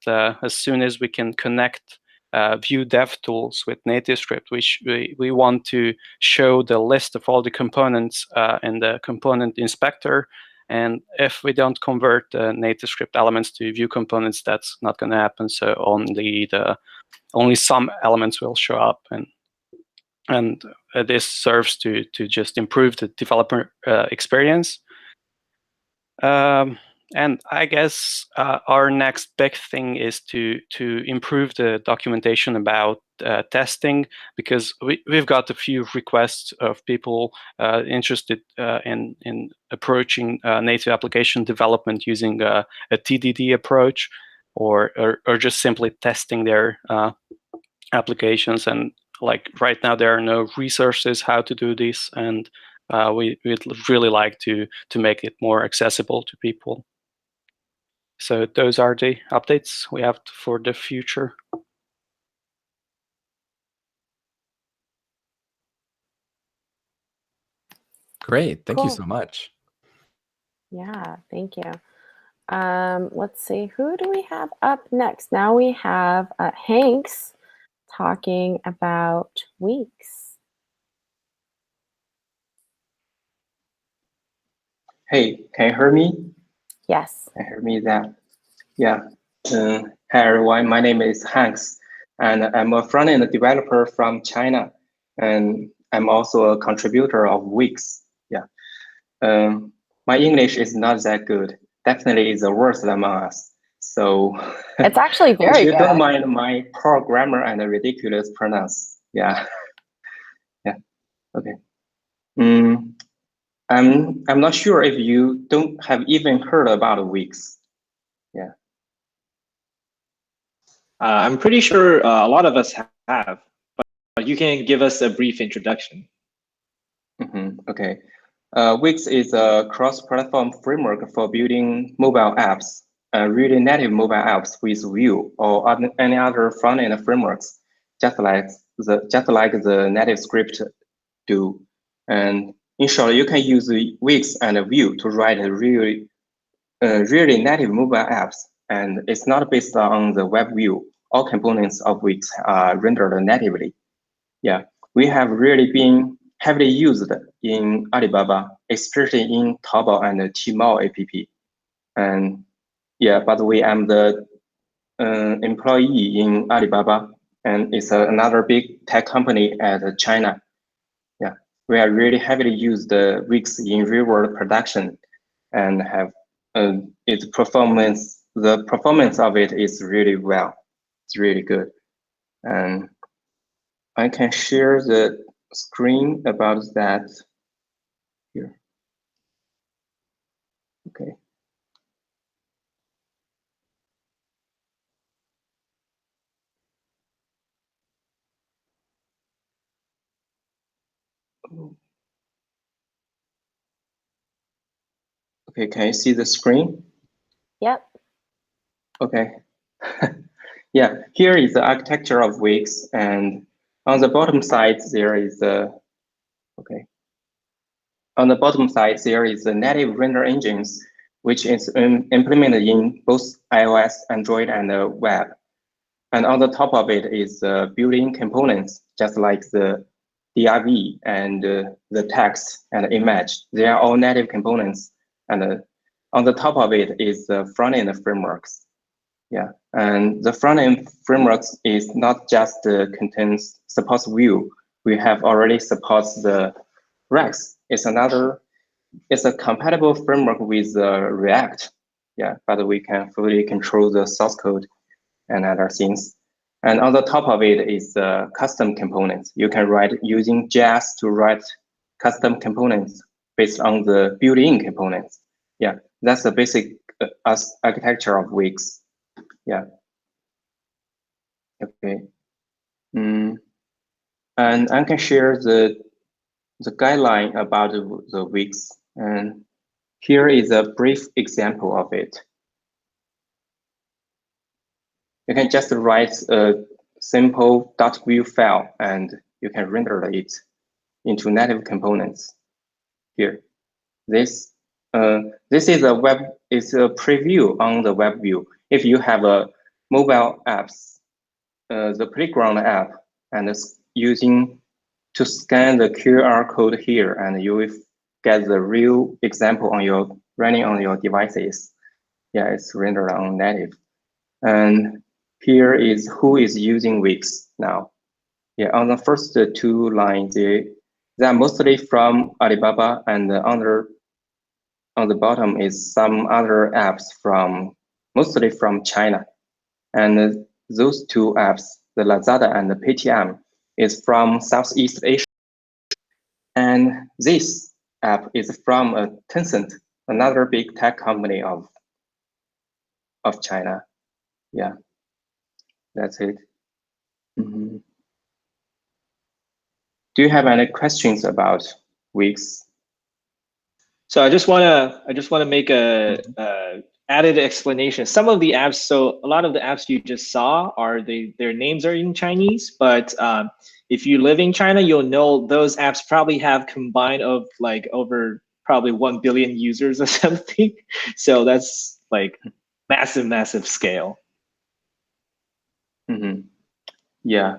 as soon as we can connect Vue DevTools with NativeScript, we want to show the list of all the components in the component inspector. And if we don't convert NativeScript elements to Vue components, that's not going to happen. So only some elements will show up, and this serves to just improve the developer experience. And I guess our next big thing is to improve the documentation about testing, because we've got a few requests of people interested in approaching native application development using a TDD approach, or just simply testing their applications. And like right now, there are no resources how to do this, and we'd really like to make it more accessible to people. So those are the updates we have for the future. Great, thank you so much. Yeah, thank you. Let's see, who do we have up next? Now we have Hanks talking about weeks. Hey, can you hear me? Yes. Can you hear me there? Yeah. Hi everyone, my name is Hanks, and I'm a front-end developer from China, and I'm also a contributor of Wix. Yeah. My English is not that good. Definitely is the worst among us. So it's actually very good. Good. Don't mind my poor grammar and ridiculous pronounce. Yeah. Yeah. Okay. I'm not sure if you don't have even heard about Wix. Yeah. I'm pretty sure a lot of us have, but you can give us a brief introduction. Okay. Wix is a cross-platform framework for building mobile apps, really native mobile apps with Vue or any other front-end frameworks, just like the native script do. And in short, you can use Wix and Vue to write really native mobile apps, and it's not based on the web view. All components of Wix are rendered natively. Yeah, we have really been heavily used in Alibaba, especially in Taobao and Tmall app. And yeah, by the way, I'm the employee in Alibaba, and it's another big tech company at China. Yeah, we are really heavily used Wix in real-world production, and have its performance. The performance of it is really well. It's really good, and I can share the screen about that here. Okay. Okay, can you see the screen? Yep. Okay. Yeah, here is the architecture of Wix, and on the bottom side there is the okay. On the bottom side there is the native render engines, which is implemented in both iOS, Android, and the web. And on the top of it is the built-in components, just like the DRV and the text and image. They are all native components. And on the top of it is the front-end frameworks. Yeah, and the front-end frameworks is not just contains supports Vue. We have already supports the Rex. It's a compatible framework with React. Yeah, but we can fully control the source code and other things. And on the top of it is the custom components. You can write using JS to write custom components based on the built-in components. Yeah, that's the basic architecture of Wix. Yeah. Okay. And I can share the guideline about the Wix. And here is a brief example of it. You can just write a simple .vue file and you can render it into native components. Here, this is a preview on the web view. If you have a mobile apps, the playground app, and using to scan the QR code here, and you will get the real example on running on your devices. Yeah, it's rendered on native. And here is who is using Wix now. Yeah, on the first two lines, they are mostly from Alibaba, and on the bottom is some other apps mostly from China. And those two apps, the Lazada and the Paytm, is from Southeast Asia. And this app is from Tencent, another big tech company of China. Yeah, that's it. Do you have any questions about Wix? So I just want to make a added explanation. Some of the apps, so a lot of the apps you just saw their names are in Chinese, but if you live in China, you'll know those apps probably have combined of like over probably 1 billion users or something. So that's like massive scale. Yeah.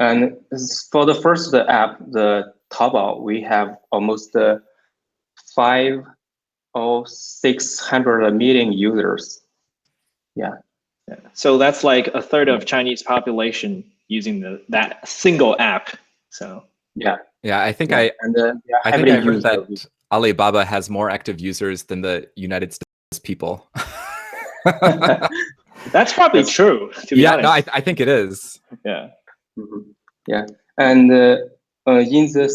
And for the first app, the Taobao, we have almost 500 or 600 million users. Yeah. So that's like a third of Chinese population using that single app. So yeah. Yeah, I think I heard that Alibaba has more active users than the United States people. That's probably true. To be honest. No, I think it is. Yeah. Yeah, and in the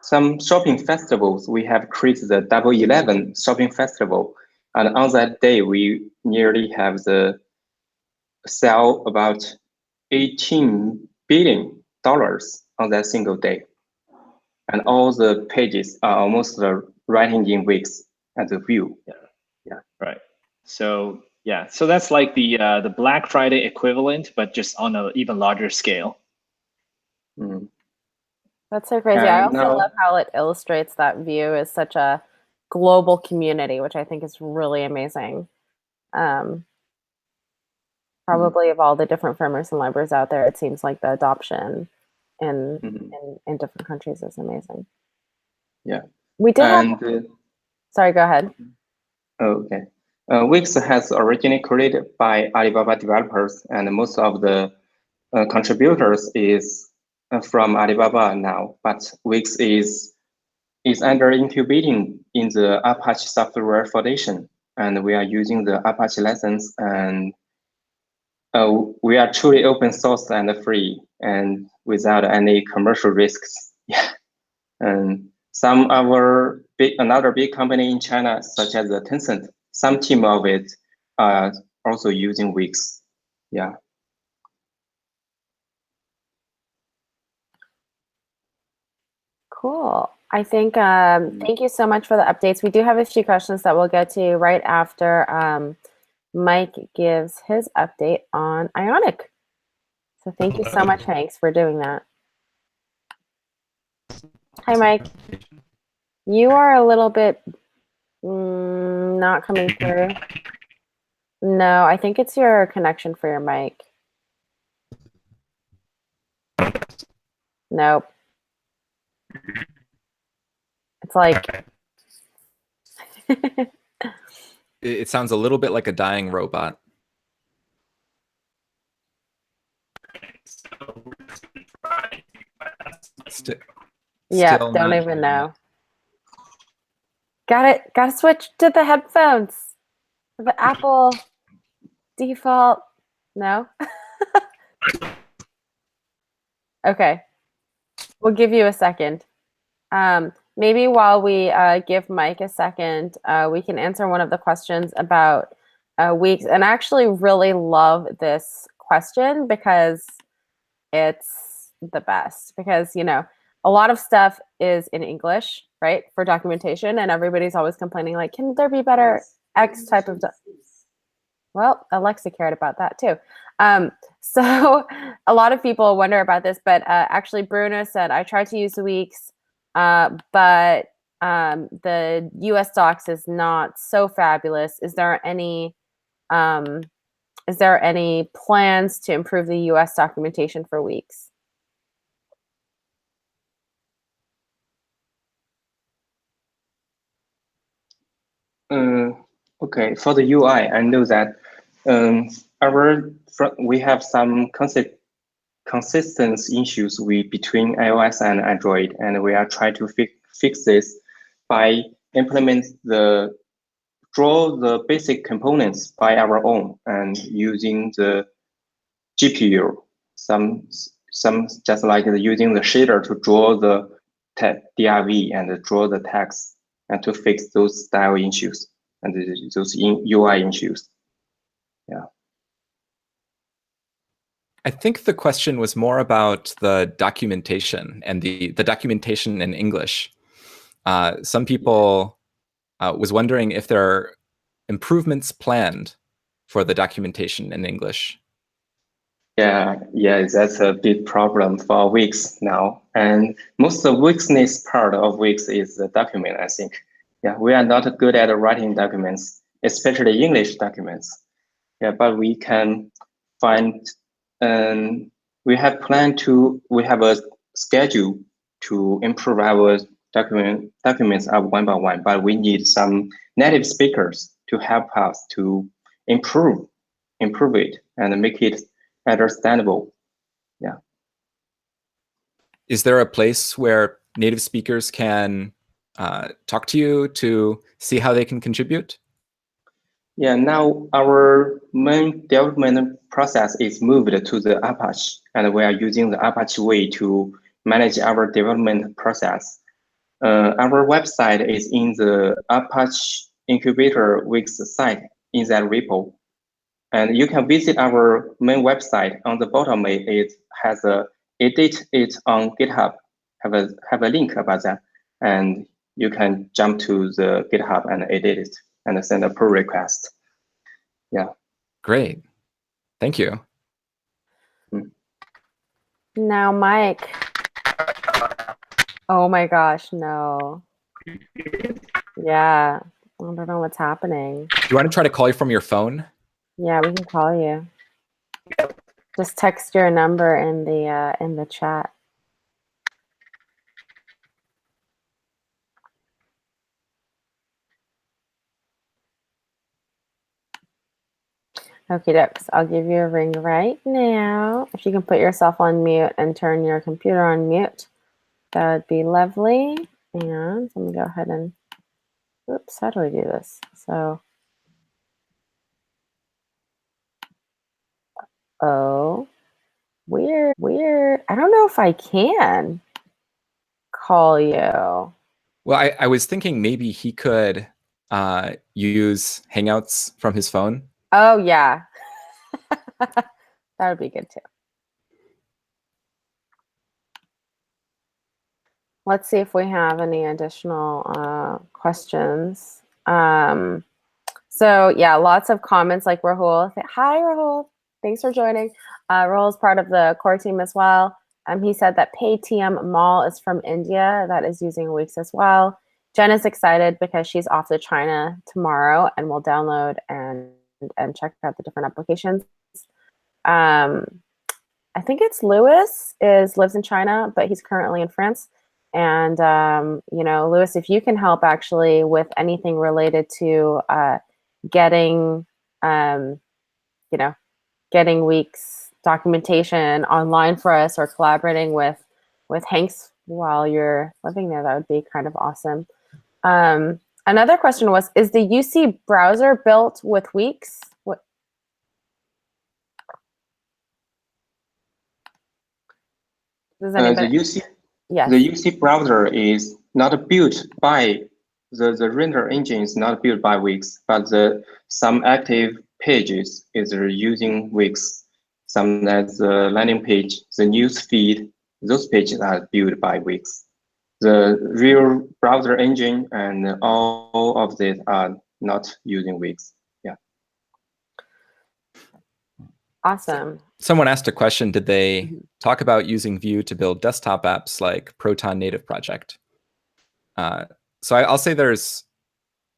some shopping festivals, we have created the Double 11 shopping festival, and on that day we nearly have the sell about $18 billion on that single day, and all the pages are almost writing in Wix at the Vue. Yeah. Right. So yeah, so that's like the Black Friday equivalent, but just on an even larger scale. That's so crazy. I also love how it illustrates that Vue is such a global community, which I think is really amazing. Probably of all the different frameworks and libraries out there, it seems like the adoption in different countries is amazing. Yeah. We did sorry, go ahead. Okay. Wix has originally created by Alibaba developers, and most of the contributors is from Alibaba now. But Wix is under incubating in the Apache Software Foundation, and we are using the Apache license, and we are truly open source and free, and without any commercial risks. Yeah. And another big company in China, such as Tencent, some team of it are also using Wix. Yeah. Cool. I think, thank you so much for the updates. We do have a few questions that we'll get to right after Mike gives his update on Ionic. So thank you so much, Hanks, for doing that. Hi, Mike. You are a little bit not coming through. No, I think it's your connection for your mic. Nope. It's like... It sounds a little bit like a dying robot. Yeah, don't even know. Got to switch to the headphones. The Apple default. No? Okay. We'll give you a second. Maybe while we give Mike a second, we can answer one of the questions about Wix. And I actually really love this question because it's the best. Because, you know, a lot of stuff is in English, right, for documentation. And everybody's always complaining, like, can there be better X type of... Well, Alexa cared about that too. So a lot of people wonder about this, but actually Bruno said, I tried to use Wix, but the US docs is not so fabulous. Is there any plans to improve the US documentation for Wix? Okay, for the UI, I know that we have some consistency issues between iOS and Android, and we are trying to fix this by draw the basic components by our own and using the GPU. Some just like using the shader to draw the DRV and draw the text and to fix those style issues and those UI issues. Yeah. I think the question was more about the documentation and the documentation in English. Some people was wondering if there are improvements planned for the documentation in English. Yeah, that's a big problem for Wix now. And most of the weakness part of Wix is the document, I think. Yeah, we are not good at writing documents, especially English documents. Yeah, but we can find, we have a schedule to improve our documents up one by one, but we need some native speakers to help us to improve it and make it understandable. Yeah. Is there a place where native speakers can talk to you to see how they can contribute? Yeah, now our main development process is moved to the Apache, and we are using the Apache way to manage our development process. Our website is in the Apache Incubator Wix site in that repo. And you can visit our main website. On the bottom, it has a edit it on GitHub. Have a link about that, and you can jump to the GitHub and edit it and send a pull request. Yeah. Great. Thank you. Now, Mike. Oh my gosh, no. Yeah, I don't know what's happening. Do you want to try to call you from your phone? Yeah, we can call you. Just text your number in the chat. Okay, dokes. I'll give you a ring right now. If you can put yourself on mute and turn your computer on mute, that would be lovely. And let me go ahead and, oops, how do I do this? So, oh, weird. I don't know if I can call you. Well, I was thinking maybe he could use Hangouts from his phone. Oh, yeah. That would be good too. Let's see if we have any additional questions. So yeah, lots of comments like Rahul. Hi, Rahul. Thanks for joining. Rahul is part of the core team as well. He said that Paytm Mall is from India that is using Wix as well. Jen is excited because she's off to China tomorrow and will download and check out the different applications. I think it's Lewis lives in China, but he's currently in France. And you know, Lewis, if you can help actually with anything related to getting you know, getting Wix documentation online for us or collaborating with Hanks while you're living there, that would be kind of awesome. Another question was, is the UC browser built with Wix? Does anybody? The UC browser is not built by the render engine is not built by Wix, but some active pages is using Wix. Some that's the landing page, the news feed, those pages are built by Wix. The real browser engine and all of these are not using Wix. Yeah. Awesome. Someone asked a question, did they talk about using Vue to build desktop apps like Proton Native Project? So I'll say there's,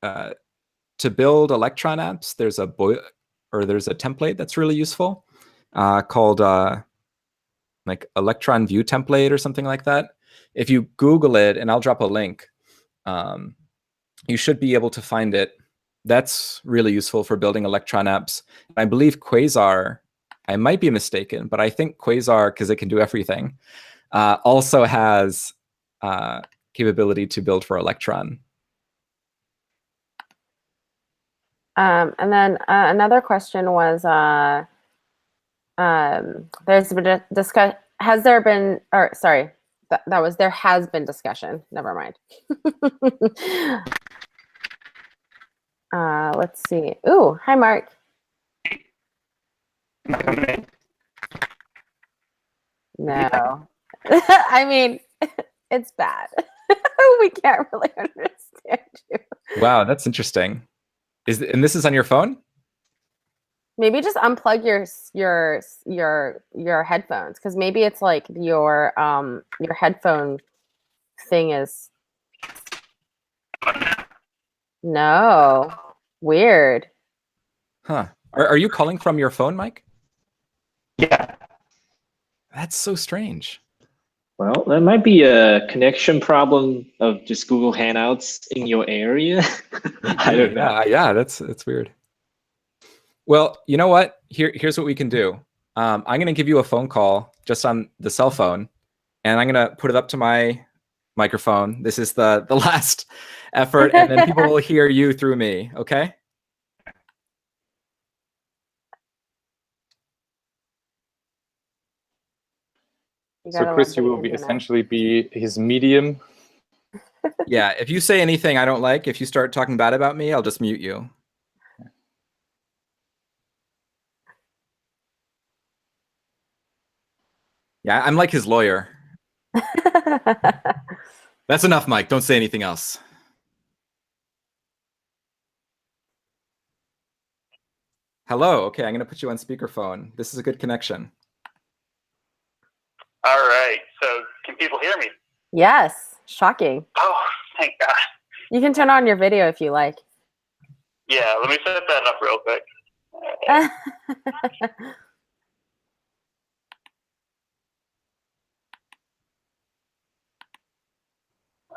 to build Electron apps, there's a template that's really useful called like Electron Vue template or something like that. If you Google it, and I'll drop a link, you should be able to find it. That's really useful for building Electron apps. I believe Quasar, I might be mistaken, but I think Quasar, because it can do everything, also has capability to build for Electron. And then another question was, there's been a discussion, has there been, or sorry, that was, there has been discussion, never mind. Let's see. Ooh, hi, Mark. No. I mean, it's bad. We can't really understand you. Wow, that's interesting. And this is on your phone? Maybe just unplug your headphones, because maybe it's like your headphone thing is no weird. Huh? Are you calling from your phone, Mike? Yeah. That's so strange. Well, that might be a connection problem of just Google Hangouts in your area. I don't know. Yeah, that's weird. Well, you know what? Here's what we can do. I'm going to give you a phone call just on the cell phone, and I'm going to put it up to my microphone. This is the last effort, and then people will hear you through me, okay? So Chris, you will be essentially be his medium. Yeah, if you say anything I don't like, if you start talking bad about me, I'll just mute you. Yeah, I'm like his lawyer. That's enough, Mike. Don't say anything else. Hello. Okay, I'm going to put you on speakerphone. This is a good connection. All right. So can people hear me? Yes. Shocking. Oh, thank God. You can turn on your video if you like. Yeah, let me set that up real quick.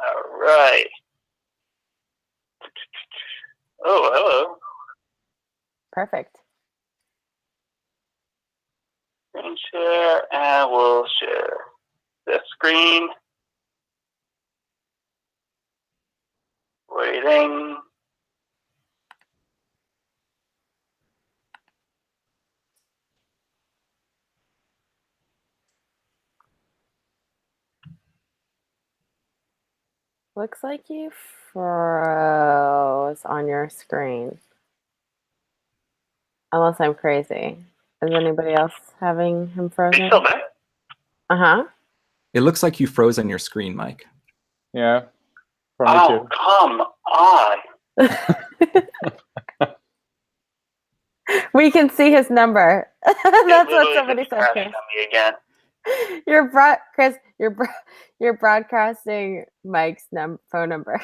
All right. Oh, hello. Perfect. Screen share, and we'll share the screen. Waiting. Looks like you froze on your screen. Unless I'm crazy. Is anybody else having him frozen? Are you still there? Uh-huh. It looks like you froze on your screen, Mike. Yeah. Oh, come on. We can see his number. That's what somebody said, crashed Chris. on me again. Chris, you're broadcasting Mike's phone number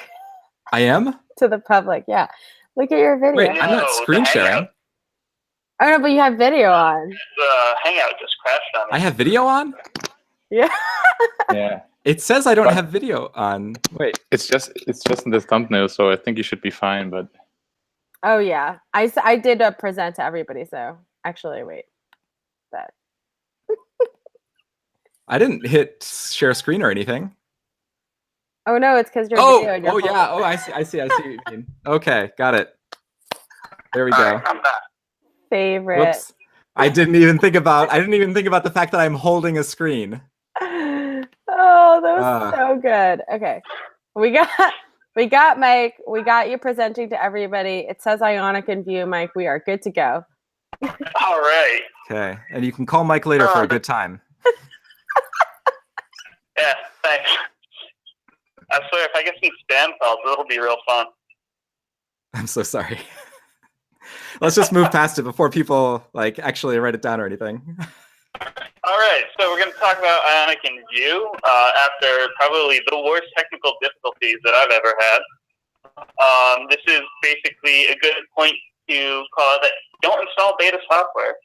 I am? to the public. Yeah. Look at your video. Wait, I'm not screen sharing. Oh no, but you have video on. The Hangout just crashed on me. I have video on? Yeah. Yeah. It says I don't have video on. Wait. It's just in the thumbnail, so I think you should be fine, but Oh yeah. I did present to everybody, so actually wait. That. I didn't hit share screen or anything. Oh no, it's because your video and your phone. Yeah. Oh, I see what you mean. Okay, got it. There we go. Right, I'm back. Favorite. Whoops. I didn't even think about the fact that I'm holding a screen. Oh, that was so good. Okay. We got Mike. We got you presenting to everybody. It says Ionic and Vue, Mike. We are good to go. All right. Okay. And you can call Mike later for a good time. Yeah, thanks. I swear, if I get some spam calls, it'll be real fun. I'm so sorry. Let's just move past it before people actually write it down or anything. All right, so we're going to talk about Ionic and Vue after probably the worst technical difficulties that I've ever had. This is basically a good point to call out that don't install beta software.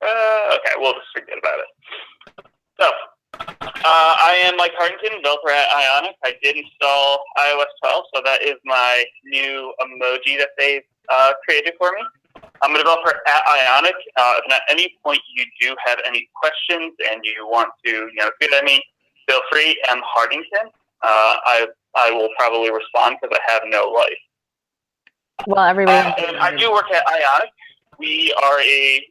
Okay, we'll just forget about it. So, I am Mike Hartington, developer at Ionic. I did install iOS 12, so that is my new emoji that they've created for me. I'm a developer at Ionic. If at any point you do have any questions and you want to, shoot at me, feel free. M. Hartington. I will probably respond because I have no life. Well, everybody. And I do work at Ionic. We are a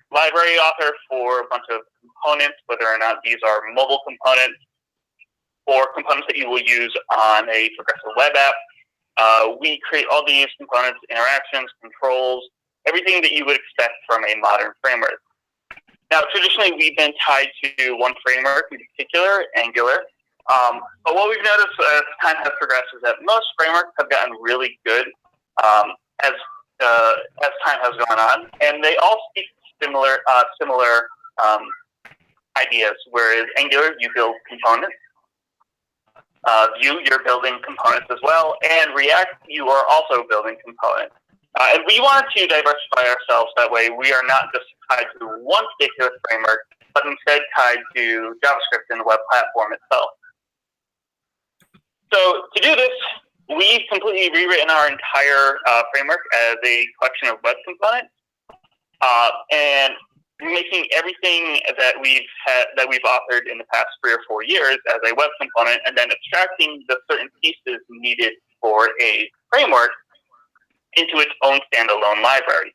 library author for a bunch of components, whether or not these are mobile components or components that you will use on a progressive web app. We create all these components, interactions, controls, everything that you would expect from a modern framework. Now, traditionally, we've been tied to one framework in particular, Angular. But what we've noticed as time has progressed is that most frameworks have gotten really good as time has gone on, and they all speak similar ideas. Whereas Angular, you build components. Vue, you're building components as well, and React, you are also building components. And we wanted to diversify ourselves that way. We are not just tied to one particular framework, but instead tied to JavaScript and the web platform itself. So to do this, we've completely rewritten our entire framework as a collection of web components, and making everything that we've authored in the past 3 or 4 years as a web component, and then abstracting the certain pieces needed for a framework into its own standalone library.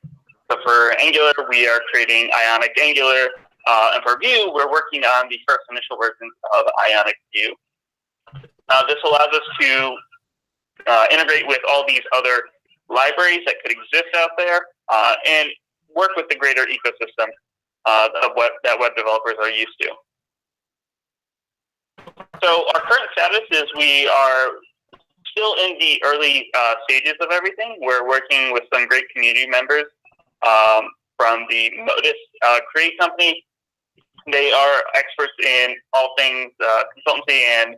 So for Angular, we are creating Ionic Angular, and for Vue, we're working on the first initial versions of Ionic Vue. This allows us to integrate with all these other libraries that could exist out there, and work with the greater ecosystem that web developers are used to. So our current status is we are still in the early stages of everything. We're working with some great community members from the Modus Create company. They are experts in all things consultancy and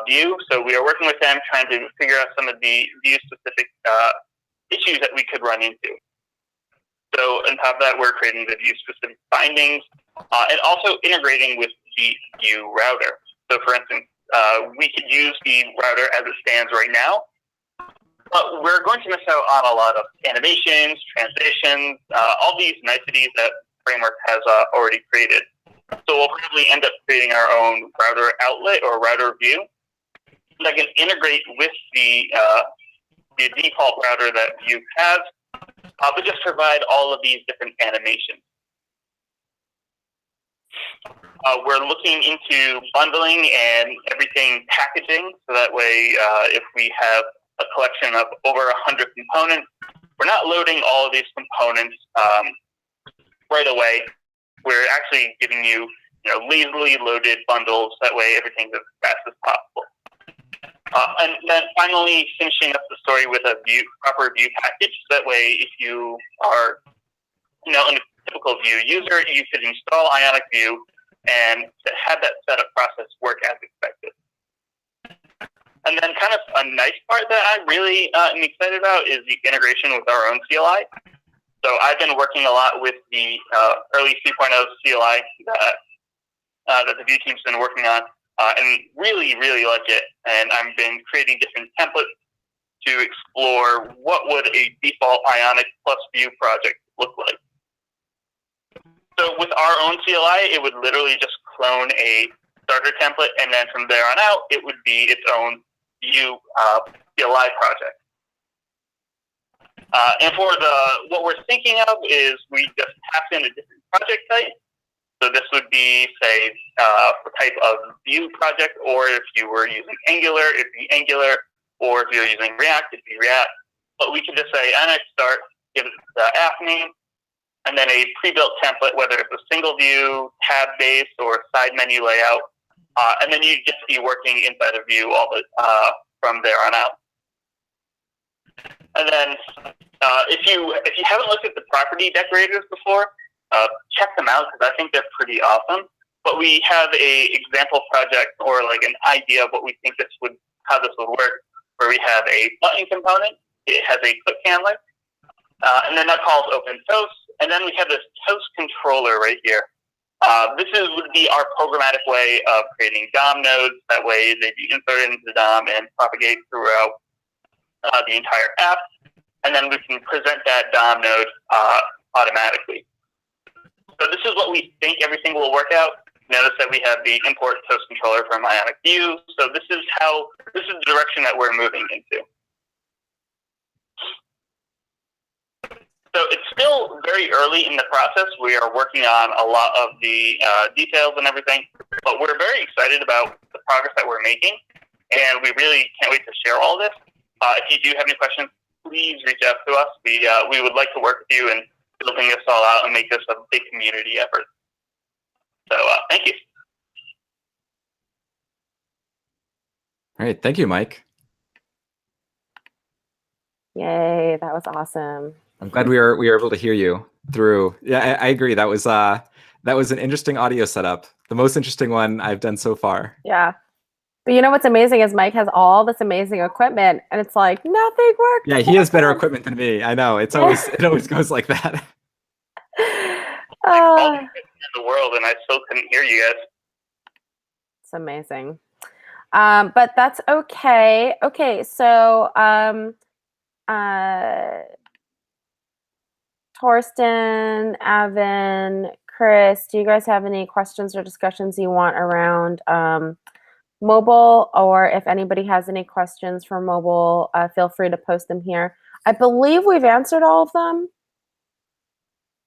Vue, so we are working with them trying to figure out some of the Vue-specific issues that we could run into. So on top of that, we're creating the Vue-specific bindings, and also integrating with the Vue router. So for instance, we could use the router as it stands right now, but we're going to miss out on a lot of animations, transitions, all these niceties that framework has already created. So we'll probably end up creating our own router outlet or router view that can integrate with the default router that Vue has, but just provide all of these different animations. We're looking into bundling and everything packaging, so that way if we have a collection of over 100 components, we're not loading all of these components right away. We're actually giving you, lazily loaded bundles. That way everything's as fast as possible. And then finally finishing up the story with a proper Vue package. That way if you are, a typical Vue user, you could install Ionic Vue and have that setup process work as expected. And then kind of a nice part that I really am excited about is the integration with our own CLI. So I've been working a lot with the early 3.0 CLI that the Vue team's been working on, and really, really like it. And I've been creating different templates to explore what would a default Ionic plus Vue project look like. So with our own CLI, it would literally just clone a starter template, and then from there on out, it would be its own Vue CLI project. And for what we're thinking of is we just tap in a different project type. So this would be, say, a type of Vue project, or if you were using Angular, it'd be Angular, or if you're using React, it'd be React. But we could just say Annex start, give it the app name, and then a pre-built template, whether it's a single view, tab-based, or side menu layout, and then you just be working inside of Vue from there on out. And then if you haven't looked at the property decorators before, check them out because I think they're pretty awesome. But we have a example project or like an idea of what we think how this would work, where we have a button component. It has a click handler, and then that calls open toast. And then we have this toast controller right here. This would be our programmatic way of creating DOM nodes. That way they'd be inserted into the DOM and propagate throughout the entire app. And then we can present that DOM node automatically. So this is what we think everything will work out. Notice that we have the import toast controller from Ionic Vue. So this is the direction that we're moving into. So it's still very early in the process. We are working on a lot of the details and everything, but we're very excited about the progress that we're making, and we really can't wait to share all this. If you do have any questions, please reach out to us. We would like to work with you in building this all out and make this a big community effort. So thank you. All right, thank you, Mike. Yay, that was awesome. I'm glad we were able to hear you through. Yeah, I agree. That was an interesting audio setup. The most interesting one I've done so far. Yeah. But you know what's amazing is Mike has all this amazing equipment, and it's like nothing works. Yeah, he has better equipment than me. I know. It always goes like that. All in the world, and I still couldn't hear you guys. It's amazing. But that's okay. Okay, so Thorsten, Evan, Chris, do you guys have any questions or discussions you want around mobile? Or if anybody has any questions for mobile, feel free to post them here. I believe we've answered all of them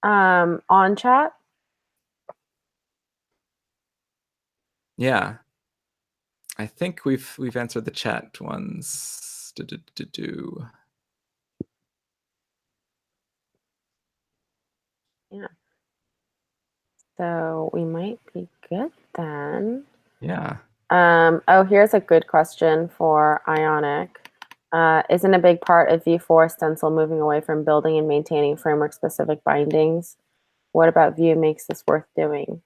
on chat. Yeah. I think we've answered the chat ones. Yeah. So we might be good then. Yeah. Oh, here's a good question for Ionic. Isn't a big part of Vue 4 Stencil moving away from building and maintaining framework-specific bindings? What about Vue makes this worth doing?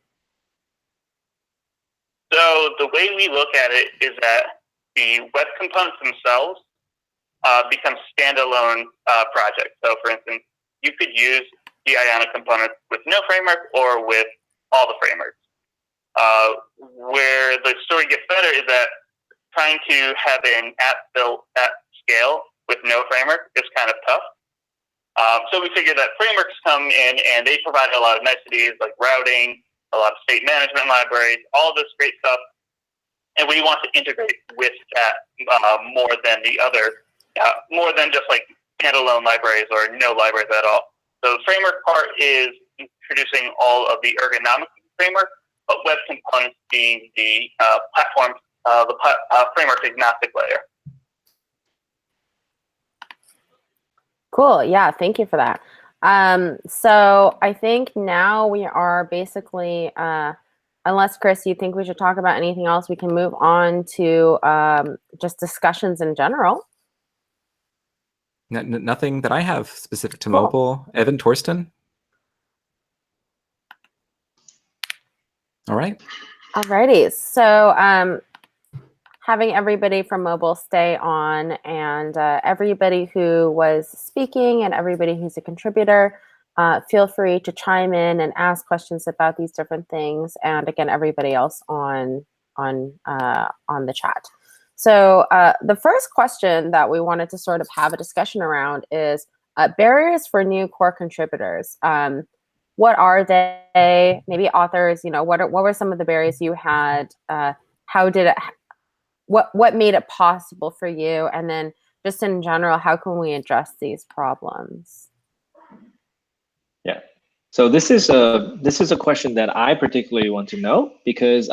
So the way we look at it is that the web components themselves become standalone projects. So for instance, you could use the Ionic component with no framework or with all the frameworks. Where the story gets better is that trying to have an app built at scale with no framework is kind of tough. So we figured that frameworks come in and they provide a lot of niceties like routing, a lot of state management libraries, all this great stuff. And we want to integrate with that more than the other, more than just like standalone libraries or no libraries at all. So the framework part is introducing all of the ergonomic framework, but web components being the platform, framework agnostic layer. Cool. Yeah, thank you for that. So I think now we are basically, unless Chris, you think we should talk about anything else, we can move on to just discussions in general. Nothing that I have specific to Cool. mobile. Evan, Thorsten? All right. Alrighty. So having everybody from mobile stay on, and everybody who was speaking and everybody who's a contributor, feel free to chime in and ask questions about these different things. And again, everybody else on the chat. So the first question that we wanted to sort of have a discussion around is barriers for new core contributors. What are they? Maybe authors, you know, what were some of the barriers you had? How did it? What made it possible for you? And then just in general, how can we address these problems? Yeah. So this is a question that I particularly want to know because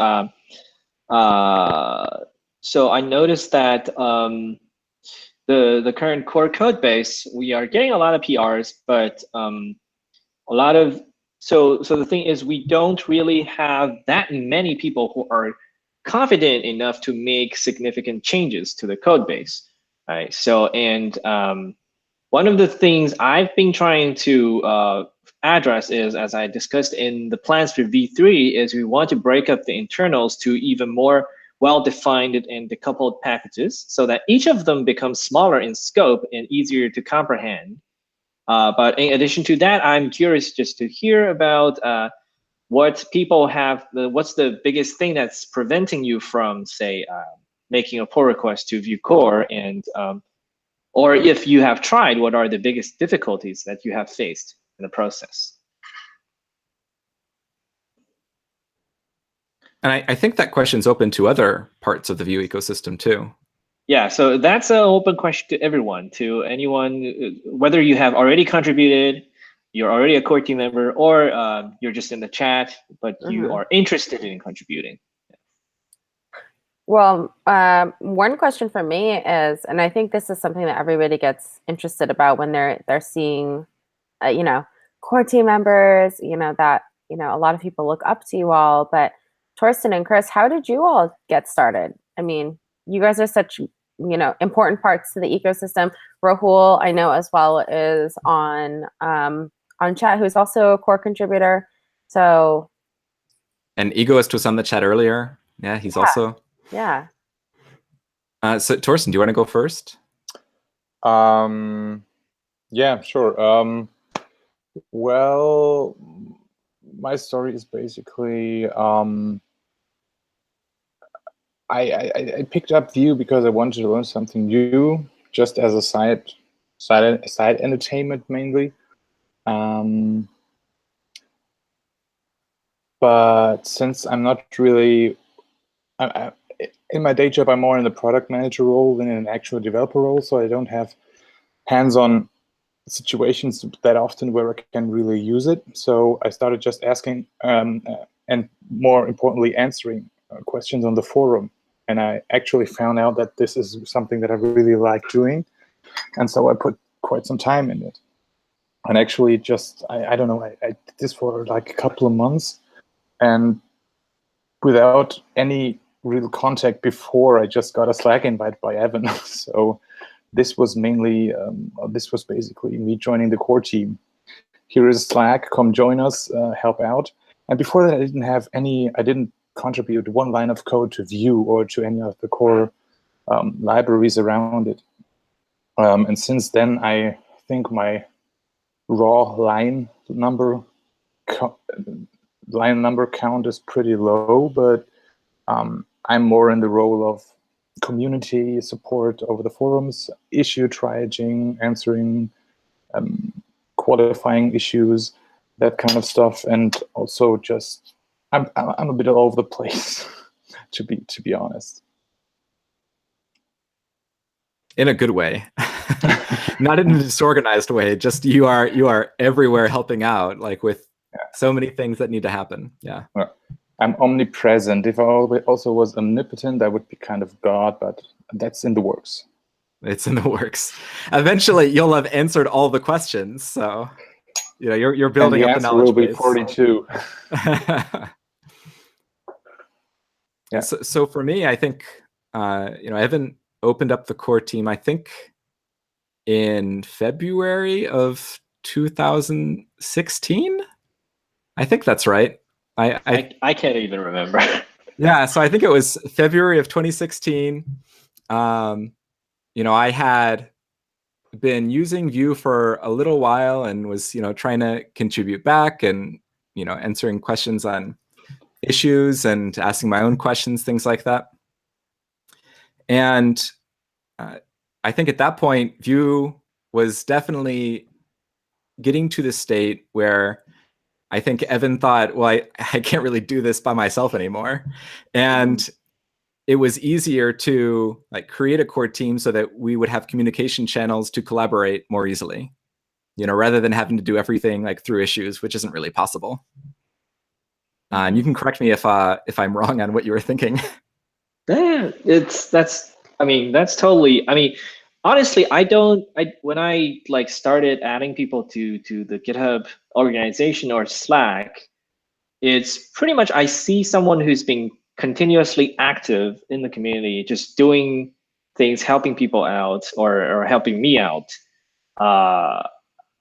so I noticed that the current core code base, we are getting a lot of PRs, but a lot of so the thing is we don't really have that many people who are confident enough to make significant changes to the code base, right? So and one of the things I've been trying to address is, as I discussed in the plans for V3, is we want to break up the internals to even more well-defined and decoupled packages so that each of them becomes smaller in scope and easier to comprehend. But in addition to that, I'm curious just to hear about what people have, what's the biggest thing that's preventing you from, say, making a pull request to Vue Core, and or if you have tried, what are the biggest difficulties that you have faced in the process? And I think that question's open to other parts of the Vue ecosystem too. Yeah, so that's an open question to everyone, to anyone, whether you have already contributed, you're already a core team member, or you're just in the chat, but you are interested in contributing. Well, one question for me is, and I think this is something that everybody gets interested about when they're seeing, you know, core team members, you know, that, you know, a lot of people look up to you all. But Thorsten and Chris, how did you all get started? I mean, you guys are such, important parts to the ecosystem. Rahul, I know as well, is on chat, who's also a core contributor. So. And Egoist was on the chat earlier. Yeah, he's also. Yeah. So Thorsten, do you want to go first? Yeah, sure. Well, my story is basically I picked up Vue because I wanted to learn something new, just as a side entertainment mainly. But since I'm not really, in my day job, I'm more in the product manager role than in an actual developer role, so I don't have hands-on situations that often where I can really use it. So I started just asking and more importantly, answering questions on the forum. And I actually found out that this is something that I really like doing. And so I put quite some time in it. And actually just, I don't know, I did this for like a couple of months. And without any real contact before, I just got a Slack invite by Evan. So this was mainly, this was basically me joining the core team. Here is Slack, come join us, help out. And before that, I didn't contribute one line of code to Vue or to any of the core libraries around it. And since then, I think my raw line number count is pretty low, but I'm more in the role of community support over the forums, issue triaging, answering, qualifying issues, that kind of stuff, and also just I'm a bit all over the place, to be honest. In a good way, not in a disorganized way. Just you are everywhere helping out, like with so many things that need to happen. Yeah. I'm omnipresent. If I also was omnipotent, I would be kind of God, but that's in the works. It's in the works. Eventually, you'll have answered all the questions. So, you're building up the knowledge base. Will be 42. Yeah. So for me, I think Evan opened up the core team, I think, in February of 2016. I think that's right. I can't even remember. Yeah, so I think it was February of 2016. I had been using Vue for a little while and was, trying to contribute back and, answering questions on issues and asking my own questions, things like that. And I think at that point, Vue was definitely getting to the state where I think Evan thought, well, I can't really do this by myself anymore. And it was easier to create a core team so that we would have communication channels to collaborate more easily, rather than having to do everything through issues, which isn't really possible. And you can correct me if I'm wrong on what you were thinking. Yeah, that's totally. Honestly, when I started adding people to the GitHub organization or Slack, it's pretty much I see someone who's been continuously active in the community, just doing things, helping people out or helping me out.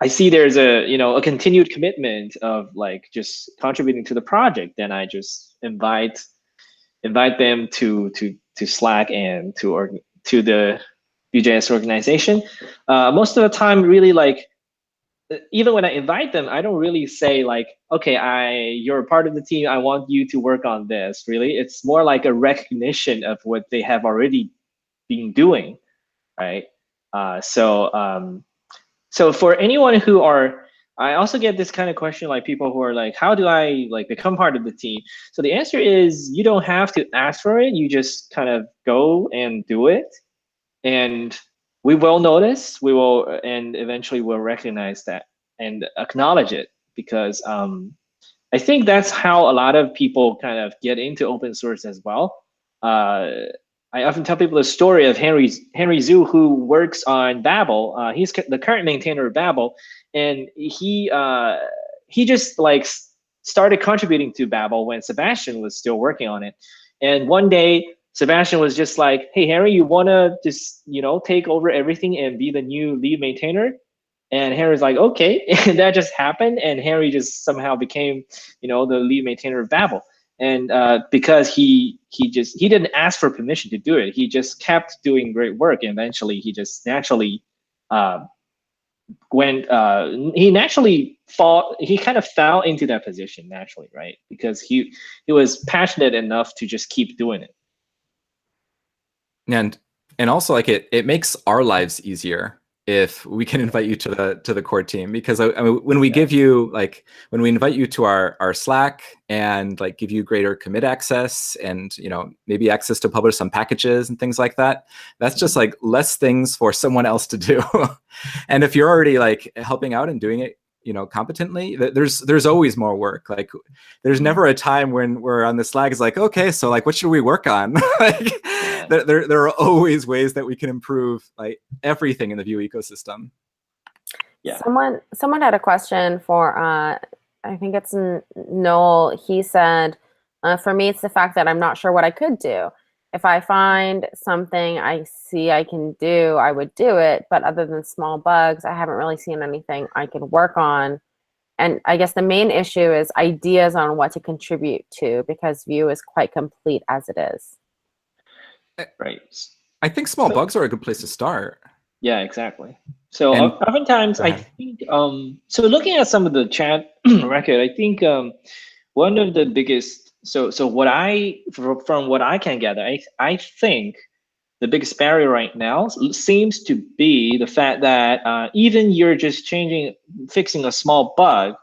I see there's a continued commitment of just contributing to the project. Then I just invite them to Slack and to the Vue.js organization. Most of the time, really even when I invite them, I don't really say okay, you're a part of the team, I want you to work on this. Really, it's more like a recognition of what they have already been doing, right? So for anyone who I also get this kind of question, people who are how do I become part of the team? So the answer is you don't have to ask for it. You just kind of go and do it, and we will notice. We will, and eventually we'll recognize that and acknowledge it, because I think that's how a lot of people kind of get into open source as well. I often tell people the story of Henry Zhu, who works on Babel. He's the current maintainer of Babel, and he just started contributing to Babel when Sebastien was still working on it. And one day Sebastien was just like, hey, Harry, you want to just, take over everything and be the new lead maintainer? And Harry's like, okay. And that just happened. And Harry just somehow became, the lead maintainer of Babel. And because he didn't ask for permission to do it. He just kept doing great work. And eventually he just naturally he kind of fell into that position naturally, right? Because he was passionate enough to just keep doing it. And also, like, it makes our lives easier if we can invite you to the core team, because I mean, when we give you, like, when we invite you to our Slack and like give you greater commit access and maybe access to publish some packages and things like that, that's just like less things for someone else to do. And if you're already like helping out and doing it competently, there's always more work. Like, there's never a time when we're on the Slack is like, okay, so like, what should we work on? Like, there are always ways that we can improve like everything in the Vue ecosystem. Yeah. Someone had a question for I think it's Noel. He said, for me, it's the fact that I'm not sure what I could do. If I find something I see I can do, I would do it. But other than small bugs, I haven't really seen anything I can work on. And I guess the main issue is ideas on what to contribute to, because Vue is quite complete as it is. Right. I think small bugs are a good place to start. Yeah, exactly. So oftentimes I think, so looking at some of the chat record, I think one of the biggest, so from what I can gather, I think the biggest barrier right now seems to be the fact that even you're just fixing a small bug,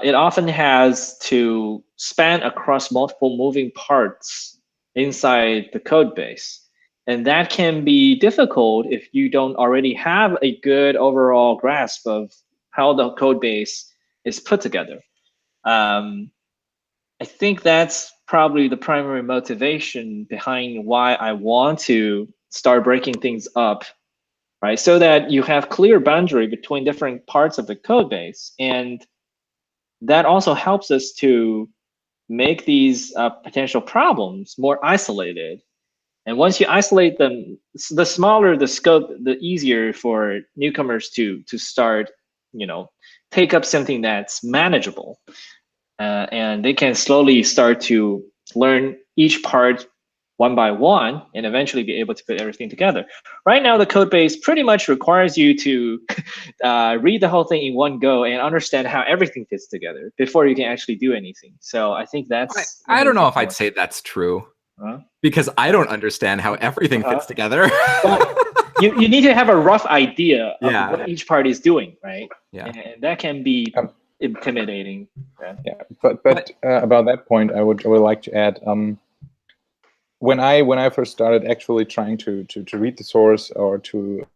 it often has to span across multiple moving parts inside the code base. And that can be difficult if you don't already have a good overall grasp of how the code base is put together. I think that's probably the primary motivation behind why I want to start breaking things up, right? So that you have clear boundary between different parts of the code base. And that also helps us to make these potential problems more isolated. And once you isolate them, the smaller the scope, the easier for newcomers to start, take up something that's manageable. And they can slowly start to learn each part one by one and eventually be able to put everything together. Right now, the code base pretty much requires you to read the whole thing in one go and understand how everything fits together before you can actually do anything. So I think that's... I don't know if I'd say that's true. Because I don't understand how everything fits together. you need to have a rough idea of what each part is doing, right? Yeah. And that can be intimidating. Yeah, but about that point, I would like to add, when I first started actually trying to read the source or to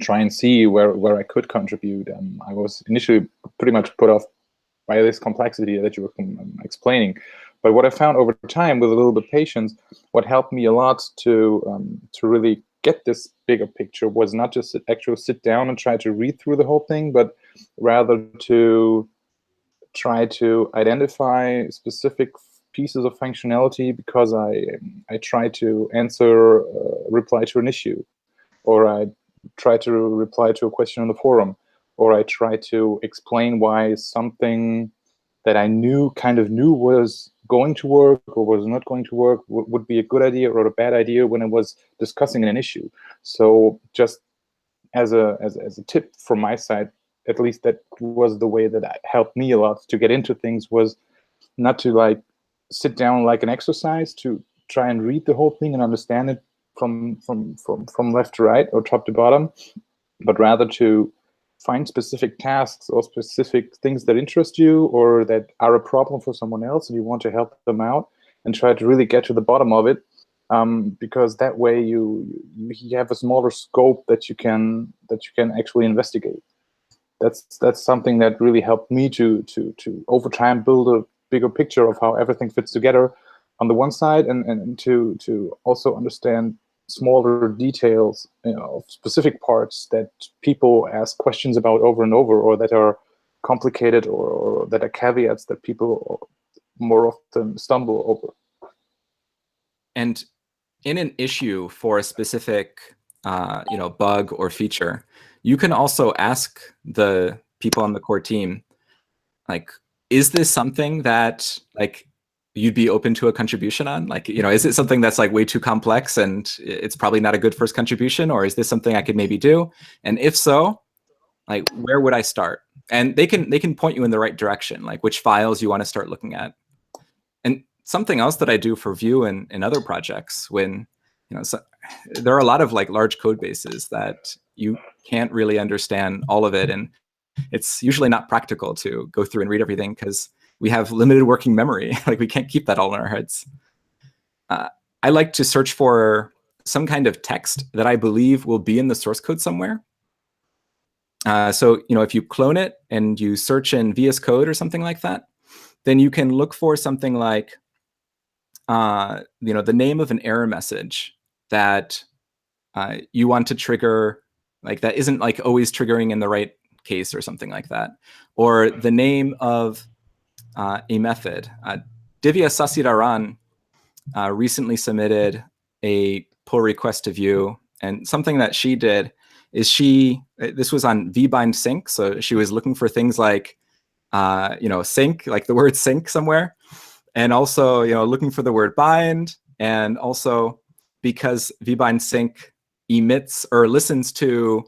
try and see where I could contribute, I was initially pretty much put off by this complexity that you were explaining. But what I found over time, with a little bit of patience, what helped me a lot to really get this bigger picture was not just actually sit down and try to read through the whole thing, but rather to try to identify specific pieces of functionality, because I try to reply to an issue, or I try to reply to a question on the forum, or I try to explain why something that I kind of knew was going to work or was not going to work would be a good idea or a bad idea when I was discussing an issue. So just as a tip from my side, at least that was the way that helped me a lot to get into things, was not to like sit down like an exercise to try and read the whole thing and understand it from left to right or top to bottom, but rather to find specific tasks or specific things that interest you or that are a problem for someone else and you want to help them out, and try to really get to the bottom of it, because that way you have a smaller scope that you can actually investigate. That's something that really helped me to over time build a bigger picture of how everything fits together on the one side, and to also understand smaller details, of specific parts that people ask questions about over and over, or that are complicated, or that are caveats that people more often stumble over. And in an issue for a specific bug or feature, you can also ask the people on the core team, like, is this something that like you'd be open to a contribution on? Like, is it something that's like way too complex and it's probably not a good first contribution, or is this something I could maybe do? And if so, like, where would I start? And they can point you in the right direction, like which files you want to start looking at. And something else that I do for Vue and other projects, when there are a lot of like large code bases that you can't really understand all of it, and it's usually not practical to go through and read everything because we have limited working memory. Like, we can't keep that all in our heads. I like to search for some kind of text that I believe will be in the source code somewhere. So if you clone it and you search in VS Code or something like that, then you can look for something like the name of an error message that you want to trigger, like that isn't like always triggering in the right case or something like that, or the name of a method. Divya Sasidaran recently submitted a pull request to Vue, and something that she did is this was on vbind sync, so she was looking for things like sync, like the word sync somewhere, and also looking for the word bind, and also because vbind sync emits or listens to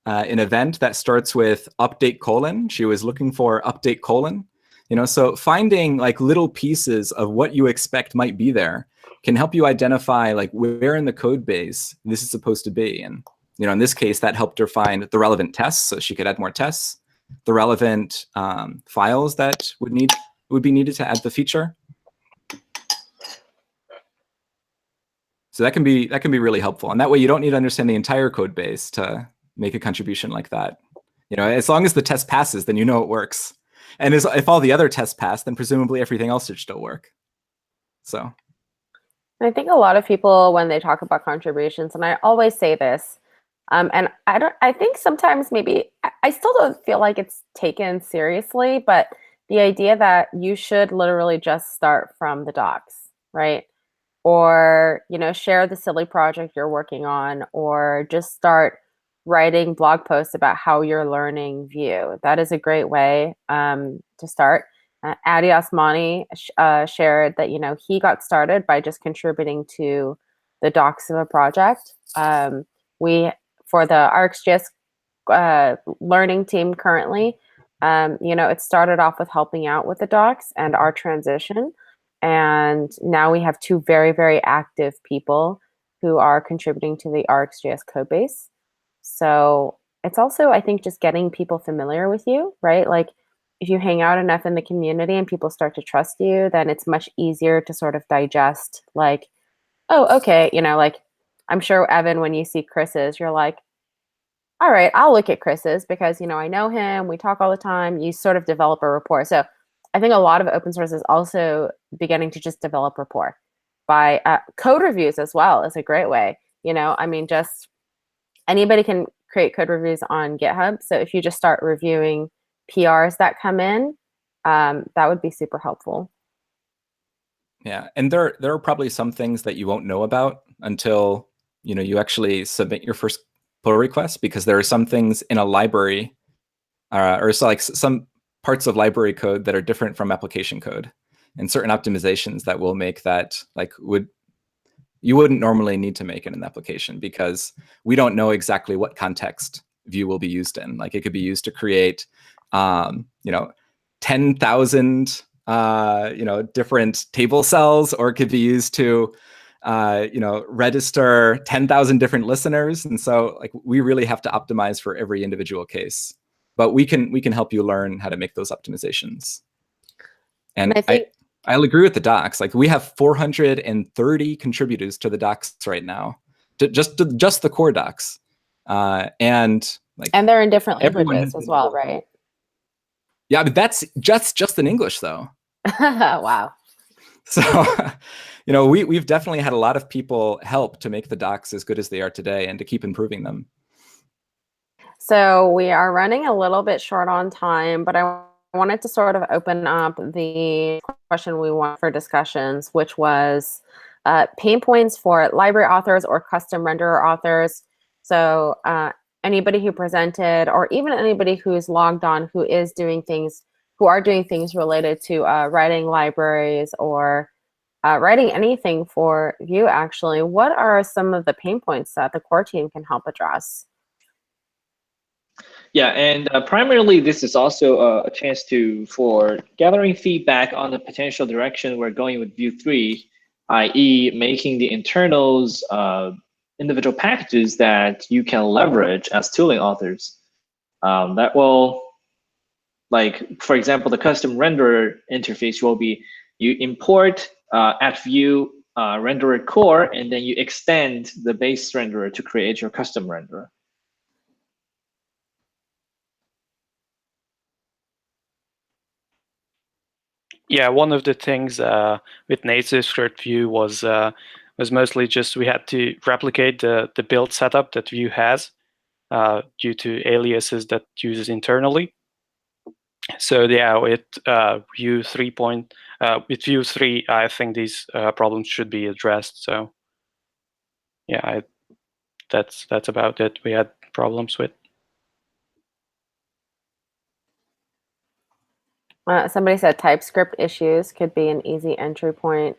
an event that starts with update colon, she was looking for update colon. So finding like little pieces of what you expect might be there can help you identify like where in the code base this is supposed to be. And in this case, that helped her find the relevant tests, so she could add more tests, the relevant files that would be needed to add the feature. So that can be really helpful, and that way you don't need to understand the entire code base to make a contribution like that. As long as the test passes, then it works. And if all the other tests pass, then presumably everything else should still work. So I think a lot of people, when they talk about contributions, and I always say this, and I think sometimes maybe I still don't feel like it's taken seriously, but the idea that you should literally just start from the docs, right? Or share the silly project you're working on, or just start writing blog posts about how you're learning Vue. That is a great way to start. Adi Osmani shared that he got started by just contributing to the docs of a project. For the RxJS learning team currently, it started off with helping out with the docs and our transition. And now we have 2 very, very active people who are contributing to the RxJS codebase. So it's also, I think, just getting people familiar with you, right? Like, if you hang out enough in the community and people start to trust you, then it's much easier to sort of digest, like, oh, okay, like, I'm sure, Evan, when you see Chris's, you're like, all right, I'll look at Chris's because, I know him, we talk all the time, you sort of develop a rapport. So I think a lot of open source is also beginning to just develop rapport by code reviews as well is a great way. Just anybody can create code reviews on GitHub. So if you just start reviewing PRs that come in, that would be super helpful. Yeah, and there are probably some things that you won't know about until you actually submit your first pull request, because there are some things in a library or so like some parts of library code that are different from application code, and certain optimizations that will make that you wouldn't normally need to make in an application, because we don't know exactly what context Vue will be used in. Like, it could be used to create 10,000 different table cells, or it could be used to register 10,000 different listeners. And so like, we really have to optimize for every individual case, but we can help you learn how to make those optimizations. And I'll agree with the docs. Like, we have 430 contributors to the docs right now, just the core docs, and they're in different languages as well, right? Yeah, but that's just in English, though. Wow. So, we've definitely had a lot of people help to make the docs as good as they are today and to keep improving them. So we are running a little bit short on time, but I wanted to sort of open up the question we want for discussions, which was pain points for library authors or custom renderer authors. So anybody who presented, or even anybody who's logged on who are doing things related to writing libraries or writing anything for Vue, actually, what are some of the pain points that the core team can help address? Yeah, and primarily this is also a chance for gathering feedback on the potential direction we're going with Vue 3, i.e. making the internals individual packages that you can leverage as tooling authors. That will, like, for example, the custom renderer interface will be you import at Vue renderer core, and then you extend the base renderer to create your custom renderer. Yeah, one of the things with native script Vue was mostly just we had to replicate the build setup that Vue has due to aliases that it uses internally. So yeah, with Vue 3, I think these problems should be addressed. So yeah, that's about it. We had problems with. Somebody said TypeScript issues could be an easy entry point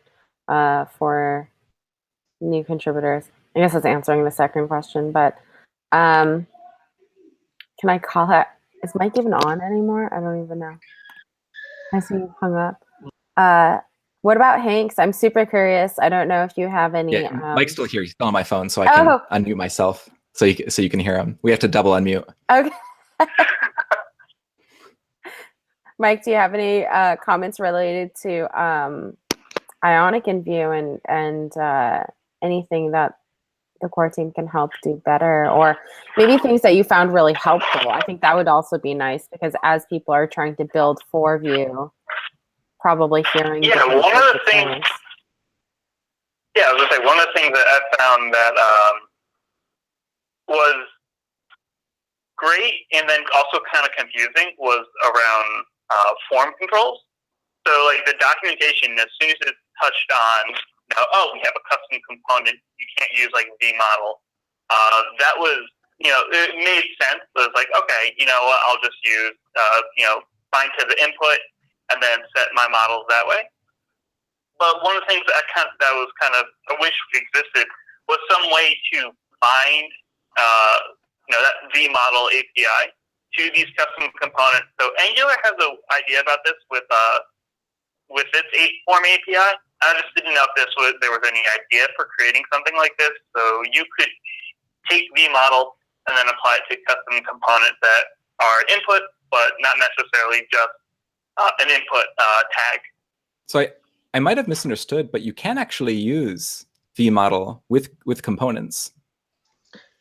for new contributors. I guess that's answering the second question, but can I call it? Is Mike even on anymore? I don't even know. I see you hung up. What about Hanks? I'm super curious. I don't know if you have any. Yeah, Mike's still here. He's still on my phone, so I can unmute myself so you can hear him. We have to double unmute. Okay. Mike, do you have any comments related to Ionic and Vue and anything that the core team can help do better, or maybe things that you found really helpful? I think that would also be nice, because as people are trying to build for Vue, probably hearing. Yeah, one of the things. Yeah, I was gonna say one of the things that I found that was great and then also kind of confusing was around form controls. So like the documentation, as soon as it touched on, oh, we have a custom component, you can't use like vModel. That was, it made sense. It was like, okay, you know what, I'll just use, bind to the input and then set my models that way. But one of the things that I wish existed was some way to bind, that vModel API to these custom components. So Angular has an idea about this with its form API. I just didn't know if there was any idea for creating something like this. So you could take vModel and then apply it to custom components that are input, but not necessarily just an input tag. So I might have misunderstood, but you can actually use vModel with components.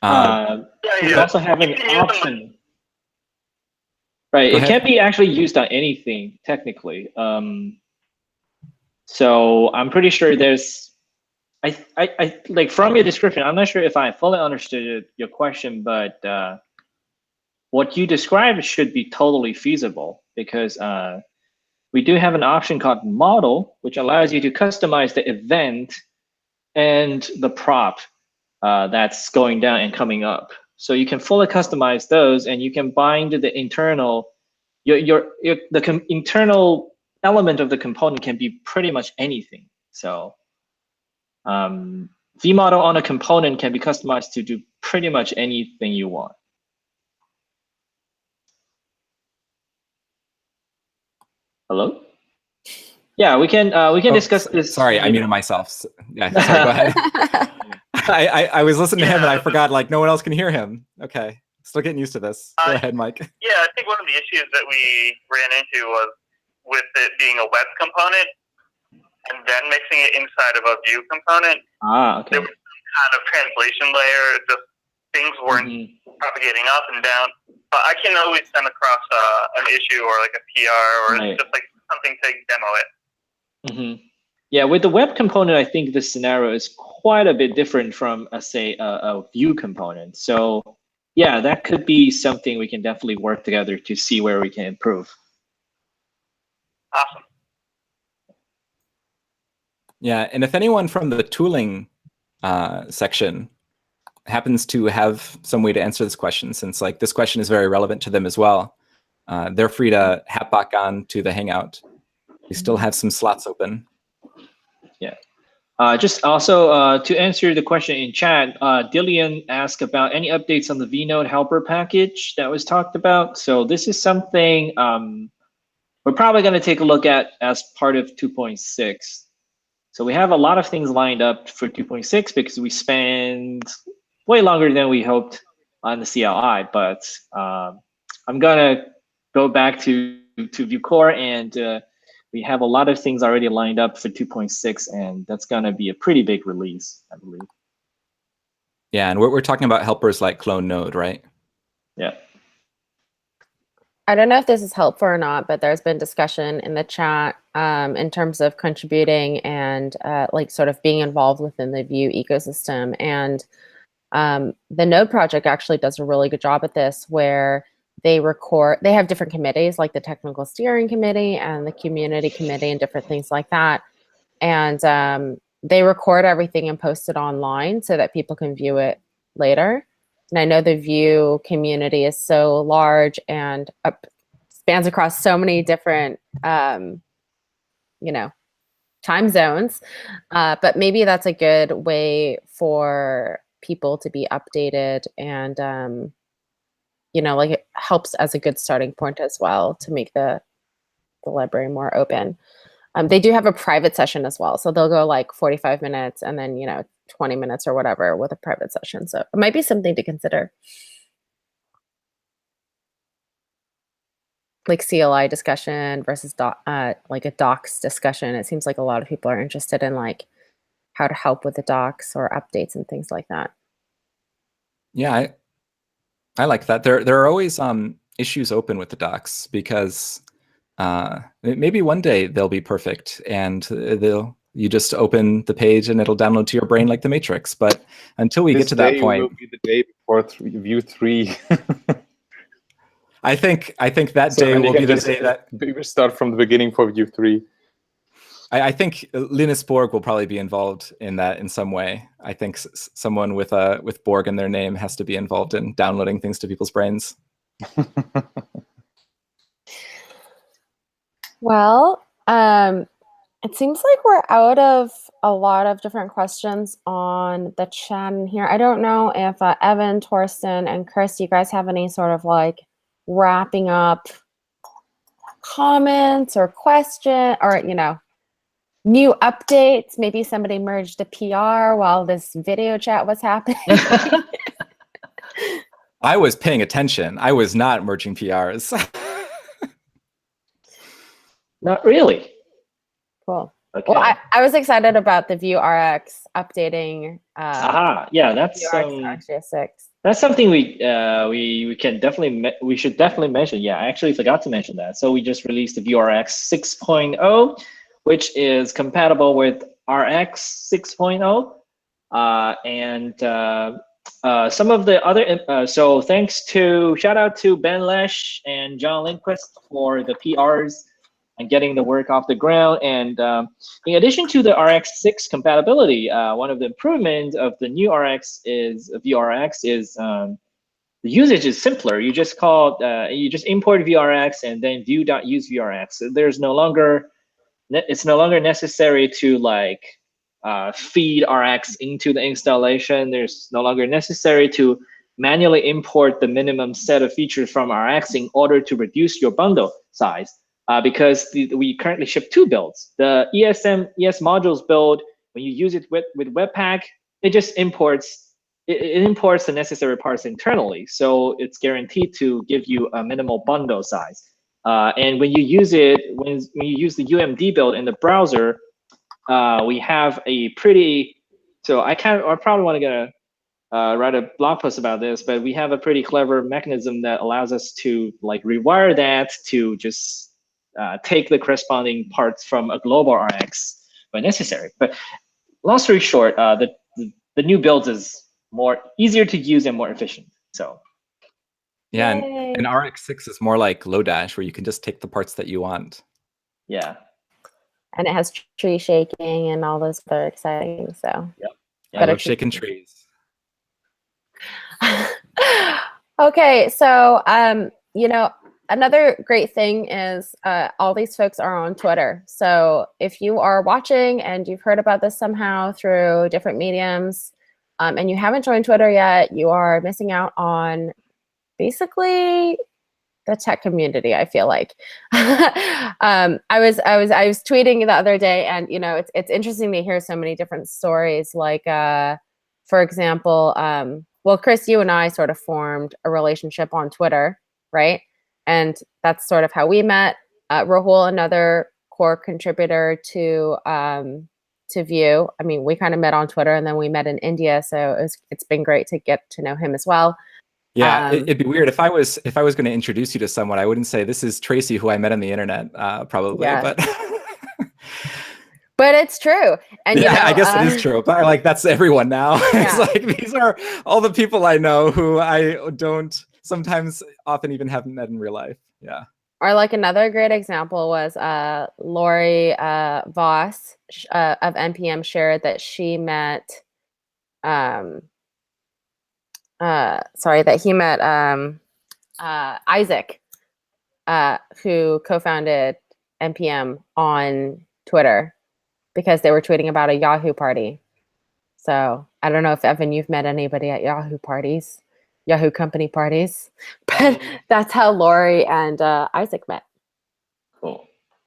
You also have an option. Right, it can be actually used on anything technically. So I'm pretty sure there's, I like from your description, I'm not sure if I fully understood your question, but what you described should be totally feasible, because we do have an option called model, which allows you to customize the event and the prop that's going down and coming up. So you can fully customize those, and you can bind the internal, the internal element of the component can be pretty much anything. So vModel on a component can be customized to do pretty much anything you want. Hello? Yeah, we can discuss this. Sorry, I muted myself. Yeah, sorry, go ahead. I was listening to him and I forgot, like, no one else can hear him. Okay, still getting used to this. Go ahead, Mike. Yeah, I think one of the issues that we ran into was with it being a web component and then mixing it inside of a Vue component. Okay. There was some kind of translation layer. Just things weren't propagating up and down. But I can always send across an issue or like a PR or just like something to demo it. Yeah, with the web component, I think the scenario is quite a bit different from, say, a Vue component. So yeah, that could be something we can definitely work together to see where we can improve. Awesome. Yeah, and if anyone from the tooling section happens to have some way to answer this question, since like this question is very relevant to them as well, they're free to hop back on to the Hangout. We still have some slots open. Yeah. Just also to answer the question in chat, Dillian asked about any updates on the vNode helper package that was talked about. So this is something we're probably going to take a look at as part of 2.6. So we have a lot of things lined up for 2.6 because we spent way longer than we hoped on the CLI. But I'm going to go back to Vue Core, and we have a lot of things already lined up for 2.6, and that's going to be a pretty big release, I believe. Yeah, and we're talking about helpers like clone node, right? Yeah. I don't know if this is helpful or not, but there's been discussion in the chat in terms of contributing and like sort of being involved within the Vue ecosystem. And the Node project actually does a really good job at this, where they have different committees, like the technical steering committee and the community committee and different things like that. And they record everything and post it online so that people can view it later. And I know the Vue community is so large and spans across so many different, time zones. But maybe that's a good way for people to be updated, and like it helps as a good starting point as well to make the library more open. They do have a private session as well, so they'll go like 45 minutes and then 20 minutes or whatever with a private session. So it might be something to consider. Like CLI discussion versus like a docs discussion. It seems like a lot of people are interested in like how to help with the docs or updates and things like that. Yeah, I like that. There are always issues open with the docs, because maybe one day they'll be perfect and you just open the page and it'll download to your brain like the Matrix. But until we get to that point, will be the day before Vue 3. I think that day will be the day that we start from the beginning for Vue 3. I think Linus Borg will probably be involved in that in some way. I think someone with Borg in their name has to be involved in downloading things to people's brains. Well, it seems like we're out of a lot of different questions on the chat in here. I don't know if Evan, Thorsten, and Chris, you guys have any sort of like wrapping up comments or question, or new updates. Maybe somebody merged a PR while this video chat was happening. I was paying attention. I was not merging PRs. Not really. Cool. Okay. Well, I was excited about the Vue RX updating. Yeah, that's Vue RX RxJS6. That's something we should definitely mention. Yeah, I actually forgot to mention that. So we just released the Vue RX 6.0, which is compatible with RX 6.0, and some of the other. So shout out to Ben Lesh and John Lindquist for the PRs and getting the work off the ground. And in addition to the RX6 compatibility, one of the improvements of the new RX is VRX is the usage is simpler. You just import VRX and then vue.use VRX. So it's no longer necessary to feed RX into the installation. There's no longer necessary to manually import the minimum set of features from RX in order to reduce your bundle size. Because we currently ship 2 builds. The ES modules build, when you use it with Webpack, it just imports the necessary parts internally. So it's guaranteed to give you a minimal bundle size. And when you use the UMD build in the browser, we have a pretty. So I probably want to write a blog post about this, but we have a pretty clever mechanism that allows us to rewire that to just take the corresponding parts from a global RX when necessary. But long story short, the new build is easier to use and more efficient. So yeah, and RX6 is more like Lodash, where you can just take the parts that you want. Yeah. And it has tree shaking and all those other exciting. So yep. I love shaking trees. Okay, so you know, another great thing is all these folks are on Twitter. So if you are watching and you've heard about this somehow through different mediums, and you haven't joined Twitter yet, you are missing out on basically the tech community, I feel like. I was tweeting the other day, and you know, it's interesting to hear so many different stories. Like, for example, well, Chris, you and I sort of formed a relationship on Twitter, right? And that's sort of how we met. Rahul, another core contributor to Vue. I mean, we kind of met on Twitter, and then we met in India, so it's been great to get to know him as well. Yeah, it'd be weird if I was going to introduce you to someone. I wouldn't say this is Tracy, who I met on the internet, probably. Yeah. But but it's true. And yeah, you know, I guess it is true. But like that's everyone now. It's like these are all the people I know who I don't sometimes often even haven't met in real life. Yeah. Or like another great example was Lori Voss of NPM shared that she met. That he met Isaac, who co-founded NPM on Twitter because they were tweeting about a Yahoo party. So I don't know if, Evan, you've met anybody at Yahoo parties, Yahoo company parties, but that's how Lori and Isaac met. Cool.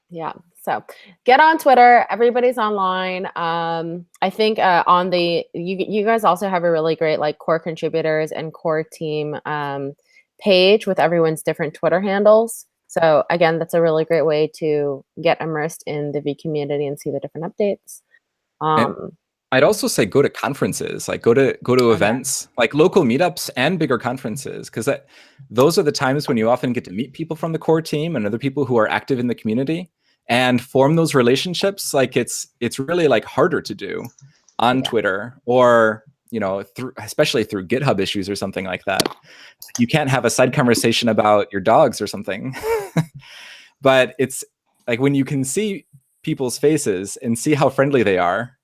Yeah. So get on Twitter. Everybody's online. I think on the you guys also have a really great like core contributors and core team page with everyone's different Twitter handles. So again, that's a really great way to get immersed in the Vue community and see the different updates. I'd also say go to conferences, like go to events, like local meetups and bigger conferences, because those are the times when you often get to meet people from the core team and other people who are active in the community. And form those relationships. Like it's really like harder to do on Twitter or, you know, especially through GitHub issues or something like that. You can't have a side conversation about your dogs or something. But it's like when you can see people's faces and see how friendly they are,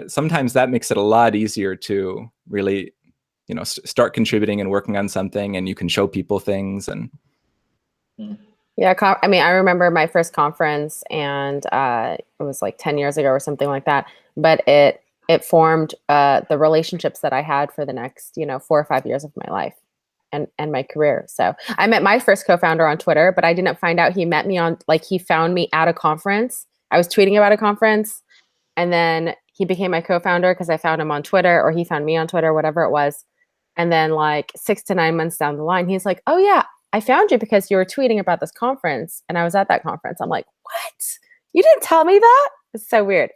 sometimes that makes it a lot easier to really, you know, start contributing and working on something, and you can show people things and. Yeah, I mean, I remember my first conference, and it was like 10 years ago or something like that. But it formed the relationships that I had for the next, you know, 4 or 5 years of my life and my career. So I met my first co-founder on Twitter, but I didn't find out he met me on, like, he found me at a conference. I was tweeting about a conference, and then he became my co-founder because I found him on Twitter, or he found me on Twitter, whatever it was. And then like 6 to 9 months down the line, he's like, "Oh yeah, I found you because you were tweeting about this conference, and I was at that conference." I'm like, "What? You didn't tell me that?" It's so weird.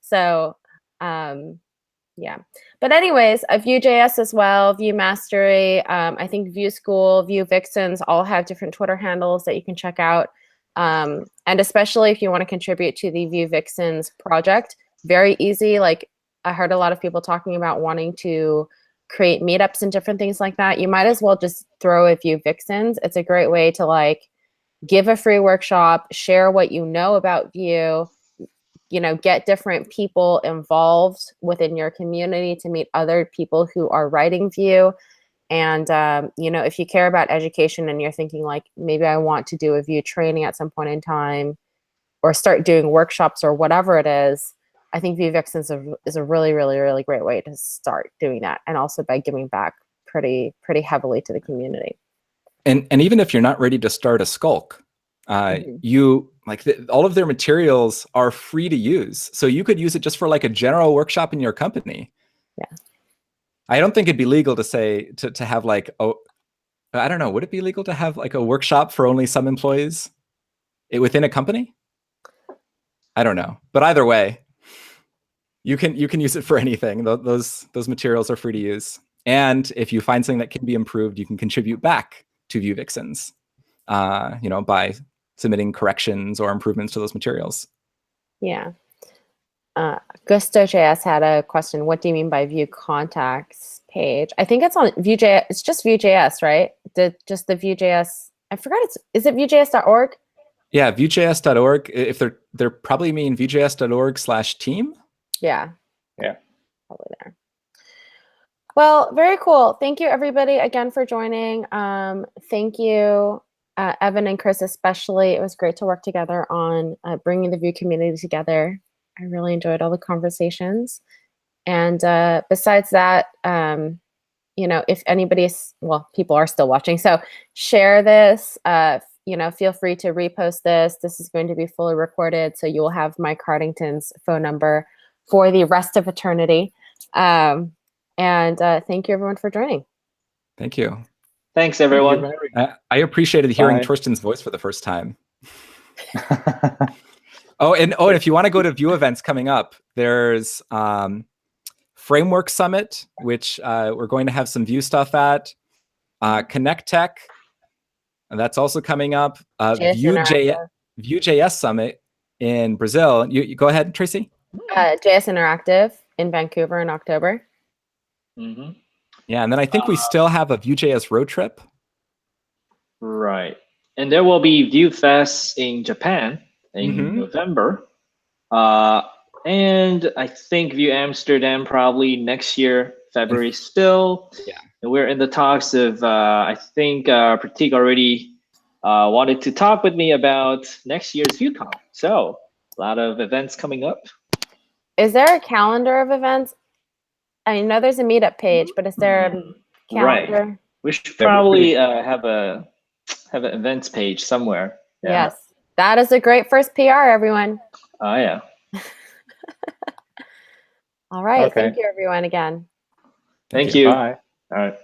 So, yeah. But anyways, Vue.js as well, Vue Mastery, I think Vue School, Vue Vixens all have different Twitter handles that you can check out. And especially if you want to contribute to the Vue Vixens project, very easy. Like I heard a lot of people talking about wanting to create meetups and different things like that. You might as well just throw a Vue Vixens. It's a great way to like give a free workshop, share what you know about Vue, you know, get different people involved within your community to meet other people who are writing Vue. And, you know, if you care about education and you're thinking like, maybe I want to do a Vue training at some point in time or start doing workshops or whatever it is, I think Vue Vixens is a really, really, really great way to start doing that, and also by giving back pretty heavily to the community. And even if you're not ready to start a Skulk, you like all of their materials are free to use, so you could use it just for like a general workshop in your company. Yeah, I don't think it'd be legal to say to have like I don't know, would it be legal to have like a workshop for only some employees within a company? I don't know, but either way. You can use it for anything. Those materials are free to use. And if you find something that can be improved, you can contribute back to Vue Vixens, you know, by submitting corrections or improvements to those materials. Yeah. Gusto.js had a question. What do you mean by Vue contacts page? I think it's on Vue.js. It's just Vue.js, right? Just the Vue.js. I forgot is it Vue.js.org? Yeah, Vue.js.org. If they're probably mean Vue.js.org/team. Yeah. Yeah. Probably there. Well, very cool. Thank you, everybody, again for joining. Thank you, Evan and Chris, especially. It was great to work together on bringing the Vue community together. I really enjoyed all the conversations. And besides that, you know, if anybody's, well, people are still watching, so share this. You know, feel free to repost this. This is going to be fully recorded, so you will have Mike Hardington's phone number for the rest of eternity. And thank you, everyone, for joining. Thank you. Thanks, everyone. I appreciated hearing Thorsten's voice for the first time. And if you want to go to Vue events coming up, there's Framework Summit, which we're going to have some Vue stuff at. Connect Tech, and that's also coming up. Vue.js Summit in Brazil. You go ahead, Tracy. JS Interactive in Vancouver in October. Mm-hmm. Yeah, and then I think we still have a Vue.js road trip. Right. And there will be Vue Fest in Japan in November. And I think Vue Amsterdam probably next year, February still. Yeah. And we're in the talks of, I think Pratik already wanted to talk with me about next year's VueCon. So a lot of events coming up. Is there a calendar of events? I know there's a meetup page, but is there a calendar? Right. We should probably have an events page somewhere. Yeah. Yes. That is a great first PR, everyone. Oh, yeah. All right. Okay. Thank you, everyone, again. Thank you. Bye. All right.